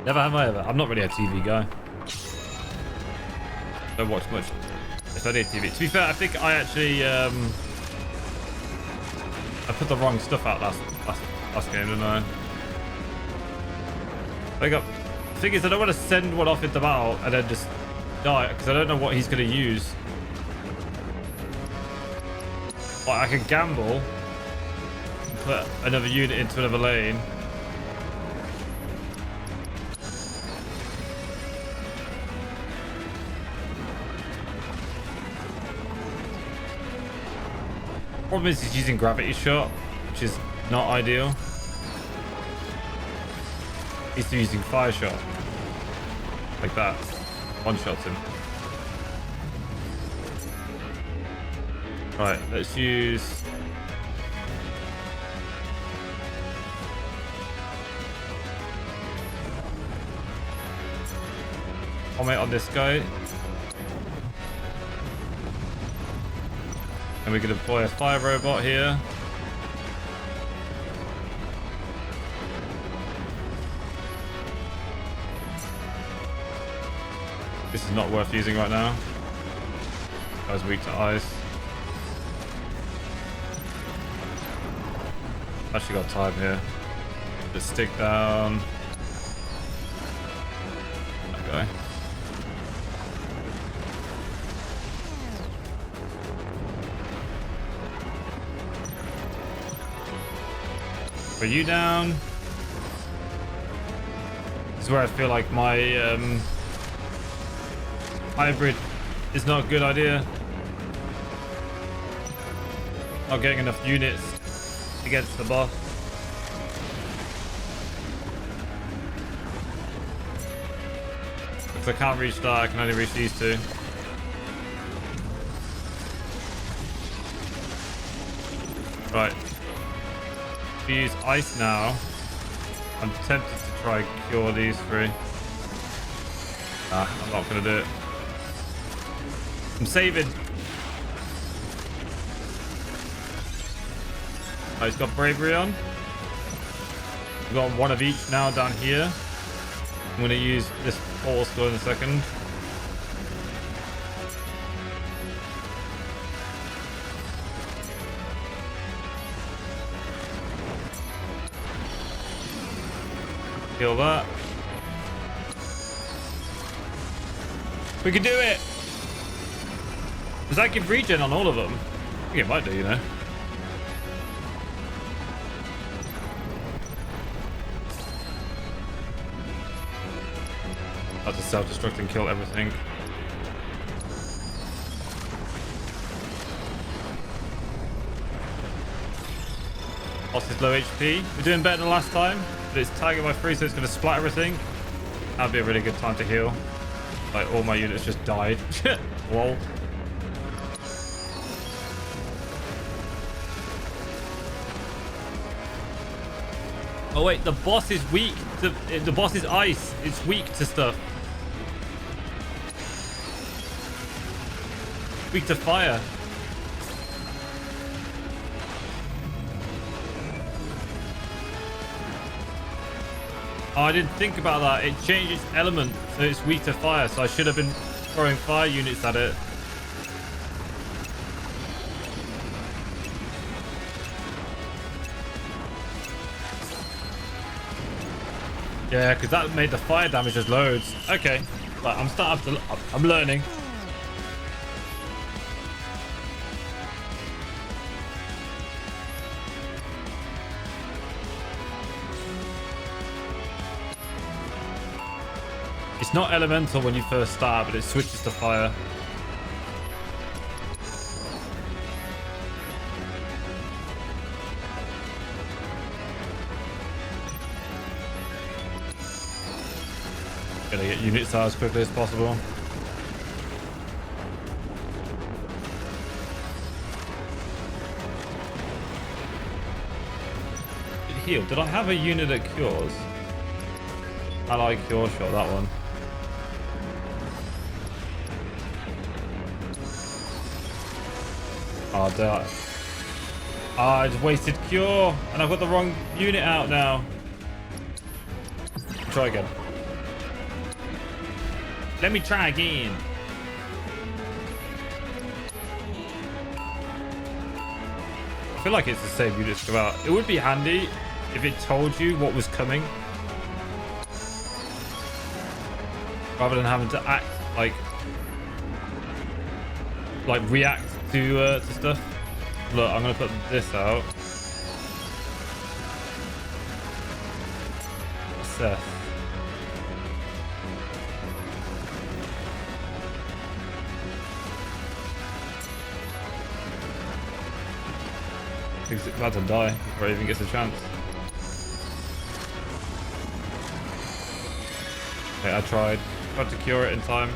Never have I ever. I'm not really a TV guy. Don't watch much. It's only a TV. To be fair, I think I actually I put the wrong stuff out last game, didn't I? The thing is, I don't want to send one off into battle and then just die because I don't know what he's going to use. Like, I can gamble, put another unit into another lane. Problem is he's using gravity shot, which is not ideal. He's using fire shot. Like that. One shots him. Right, let's use... comment on this guy. And we can deploy a fire robot here. This is not worth using right now. I was weak to ice. Actually got time here. Just stick down. Okay. Put you down. This is where I feel like my hybrid is not a good idea. Not getting enough units against the boss. Because I can't reach that, I can only reach these two. Right. If we use ice now, I'm tempted to try and cure these three. Nah, I'm not gonna do it. I'm saving. Oh, he's got bravery on. We've got one of each now down here. I'm gonna use this portal skill in a second. Kill that. We can do it! Does that give regen on all of them? I think it might do, you know. That's a self-destruct and kill everything. Boss is low HP. We're doing better than last time, but it's targeted by 3, so it's going to splat everything. That'd be a really good time to heal. Like, all my units just died. Lol. Oh wait, the boss is weak to... The boss is ice. It's weak to stuff. Weak to fire. Oh, I didn't think about that. It changed its element, so it's weak to fire. So I should have been throwing fire units at it. Yeah, because that made the fire damage just loads. Okay, but I'm learning. It's not elemental when you first start, but it switches to fire. Gotta get units out as quickly as possible. It healed. Did I have a unit that cures? Ally cure shot, that one. Oh, damn. I just wasted cure, and I've got the wrong unit out now. Try again. Let me try again. I feel like it's the same units come out. It would be handy if it told you what was coming, rather than having to act like react to stuff. Look, I'm gonna put this out. Seth. He's about to die before he even gets a chance. Okay, I tried to cure it in time.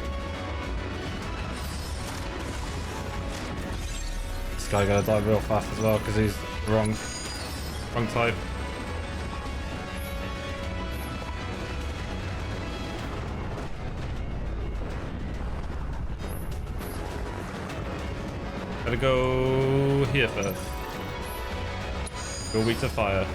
This guy gonna die real fast as well because he's wrong type. Gotta go here first. Go weak to fire.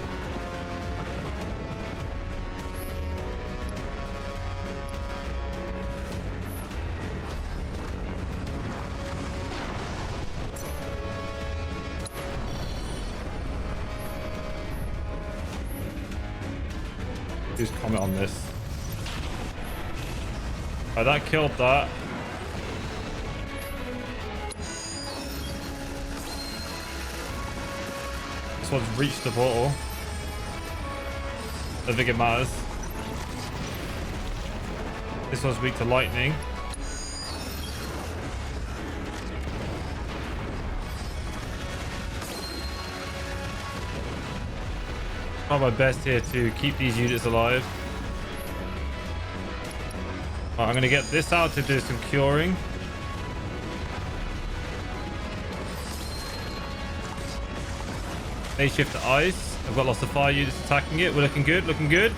Just comment on this. Oh, that killed that. This one's reached the portal. I don't think it matters. This one's weak to lightning. Try my best here to keep these units alive. Right, I'm gonna get this out to do some curing. Phase shift to ice. I've got lots of fire units attacking it. We're looking good, looking good.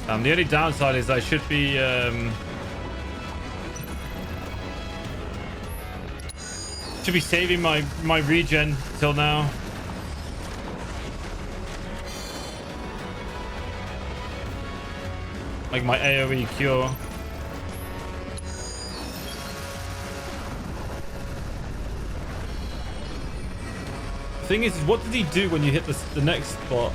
The only downside is I should be saving my regen till now. Like my AoE cure. The thing is, what did he do when you hit the next spot?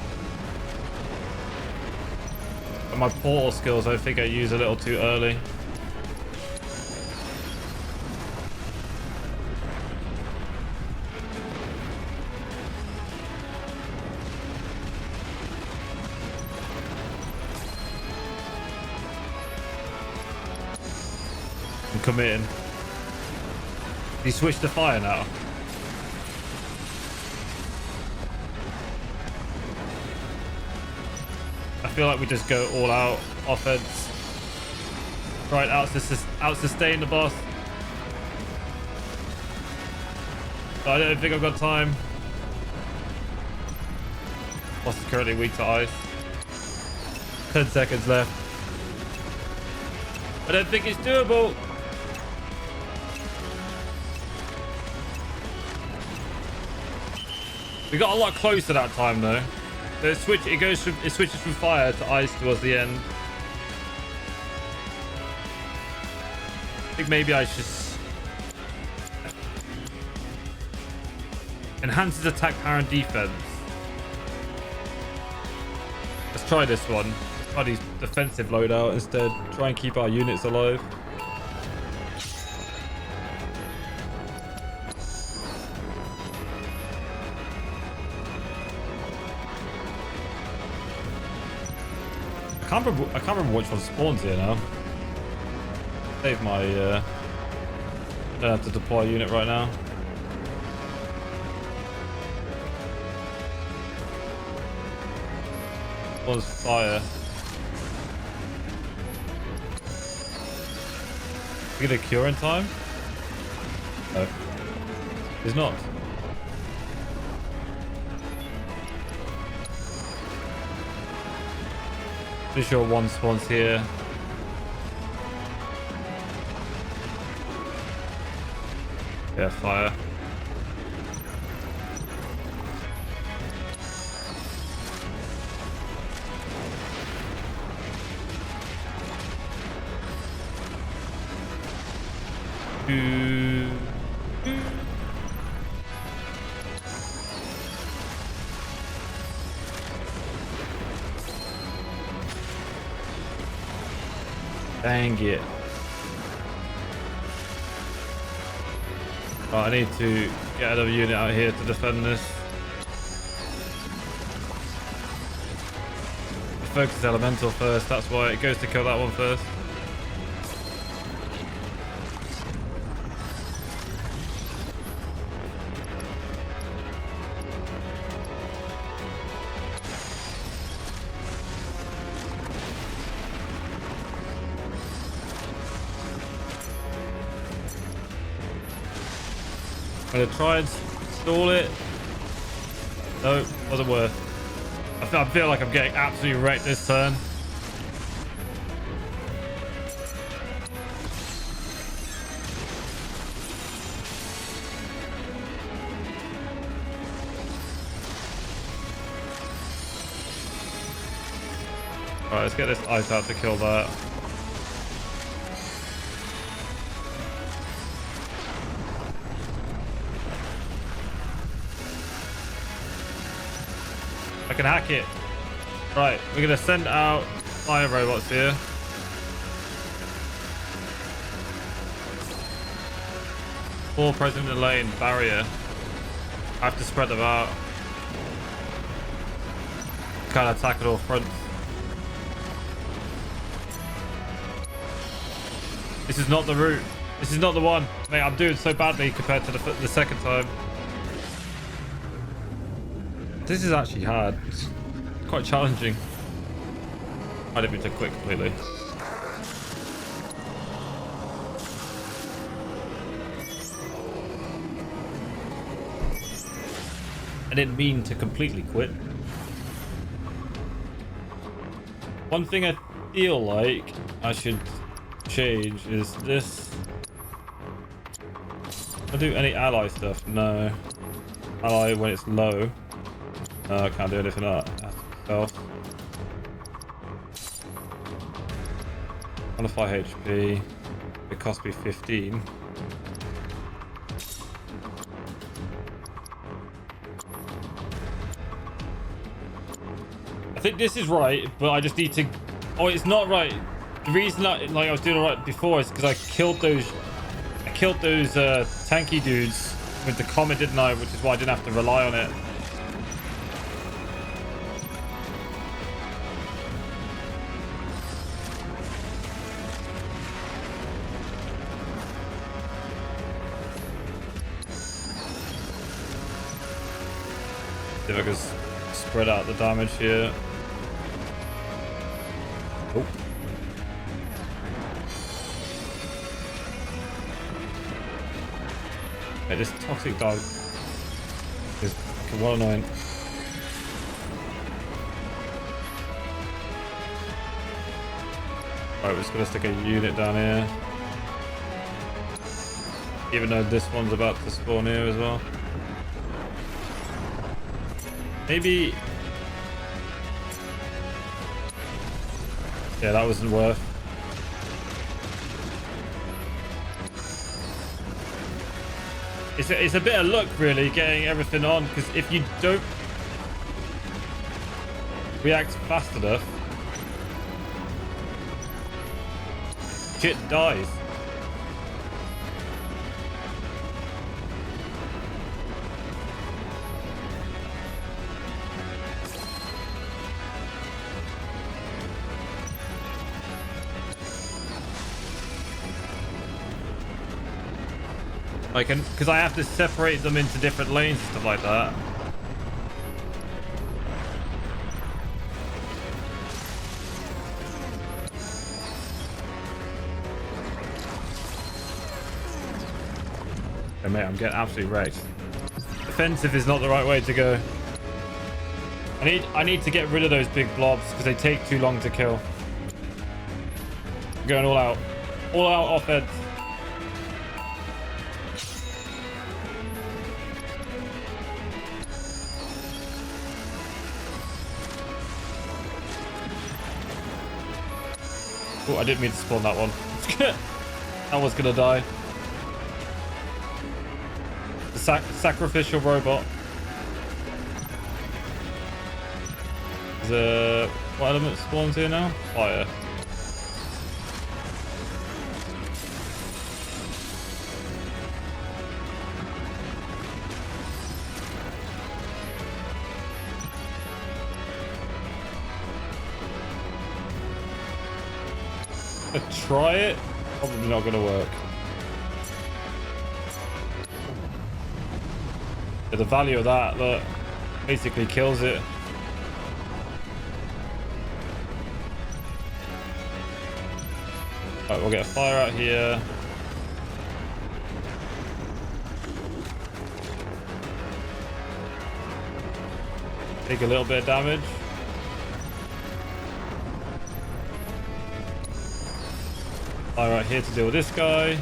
But my portal skills, I think I used a little too early. I'm committing. He switched to fire now. I feel like we just go all out offense. Right, out sustain the boss. But I don't think I've got time. Boss is currently weak to ice. 10 seconds left. I don't think it's doable. We got a lot closer that time though. So it switches from fire to ice towards the end. I think maybe I should enhances attack, power, and defense. Let's try this one. Let's try these defensive loadout instead. Try and keep our units alive. I can't remember which one spawns here now. Save my don't have to deploy a unit right now. Spawns fire. We get a cure in time? No. He's not. Pretty sure one spawns here. Yeah, fire. Dang it. Oh, I need to get another unit out here to defend this. Focus elemental first, that's why it goes to kill that one first. I'm gonna try and stall it. No, wasn't worth. I feel like I'm getting absolutely wrecked this turn. Alright, let's get this ice out to kill that. I can hack it. Right, we're gonna send out fire robots here. Four present in the lane, barrier. I have to spread them out. Can't attack at all fronts. This is not the route. This is not the one. Mate, I'm doing so badly compared to the second time. This is actually hard. It's quite challenging. I didn't mean to quit completely. I didn't mean to completely quit. One thing I feel like I should change is this. I do any ally stuff? No. Ally when it's low. No, I can't do anything like that. Health. 105 HP. It cost me 15. I think this is right, but I just need to. Oh, it's not right. The reason that I was doing it right before is because I killed those tanky dudes with the comet, didn't I? Which is why I didn't have to rely on it. See if I can spread out the damage here. Oh. Okay, this toxic dog is well annoying. Alright, we're just gonna stick a unit down here. Even though this one's about to spawn here as well. Maybe. Yeah, that wasn't worth. It's a bit of luck, really, getting everything on, because if you don't react fast enough, shit dies. Because I have to separate them into different lanes and stuff like that. Oh, mate, I'm getting absolutely wrecked. Defensive is not the right way to go. I need to get rid of those big blobs because they take too long to kill. I'm going all out offense. Oh, I didn't mean to spawn that one. That was gonna die. The sacrificial robot. What element spawns here now? Fire. Try it, probably not gonna work. Yeah, the value of that, look, basically kills it. Right, we'll get a fire out here. Take a little bit of damage. Fire right here to deal with this guy.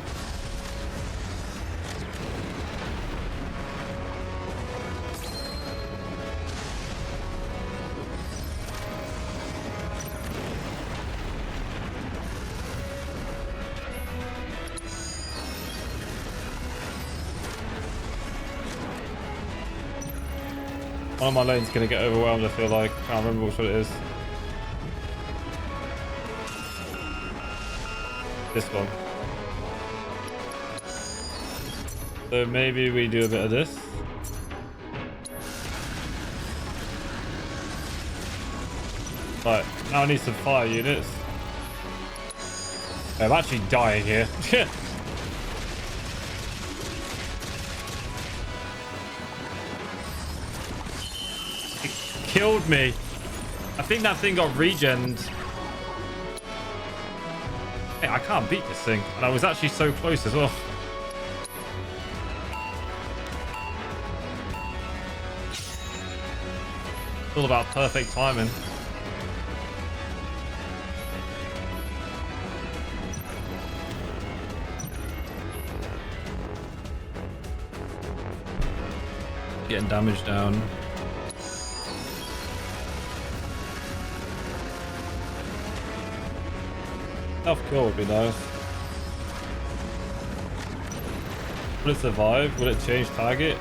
One of my lanes is going to get overwhelmed, I feel like. I can't remember which one it is. This one. So maybe we do a bit of this. Right, now I need some fire units. I'm actually dying here. killed me. I think that thing got regened. Hey, I can't beat this thing. And I was actually so close as well. It's all about perfect timing. Getting damage down. Health kill would be nice. Will it survive? Will it change target?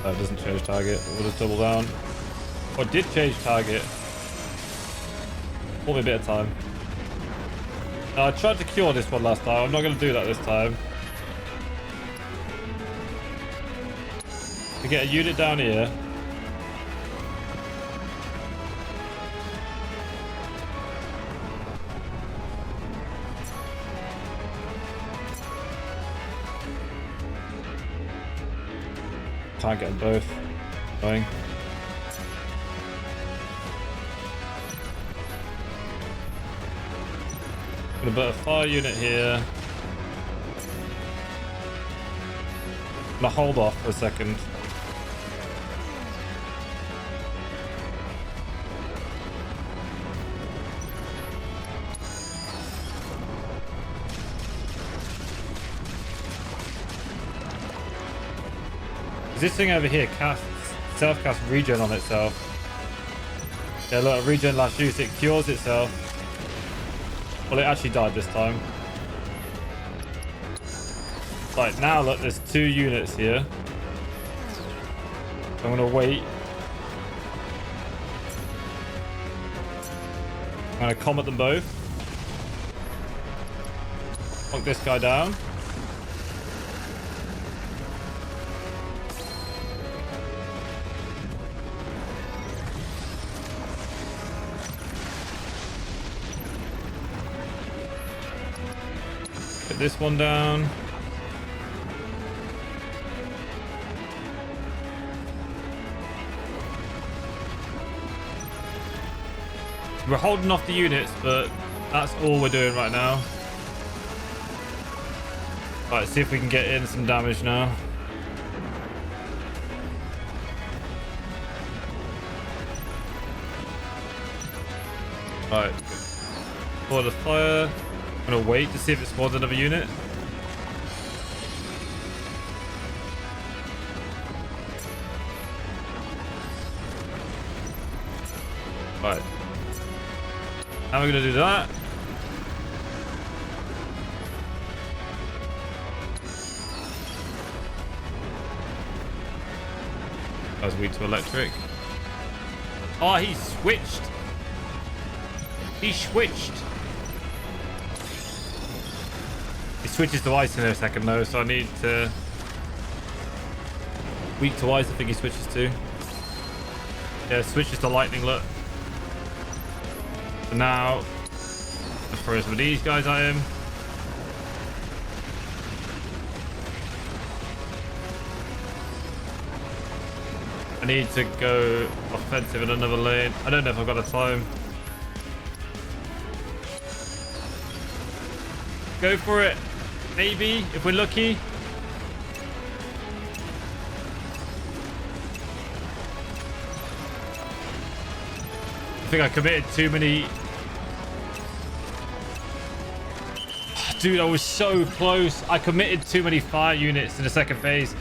No, it doesn't change target. Will it double down? Oh, it did change target. Bought me a bit of time. I tried to cure this one last time. I'm not going to do that this time. To get a unit down here. Can't get them both. Going. Gonna put a fire unit here. I'm gonna hold off for a second. This thing over here casts self-cast regen on itself. Yeah, look, regen last use, it cures itself. Well, it actually died this time. Right, now look, there's 2 units here. I'm gonna wait. I'm gonna comet them both. Knock this guy down. Get this one down. We're holding off the units, but that's all we're doing right now. Right, see if we can get in some damage now. Right. For the fire. I'm gonna wait to see if it spawns another unit. Right. How are we gonna do that? I was weak to electric. Oh, he switched. He switched. He switches to ice in a second though, so I need to... Weak to ice, I think he switches to. Yeah, switches to lightning, look. So now, let's throw some of these guys at him. I need to go offensive in another lane. I don't know if I've got the time. Go for it. Maybe, if we're lucky. I think I committed too many. Dude, I was so close. I committed too many fire units in the second phase.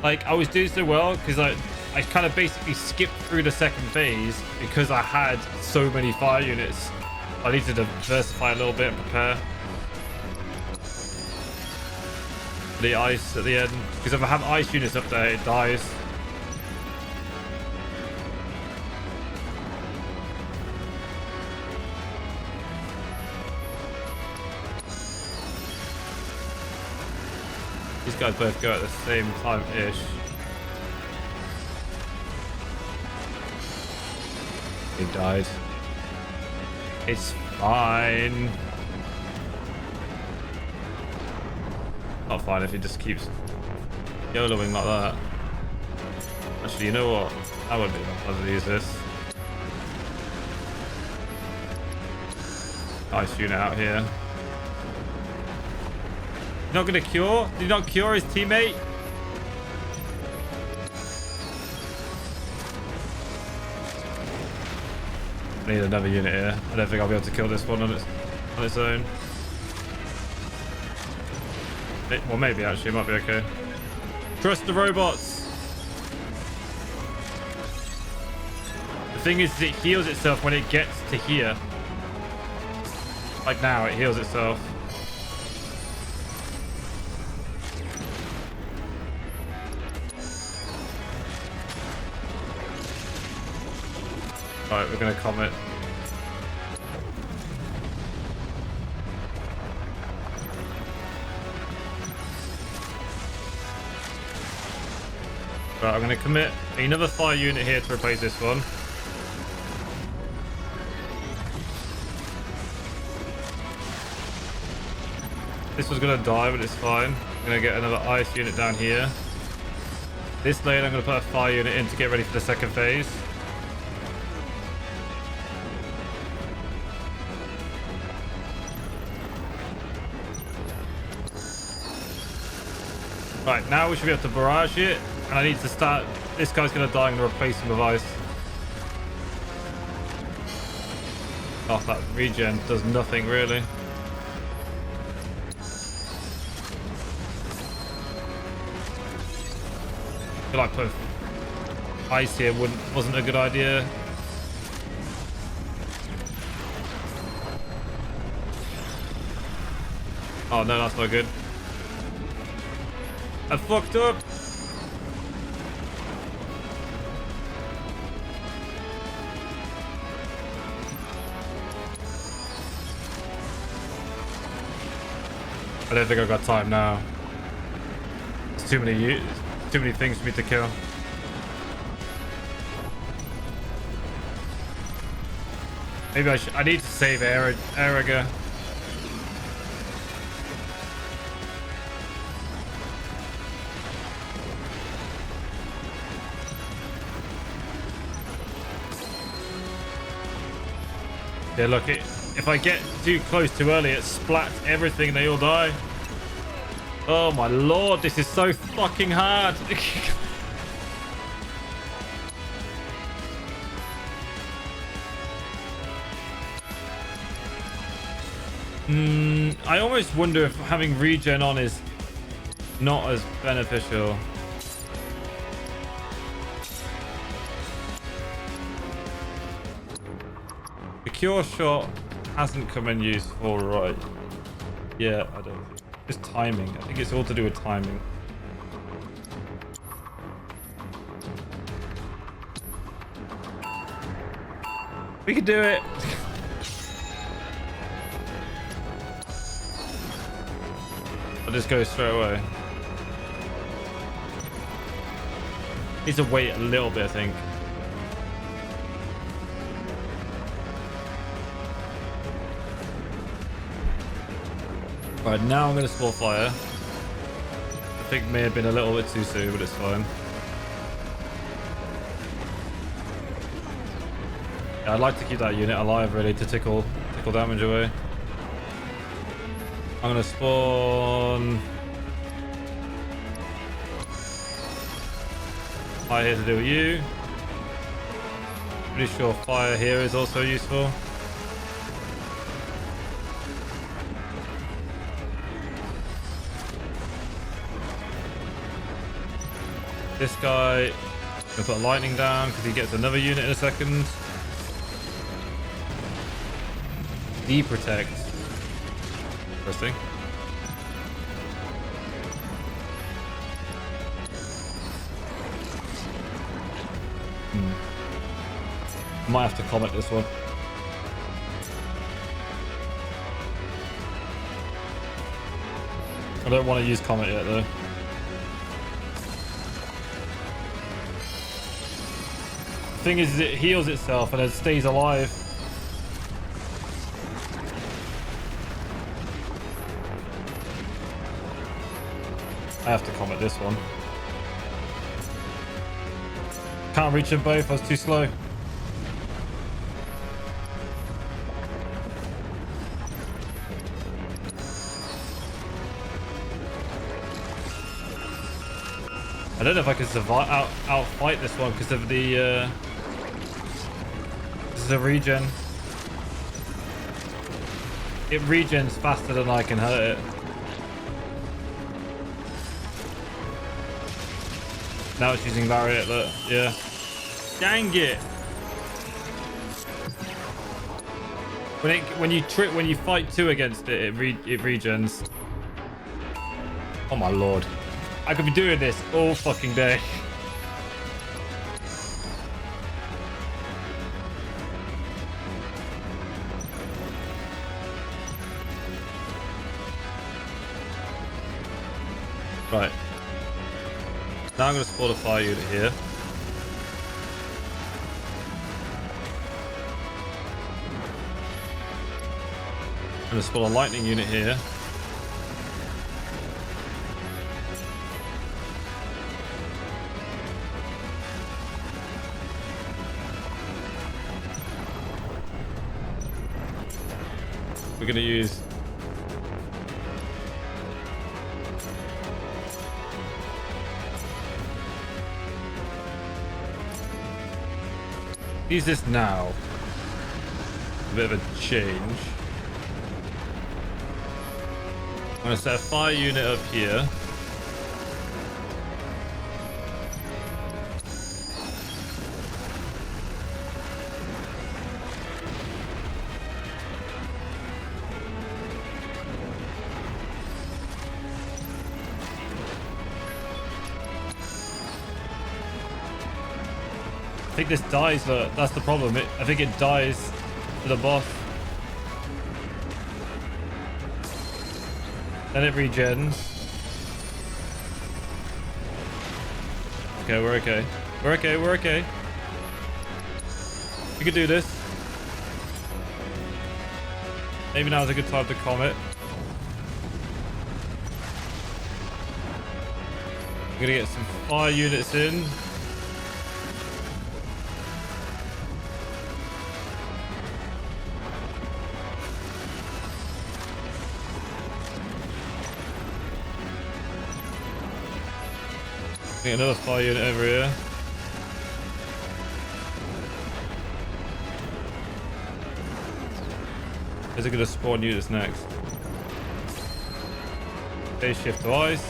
Like, I was doing so well because I kind of basically skipped through the second phase because I had so many fire units. I need to diversify a little bit and prepare. The ice at the end, because if I have ice units up there, it dies. These guys both go at the same time-ish. He died. It's fine. Not fine if he just keeps YOLOing like that. Actually, you know what? I won't do that. I'll use this. Ice unit out here. You're not gonna cure? Did he not cure his teammate? I need another unit here. I don't think I'll be able to kill this one on its own. Well, maybe actually, it might be okay. Trust the robots. The thing is, it heals itself when it gets to here. Like now, it heals itself. Alright, we're gonna comet. Right, I'm gonna commit another fire unit here to replace this one. This was gonna die, but it's fine. I'm gonna get another ice unit down here. This lane, I'm gonna put a fire unit in to get ready for the second phase. Right, now we should be able to barrage it, and I need to start. This guy's gonna die. I'm gonna replace him with ice. Oh, that regen does nothing really. I feel like putting ice here wasn't a good idea. Oh no, that's not good. I fucked up. I don't think I've got time now. It's too many things for me to kill. Maybe I need to save Eriga. Yeah, look, if I get too close too early, it splats everything and they all die. Oh my lord, this is so fucking hard. I almost wonder if having regen on is not as beneficial. The cure shot hasn't come in useful, right? Yeah, I don't. It's timing. I think it's all to do with timing. We can do it. I'll just go straight away. Needs to wait a little bit, I think. Right, now I'm going to spawn fire. I think may have been a little bit too soon, but it's fine. Yeah, I'd like to keep that unit alive, really, to tickle damage away. I'm going to spawn fire here to deal with you. Pretty sure fire here is also useful. This guy, I'm gonna put lightning down because he gets another unit in a second. Deprotect. Interesting. Might have to comment this one. I don't want to use comet yet though. The thing is, it heals itself and it stays alive. I have to comment this one. Can't reach them both, I was too slow. I don't know if I can survive outfight this one because of the this is a regen. It regens faster than I can hurt it. Now it's using Lariat, look. Yeah. Dang it. When you fight two against it, it regens. Oh my lord. I could be doing this all fucking day. Right. Now I'm going to spawn a fire unit here. I'm going to spawn a lightning unit here. We're going to use this now. A bit of a change. I'm going to set a fire unit up here. I think this dies, but that's the problem. I think it dies to the boss. Then it regens. Okay, we're okay. We're okay, we're okay. We can do this. Maybe now's a good time to comet. We're gonna get some fire units in. Get another fire unit over here. Is it going to spawn units next? Phase shift to ice.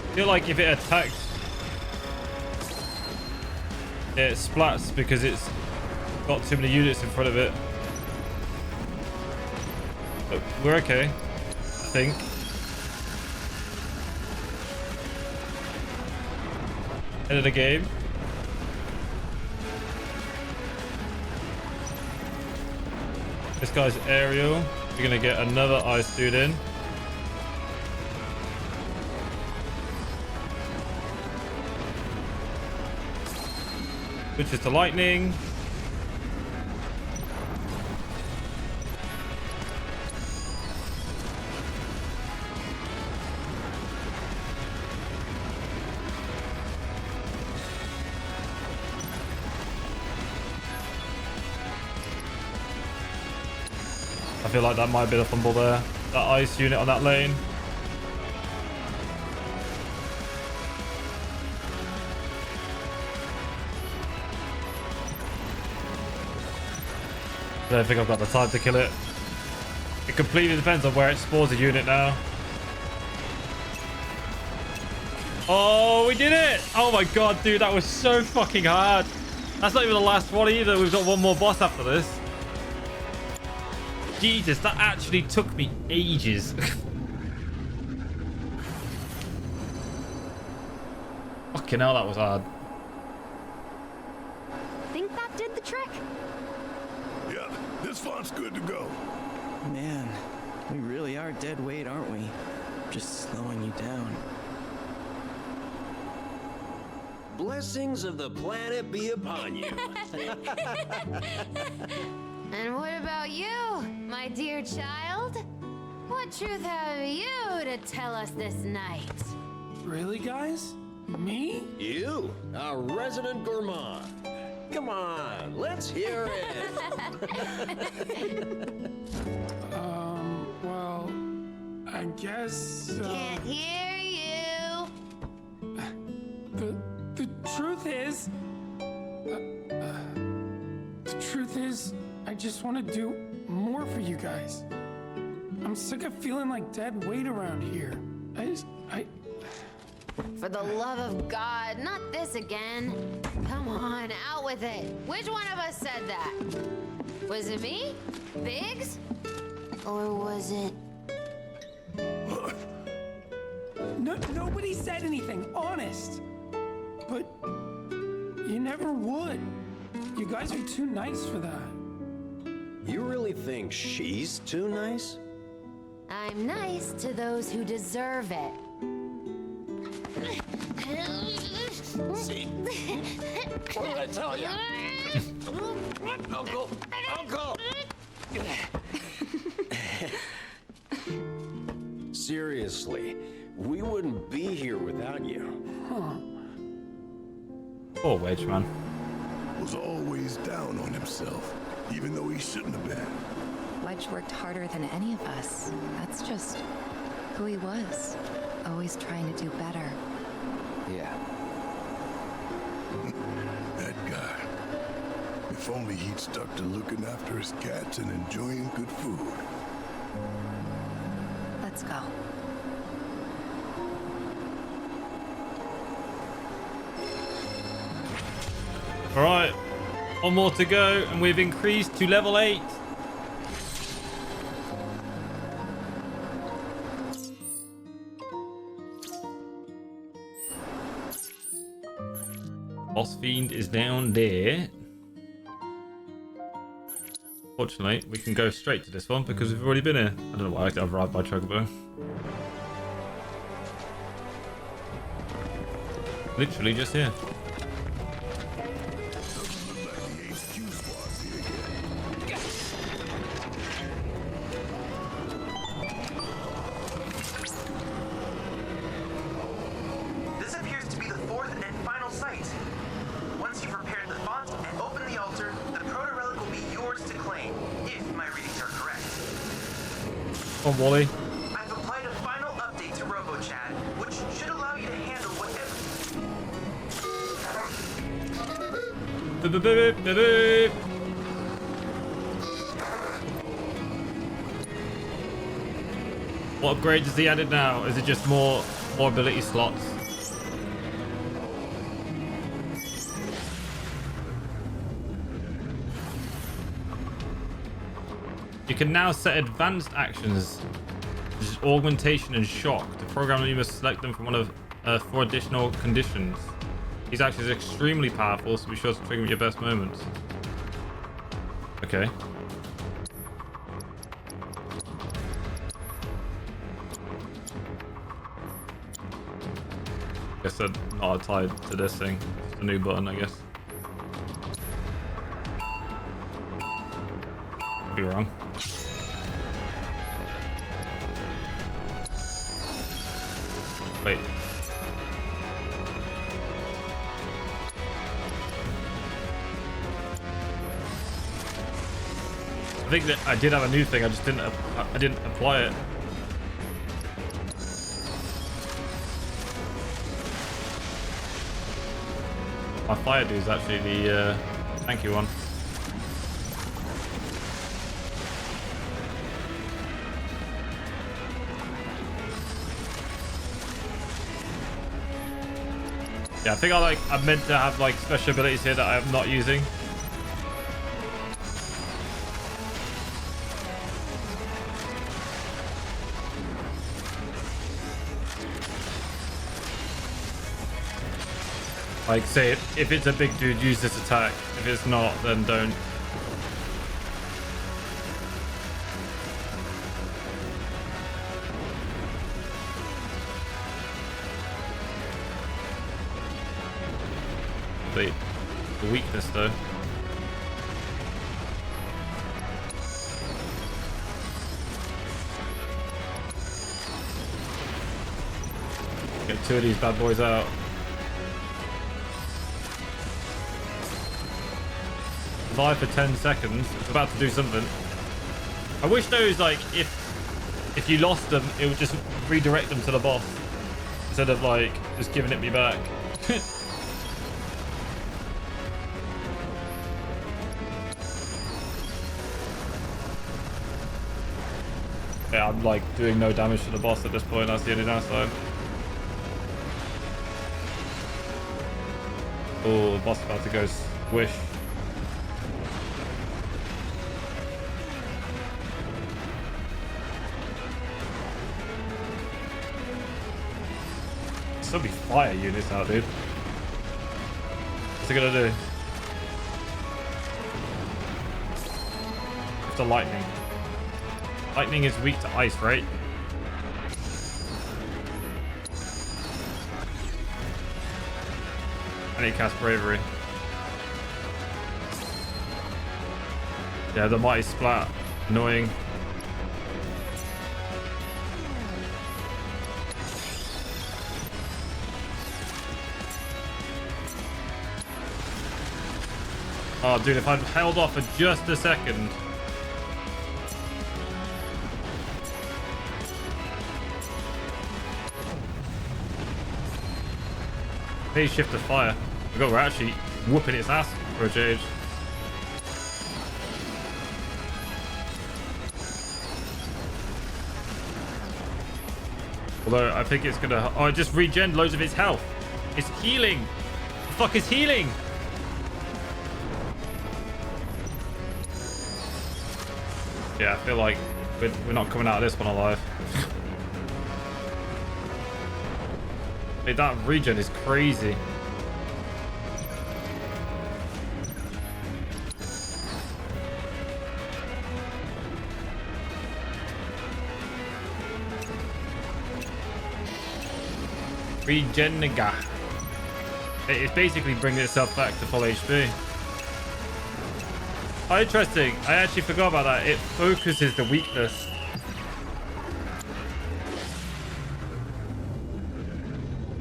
I feel like if it attacks, it splats because it's got too many units in front of it. But we're okay, I think. End of the game. This guy's aerial. We're gonna get another ice dude in. Which is the lightning. I feel like that might be the fumble there. That ice unit on that lane. I don't think I've got the time to kill it. It completely depends on where it spawns a unit now. Oh, we did it! Oh my god, dude, that was so fucking hard. That's not even the last one either. We've got one more boss after this. Jesus, that actually took me ages. Fucking hell, that was hard. Think that did the trick? Yeah, this font's good to go. Man, we really are dead weight, aren't we? Just slowing you down. Blessings of the planet be upon you. And what about you, my dear child? What truth have you to tell us this night? Really, guys? Me? You, our resident gourmand. Come on, let's hear it. Well, guess. Can't hear you. The truth is. The truth is, I just want to do more for you guys. I'm sick of feeling like dead weight around here. For the love of God, not this again. Come on, out with it. Which one of us said that? Was it me? Biggs? Or was it... Nobody said anything, honest. But you never would. You guys are too nice for that. You really think she's too nice? I'm nice to those who deserve it. See? What did I tell you? Uncle! Uncle! Seriously, we wouldn't be here without you. Poor Wedge, man. Was always down on himself, even though he shouldn't have been. Wedge worked harder than any of us. That's just who he was. Always trying to do better. Yeah. That guy. If only he'd stuck to looking after his cats and enjoying good food. Let's go. All right, one more to go, and we've increased to level 8. Boss Fiend is down there. Fortunately, we can go straight to this one because we've already been here. I don't know why I've arrived by Chocobo. Literally just here. This appears to be the fourth and final site. Once you've prepared the font and opened the altar, the proto-relic will be yours to claim, if my readings are correct. Come on, Wally. I've applied a final update to RoboChat, which should allow you to handle whatever... What upgrade has he added now? Is it just more ability slots? You can now set advanced actions, which is augmentation and shock. To program them, you must select them from one of 4 additional conditions. These actions are extremely powerful, so be sure to trigger them at your best moments. Okay. Guess they're not tied to this thing. It's a new button, I guess. Could be wrong. Wait. I think that I did have a new thing. I just didn't apply it. My fire dude is actually the tanky one. Yeah, I think I meant to have like special abilities here that I am not using. Like, say, if it's a big dude, use this attack. If it's not, then don't. The weakness, though. Get 2 of these bad boys out. For 10 seconds. It's about to do something. I wish those, like, if if you lost them, it would just redirect them to the boss instead of like just giving it me back. Yeah, I'm like doing no damage to the boss at this point. That's the only downside. Oh, the boss is about to go squish. So many fire units out, dude. What's it gonna do? It's the lightning. Lightning is weak to ice, right? I need to cast bravery. Yeah, the mighty splat. Annoying. Oh, dude, if I'd held off for just a second. Phase shift of fire. Oh god, we're actually whooping its ass for a change. Although I think it's gonna. Oh, it just regen loads of its health. It's healing. The fuck is healing? Yeah, I feel like we're not coming out of this one alive. Hey, that regen is crazy. Regeniga. It's basically bringing itself back to full HP. Oh, interesting. I actually forgot about that. It focuses the weakness.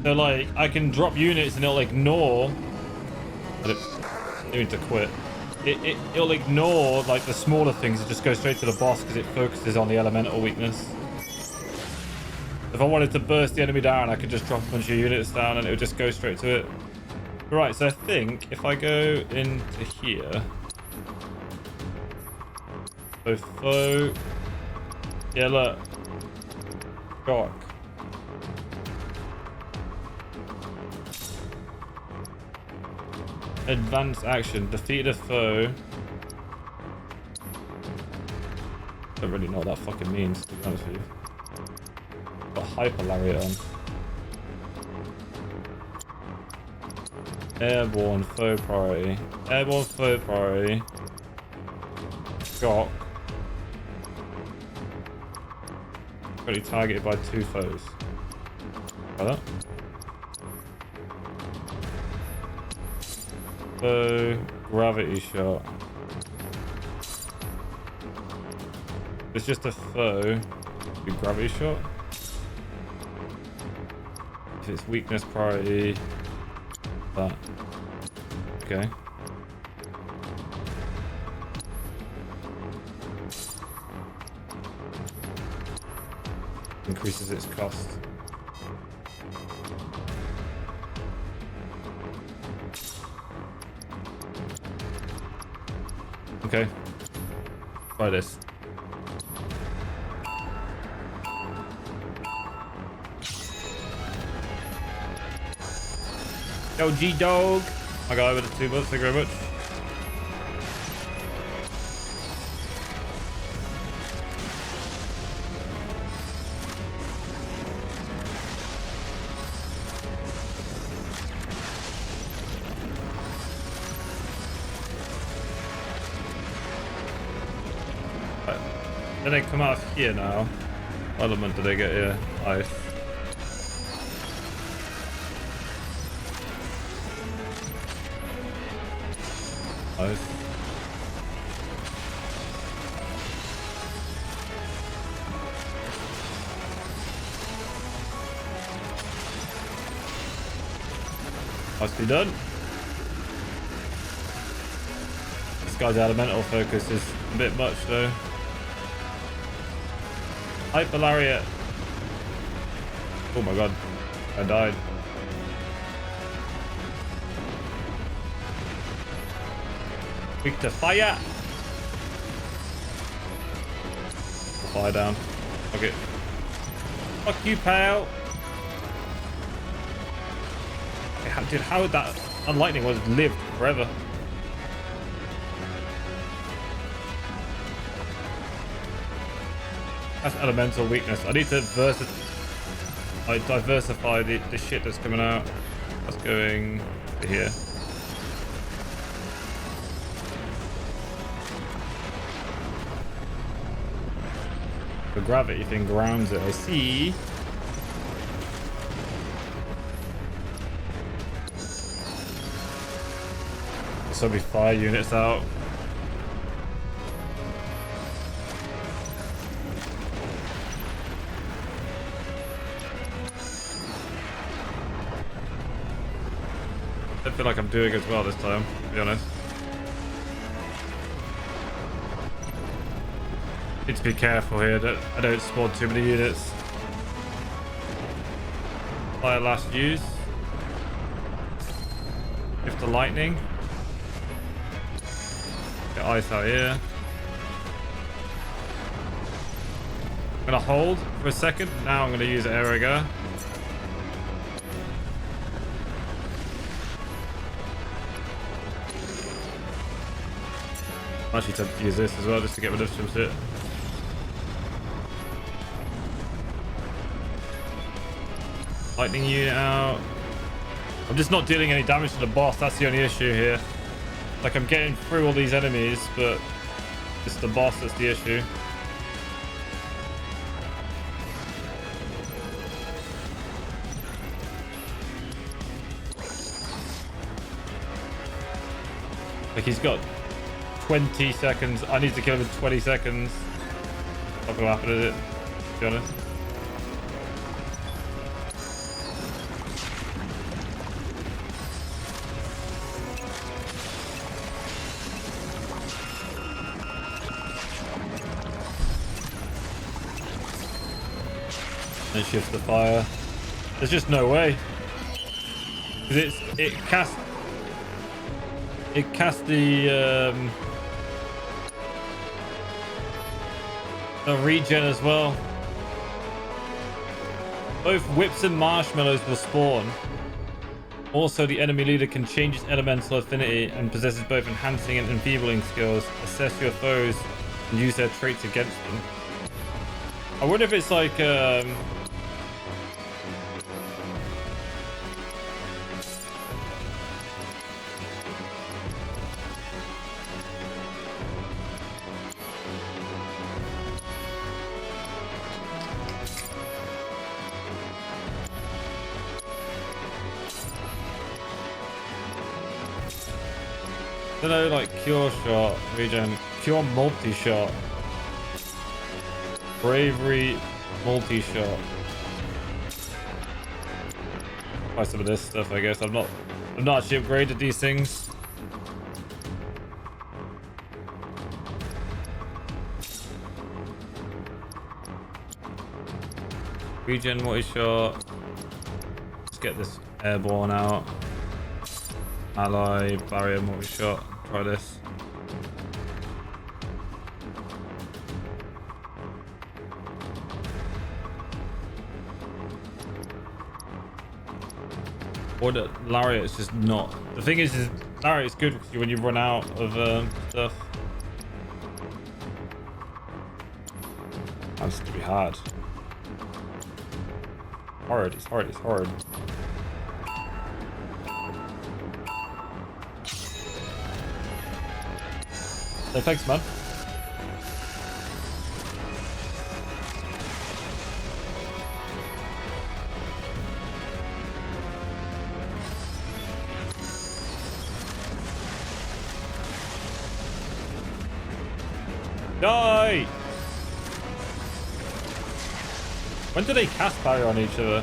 So, like, I can drop units and it'll ignore... I need to quit. It'll ignore, like, the smaller things and just go straight to the boss because it focuses on the elemental weakness. If I wanted to burst the enemy down, I could just drop a bunch of units down and it would just go straight to it. Right, so I think if I go into here... So foe... Yeah, look. Shock. Advanced action. Defeat a foe. Don't really know what that fucking means, to be honest with you. Got Hyper Lariat on. Airborne foe priority. Airborne foe priority. Shock. Already targeted by 2 foes. Like that. Foe gravity shot. It's just a foe. Do gravity shot. If it's weakness priority. That. Okay. Increases its cost. Okay. Try this. Yo, G-Dog. I got over the 2 bucks. Thank you very much. Then they come out of here now. What element do they get here? Ice. Ice. Must be done. This guy's elemental focus is a bit much though. Hyper Lariat. Oh my god. I died. Weak to fire. Fire down. Okay. Fuck you, pal. Dude, how would that lightning was live forever? That's elemental weakness. I need to diversify the shit that's coming out. That's going to here. The gravity thing grounds it. I see. So be fire units out. I feel like I'm doing as well this time, to be honest. Need to be careful here that I don't spawn too many units. Fire last use. If the lightning. Get ice out here. I'm gonna hold for a second. Now I'm gonna use Aeriga. I'm actually tempted to use this as well just to get rid of some shit. Lightning unit out. I'm just not dealing any damage to the boss. That's the only issue here. Like, I'm getting through all these enemies, but it's the boss that's the issue. Like, he's got 20 seconds. I need to kill him in 20 seconds. Not gonna happen, is it? To be honest. And shift the fire. There's just no way. Because it casts the regen as well. Both whips and marshmallows will spawn. Also, the enemy leader can change its elemental affinity and possesses both enhancing and enfeebling skills. Assess your foes and use their traits against them. I wonder if it's like I don't know, like cure shot, regen, cure multi-shot, bravery multi-shot. Try some of this stuff, I guess. I've not actually upgraded these things. Regen multi-shot. Let's get this airborne out. Ally, barrier, multi-shot. Try this. Or the Lariat is just not. The thing is Lariat's good when you run out of stuff. That's gonna be hard. Hard, it's hard, it's hard. So thanks, man. Die! When do they cast barrier on each other?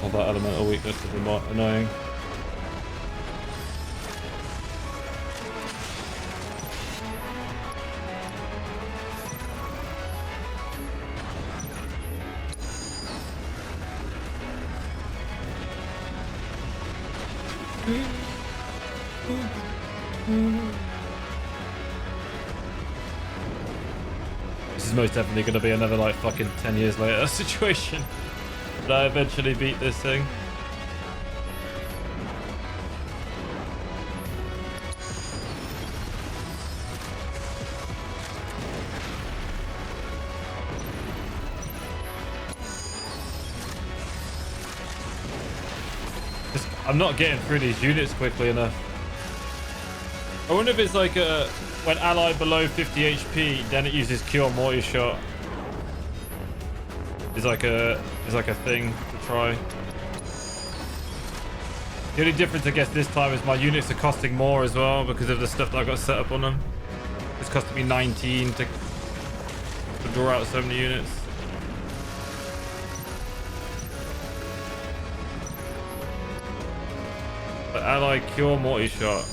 Oh, that elemental weakness is annoying. This is most definitely going to be another like fucking 10 years later situation. But I eventually beat this thing. I'm not getting through these units quickly enough. I wonder if it's like when allied below 50 HP, then it uses Cure Morty Shot. Is like a thing to try. The only difference I guess this time is my units are costing more as well because of the stuff that I got set up on them. It's costing me 19 to draw out so many units. But allied Cure Morty Shot.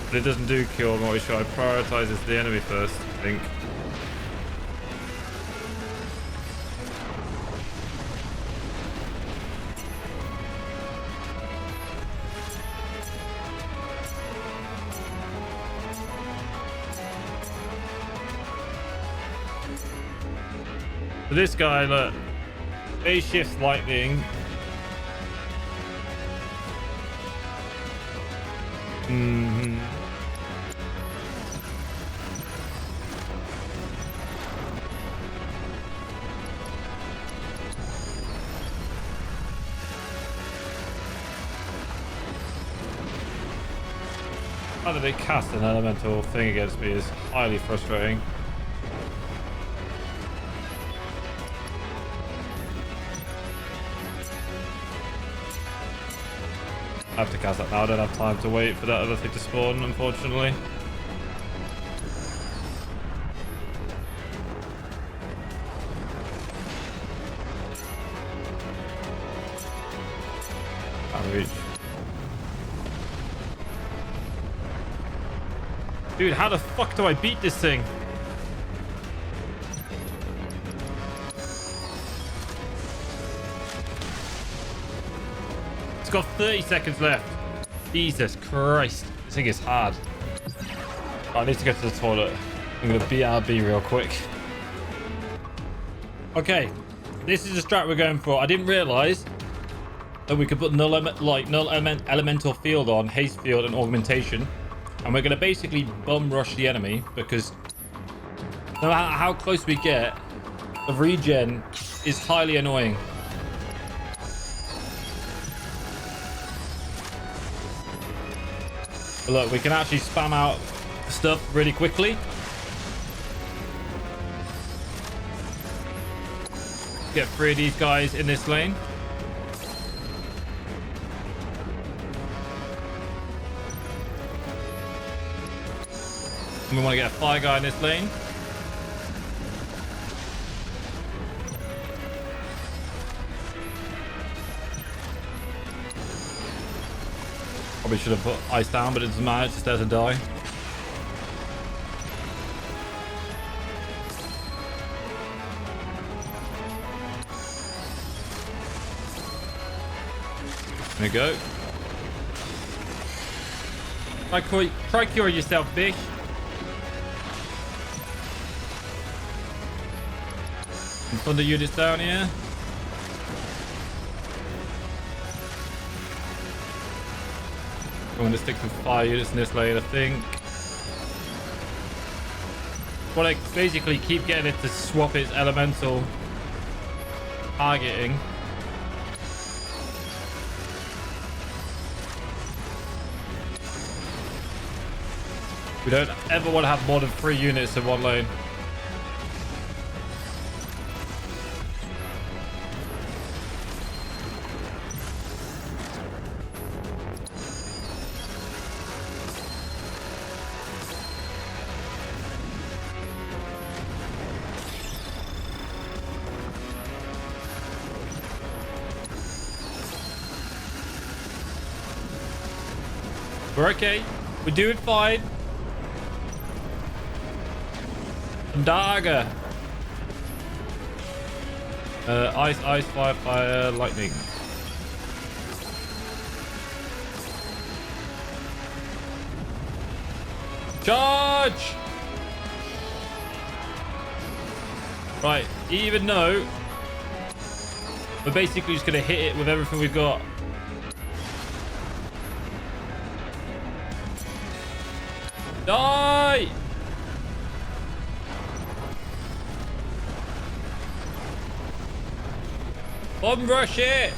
But it doesn't do Cure Morty Shot. It prioritizes the enemy first, I think. So this guy, look, phase shifts lightning. How did they cast an elemental thing against me is highly frustrating. I have to cast that now. I don't have time to wait for that other thing to spawn, unfortunately. Can't reach. Dude, how the fuck do I beat this thing? It's got 30 seconds left. Jesus Christ. This thing is hard. I need to go to the toilet. I'm going to BRB real quick. Okay. This is the strat we're going for. I didn't realize that we could put elemental field on, haste field, and augmentation. And we're going to basically bum rush the enemy because no matter how close we get, the regen is highly annoying. But look, we can actually spam out stuff really quickly. Get 3 of these guys in this lane. And we want to get a fire guy in this lane. Probably should have put ice down, but it doesn't matter. It's just there to die. There we go. Try cure yourself, bitch. Some thunder units down here. I'm going to stick some fire units in this lane, I think. Well, I basically keep getting it to swap its elemental targeting. We don't ever want to have more than 3 units in one lane. We're okay. We're doing fine. Dagger. Ice, fire, lightning. Charge! Right, even though we're basically just gonna hit it with everything we've got. Die! Bomb rush it!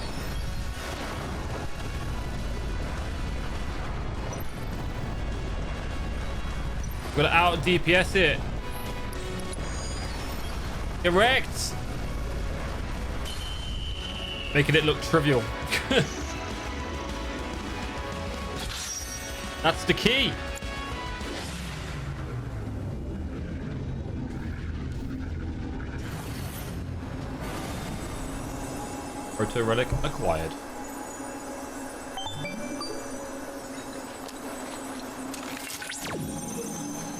Gotta out DPS it. Correct! Making it look trivial. That's the key. Proto relic acquired.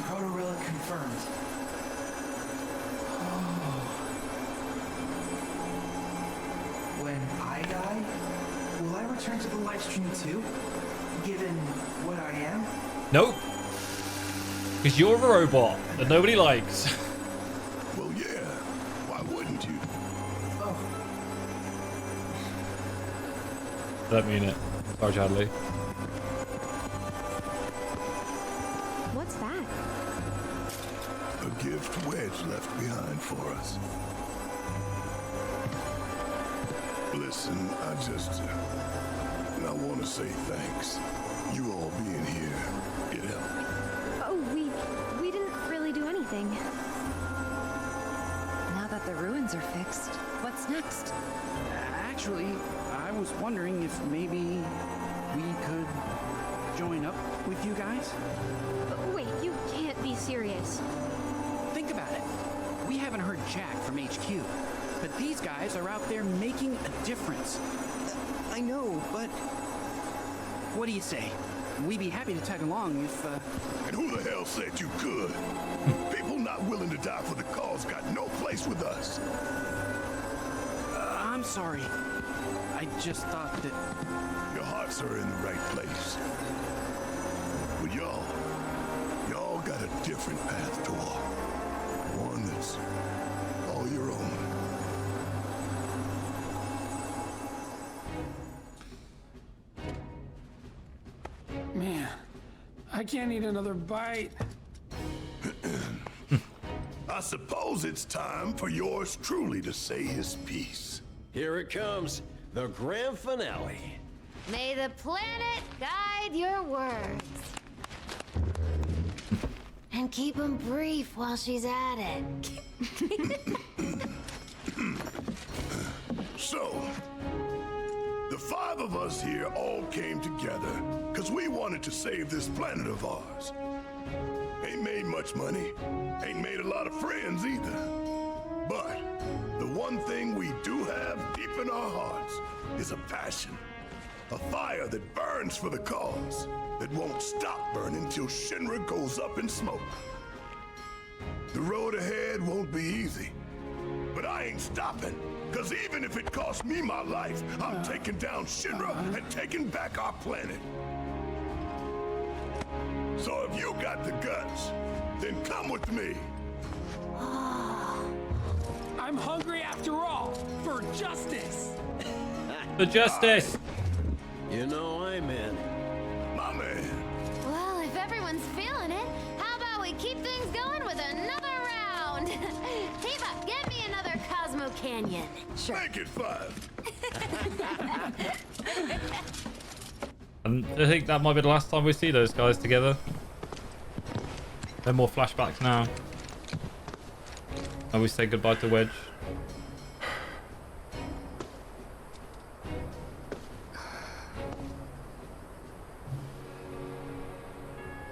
Proto relic confirmed. When I die, will I return to the live stream too? Given what I am? Nope. Because you're a robot that nobody likes. Well, yeah. Why wouldn't you? Oh. I don't mean it. Sorry, Chadley. What's that? A gift Wedge left behind for us. Listen, I want to say thanks. You all being here, it helped. Oh, we didn't really do anything. Now that the ruins are fixed, what's next? Actually, I was wondering if maybe we could join up with you guys? Wait, you can't be serious. Think about it. We haven't heard Jack from HQ, but these guys are out there making a difference. I know, but what do you say? We'd be happy to tag along if, And who the hell said you could? People not willing to die for the cause got no place with us. I'm sorry. I just thought that... Your hearts are in the right place. But y'all got a different path to walk. One that's all your own. Man, I can't eat another bite. I suppose it's time for yours truly to say his piece. Here it comes, the grand finale. May the planet guide your words. And keep them brief while she's at it. So, the five of us here all came together because we wanted to save this planet of ours. Ain't made much money, ain't made a lot of friends either. But the one thing we do have deep in our hearts is a passion. A fire that burns for the cause, that won't stop burning till Shinra goes up in smoke. The road ahead won't be easy, but I ain't stopping. Cause even if it costs me my life, I'm taking down Shinra and taking back our planet. So if you got the guts, then come with me. I'm hungry after all, for justice. For justice. You know I'm in. My man. Well, if everyone's feeling it, how about we keep things going with another round? Tifa, get me another Cosmo Canyon. Sure. Make it 5. And I think that might be the last time we see those guys together. No more flashbacks now. And we say goodbye to Wedge.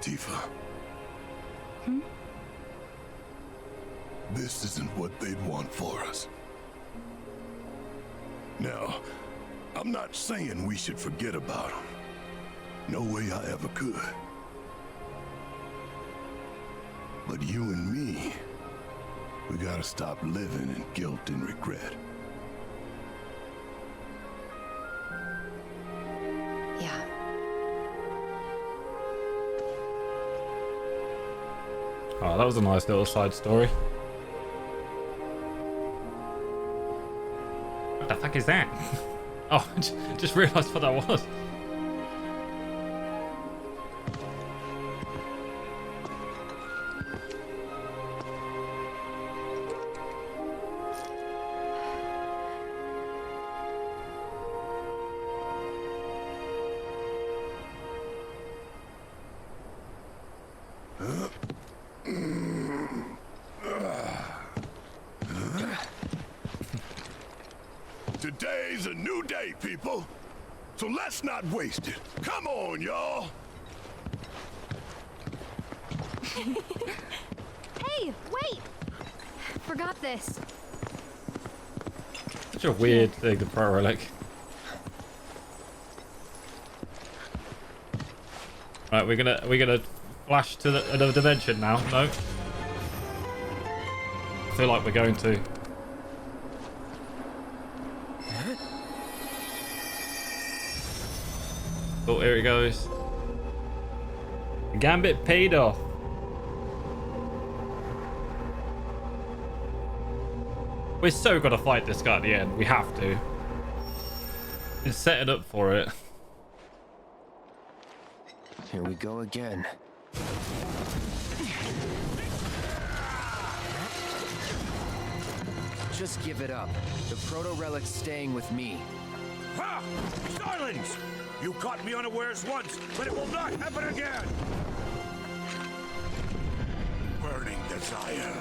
Tifa. This isn't what they'd want for us. Now, I'm not saying we should forget about them. No way I ever could. But you and me, we gotta stop living in guilt and regret. Yeah. Oh, that was a nice little side story. What the fuck is that? Oh, just realised what that was. Today's a new day, people. So let's not waste it. Come on, y'all. Hey, wait! Forgot this. Such a weird thing, the Pro Relic. Right, we're gonna flash to another dimension now. No. I feel like we're going to. Oh, here it goes. Gambit paid off. We're so gonna fight this guy at the end. We have to. It's setting up for it. Here we go again. Just give it up. The proto-relic's staying with me. Ha! Silence! You caught me unawares once, but it will not happen again! Burning desire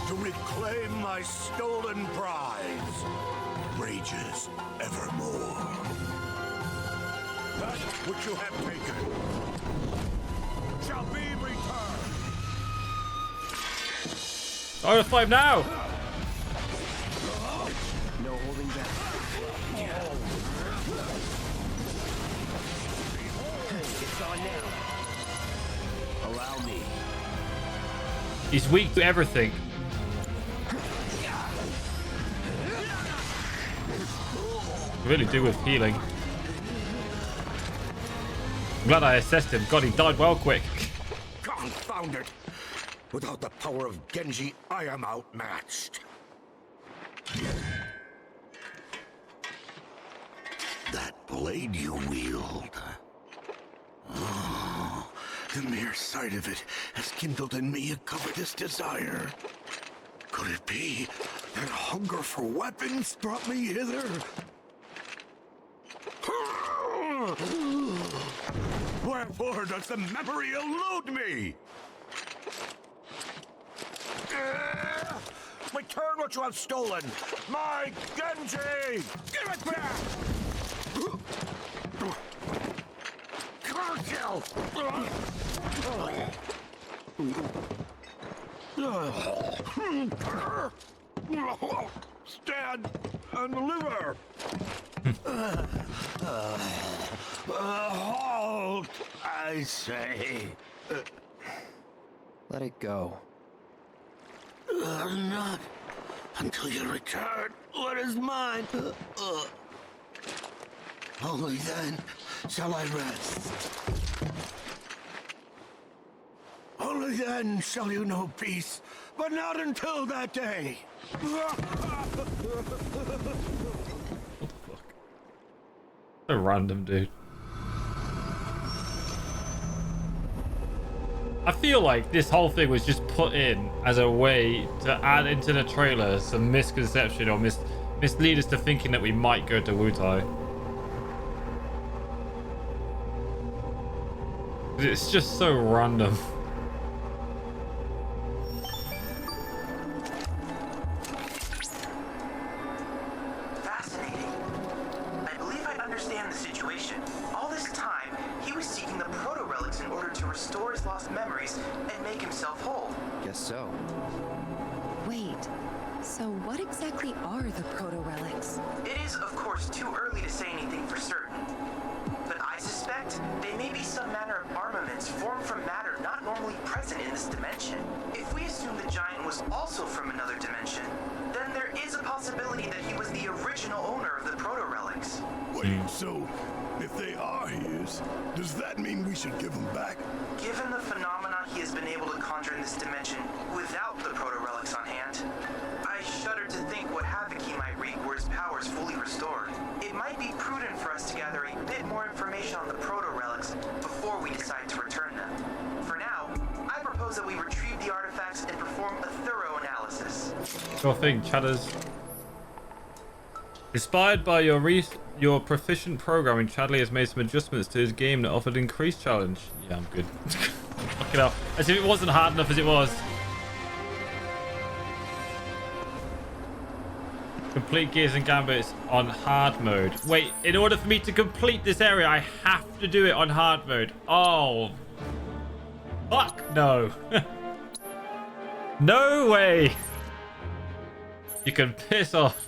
to reclaim my stolen prize rages evermore. That which you have taken shall be returned. I want to fight now! No holding back. It's on now. Allow me. He's weak to everything. Really do with healing. I'm glad I assessed him. God, he died well quick. Confound it! Without the power of Genji, I am outmatched. That blade you wield. Oh, the mere sight of it has kindled in me a covetous desire. Could it be that hunger for weapons brought me hither? Wherefore does the memory elude me? Return what you have stolen! My Genji! Give it back! Kill! Stand and deliver! Halt, I say. Let it go. Not until you return what is mine. Only then shall I rest. Only then shall you know peace, but not until that day. So random, dude. I feel like this whole thing was just put in as a way to add into the trailer some misconception or mislead us to thinking that we might go to Wutai. It's just so random. Fascinating. I believe I understand the situation. All this time, he was seeking the proto-relics in order to restore his lost memories and make himself whole. Guess so. Wait, so what exactly are the proto-relics? It is, of course, too early to say anything for certain. But I suspect possibility that he was the original owner of the proto-relics. Wait, so if they are his, does that mean we should give them back? Given the phenomena he has been able to conjure in this dimension without the proto-relics on hand, I shudder to think what havoc he might wreak were his powers fully restored. It might be prudent for us to gather a bit more information on the proto-relics before we decide to return them. For now, I propose that we retrieve the artifacts and perform a thorough analysis. Sure thing, Chadders. Inspired by your proficient programming, Chadley has made some adjustments to his game that offered increased challenge. Yeah, I'm good. Fuck it up. As if it wasn't hard enough as it was. Complete Gears and Gambits on hard mode. Wait, in order for me to complete this area, I have to do it on hard mode. Oh. Fuck no. No way. You can piss off.